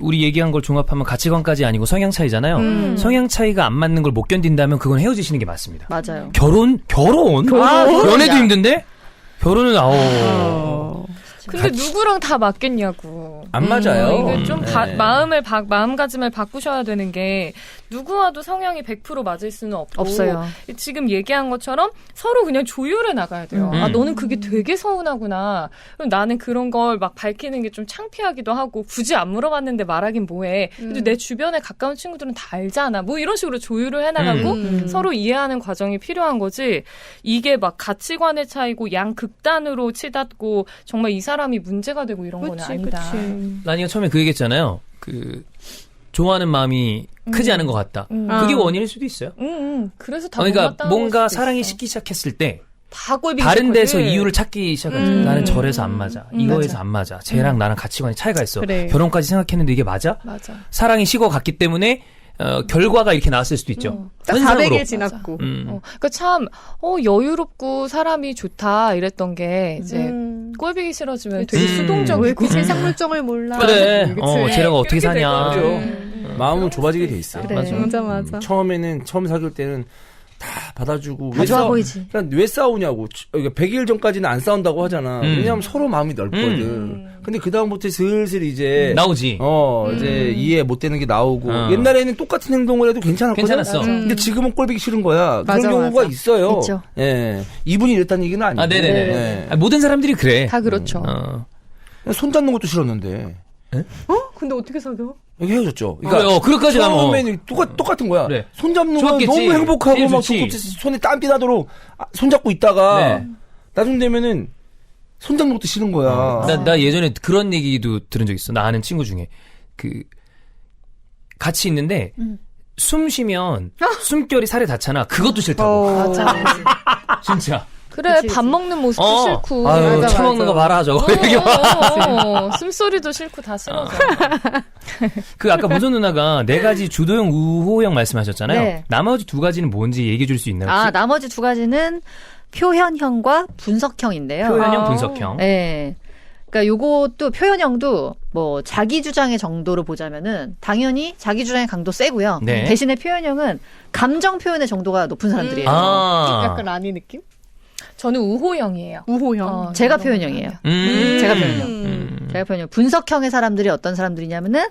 우리 얘기한 걸 종합하면 가치관까지 아니고 성향 차이잖아요. 성향 차이가 안 맞는 걸 못 견딘다면 그건 헤어지시는 게 맞습니다. 맞아요. 결혼? 결혼이야. 연애도 힘든데? 결혼은 근데 누구랑 다 맞겠냐고. 안 맞아요. 이게 좀 네. 마음가짐을 바꾸셔야 되는 게 누구와도 성향이 100% 맞을 수는 없어요. 지금 얘기한 것처럼 서로 그냥 조율해 나가야 돼요. 아, 너는 그게 되게 서운하구나. 그럼 나는 그런 걸 막 밝히는 게 좀 창피하기도 하고 굳이 안 물어봤는데 말하긴 뭐해. 근데 내 주변에 가까운 친구들은 다 알잖아. 뭐 이런 식으로 조율을 해나가고 서로 이해하는 과정이 필요한 거지. 이게 막 가치관의 차이고 양극단으로 치닫고 정말 이 사람이 문제가 되고 이런 거는 아니다. 라니가 처음에 그 얘기했잖아요. 좋아하는 마음이 크지 않은 것 같다. 그게 원인일 수도 있어요. 그래서 다 그러니까 못마땅한 뭔가 걸 수도 사랑이 있어. 식기 시작했을 때 다 꼴보기 다른 싫거든. 데서 이유를 찾기 시작하죠. 나는 저래서 안 맞아. 이거에서 안 맞아. 쟤랑 나랑 가치관이 차이가 있어. 그래. 결혼까지 생각했는데 이게 맞아? 맞아. 사랑이 식어갔기 때문에 결과가 이렇게 나왔을 수도 있죠. 딱 현상으로. 400일 지났고. 그러니까 참 여유롭고 사람이 좋다 이랬던 게 이제 꼴보기 싫어지면 되게 수동적이고 왜 그 세상 물정을 몰라. 그래. 그치? 쟤랑 어떻게 그렇게 사냐. 되거든. 마음은 좁아지게 돼 있어요. 그래. 맞아. 처음 사귈 때는 다 받아주고 다 좋아 보이지. 왜 싸우냐고. 100일 전까지는 안 싸운다고 하잖아. 왜냐하면 서로 마음이 넓거든. 근데 그 다음부터 슬슬 이제 나오지. 이제 이해 못 되는 게 나오고 어. 옛날에는 똑같은 행동을 해도 괜찮았거든. 괜찮았어. 근데 지금은 꼴보기 싫은 거야. 맞아, 그런 경우가 맞아. 있어요. 있죠. 예, 이분이 이랬다는 얘기는 아니고. 네네네. 네. 모든 사람들이 그래. 다 그렇죠. 손 잡는 것도 싫었는데 근데 어떻게 사겨? 이게 헤어졌죠. 그러니까 그것까지 가면. 처음에는 똑같은 거야. 그래. 손 잡는 거 좋았겠지. 너무 행복하고 제일 막 좋지. 좋고 손에 땀띠 나도록 손 잡고 있다가 네. 나중 되면은 손 잡는 것도 싫은 거야. 나 예전에 그런 얘기도 들은 적 있어. 나 아는 친구 중에. 같이 있는데, 숨 쉬면 숨결이 살에 닿잖아. 그것도 싫다고. 맞아. 진짜. 그래 그치. 밥 먹는 모습도 싫고. 아유, 맞아, 처먹는 거 봐라, 저거. 이렇게 숨소리도 싫고 다 싫어져. 아까 무선 누나가 4가지 주도형, 우호형 말씀하셨잖아요. 네. 나머지 2가지는 뭔지 얘기해 줄 수 있나요? 혹시? 나머지 2가지는 표현형과 분석형인데요. 표현형, 분석형. 네. 그러니까 요것도 표현형도 뭐 자기 주장의 정도로 보자면은 당연히 자기 주장의 강도 세고요. 네. 대신에 표현형은 감정 표현의 정도가 높은 사람들이에요. 약간 라니 느낌? 저는 우호형이에요. 우호형. 제가 표현형이에요. 제가 표현형. 제가 표현형. 분석형의 사람들이 어떤 사람들이냐면은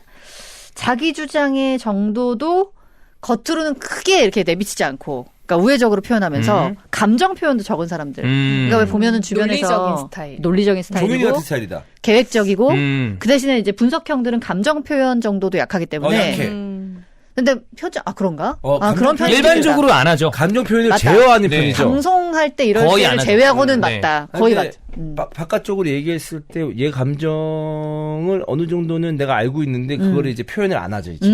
자기 주장의 정도도 겉으로는 크게 이렇게 내비치지 않고, 그러니까 우회적으로 표현하면서 감정 표현도 적은 사람들. 그러니까 왜 보면은 주변에서 논리적인 스타일. 논리적인 종현이 스타일이고 같은 스타일이다. 계획적이고 그 대신에 이제 분석형들은 감정 표현 정도도 약하기 때문에. 약해. 근데 그런가? 감정 그런 편이 일반적으로 안 하죠. 감정 표현을 맞다. 제어하는 네. 편이죠. 방송할 때 이럴 거의 때를 안 하죠. 제외하고는 네. 맞다. 거의 근데 맞. 바깥쪽으로 얘기했을 때 얘 감정을 어느 정도는 내가 알고 있는데 그거를 이제 표현을 안 하죠. 이제.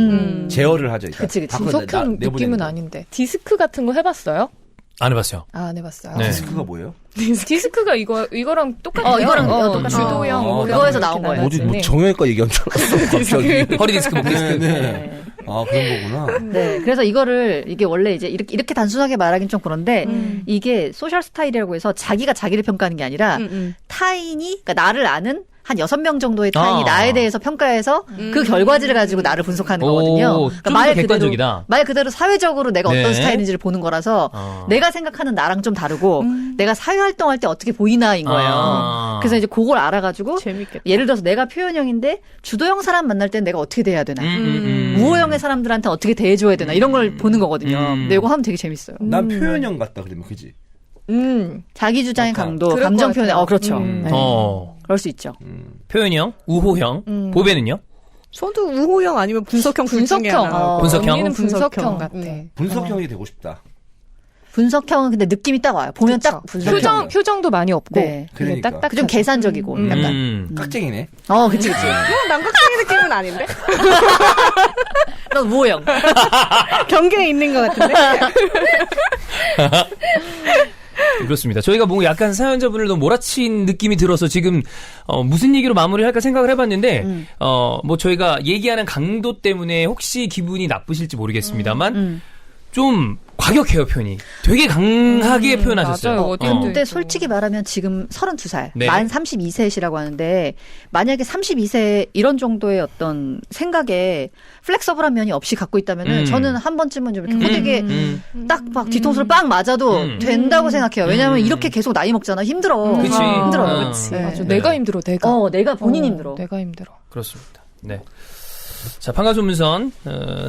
제어를 하죠. 그러니까 그치. 분석형 느낌은 아닌데. 디스크 같은 거 해봤어요? 안 해봤어요. 안 해봤어요. 네. 디스크가 뭐예요? 디스크가 이거랑 똑같아요. 이거랑 똑같아요. 주도형. 그거에서 나온 거예요. 뭐지? 뭐 정형외과 얘기한 줄 알았어. 갑자기. 허리 디스크, 목 디스크. 네. 아, 그런 거구나. 네. 그래서 이게 원래 이제 이렇게 단순하게 말하긴 좀 그런데 이게 소셜 스타일이라고 해서 자기가 자기를 평가하는 게 아니라 타인이, 그러니까 나를 아는 한 6명 정도의 타인이 나에 대해서 평가해서 그 결과지를 가지고 나를 분석하는 거거든요. 좀 더 객관적이다. 말 그대로 사회적으로 내가 네. 어떤 스타일인지를 보는 거라서 내가 생각하는 나랑 좀 다르고 내가 사회 활동할 때 어떻게 보이나인 거예요. 그래서 이제 그걸 알아가지고 재밌겠다. 예를 들어서 내가 표현형인데 주도형 사람 만날 땐 내가 어떻게 대해야 되나. 우호형의 사람들한테 어떻게 대해줘야 되나. 이런 걸 보는 거거든요. 근데 이거 하면 되게 재밌어요. 난 표현형 같다, 그러면, 그지? 자기 주장의 약간 강도, 그럴 감정 것 표현, 같아요. 그렇죠. 네. 그럴 수 있죠. 표현형, 우호형, 보배는요? 저도 우호형 아니면 분석형 둘 중에 분석형. 하나. 분석형? 언니는 분석형 분석형. 같아. 분석형이 되고 싶다. 분석형은 근데 느낌이 딱 와요. 보면 딱 분석형. 표정도 많이 없고. 네. 되게 그러니까. 딱딱. 좀 계산적이고, 약간. 깍쟁이네. 그치. 남각형의 느낌은 아닌데? 넌 우호형. 경계에 있는 것 같은데? 그렇습니다. 저희가 뭐 약간 사연자분을 너무 몰아친 느낌이 들어서 지금 무슨 얘기로 마무리할까 생각을 해봤는데 뭐 저희가 얘기하는 강도 때문에 혹시 기분이 나쁘실지 모르겠습니다만 좀 과격해요, 표현이. 되게 강하게 표현하셨어요. 맞아요. 어떤 근데 솔직히 말하면 지금 32살, 네. 만 32세시라고 하는데 만약에 32세 이런 정도의 어떤 생각에 플렉서블한 면이 없이 갖고 있다면은 저는 한 번쯤은 좀 이렇게 호되게 딱 막 뒤통수를 빵 맞아도 된다고 생각해요. 왜냐하면 이렇게 계속 나이 먹잖아. 힘들어. 그치. 힘들어요. 그치. 네. 맞아. 내가 힘들어. 내가 본인 힘들어. 내가 힘들어. 그렇습니다. 네. 자, 판가소문선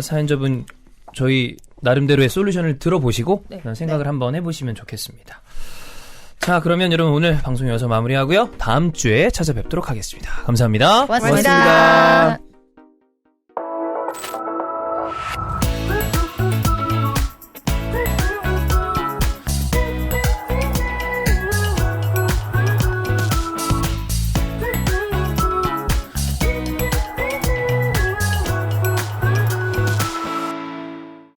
사연자분 저희 나름대로의 솔루션을 들어보시고 생각을 한번 해보시면 좋겠습니다. 자, 그러면 여러분 오늘 방송 여기서 마무리하고요. 다음 주에 찾아뵙도록 하겠습니다. 감사합니다. 고맙습니다.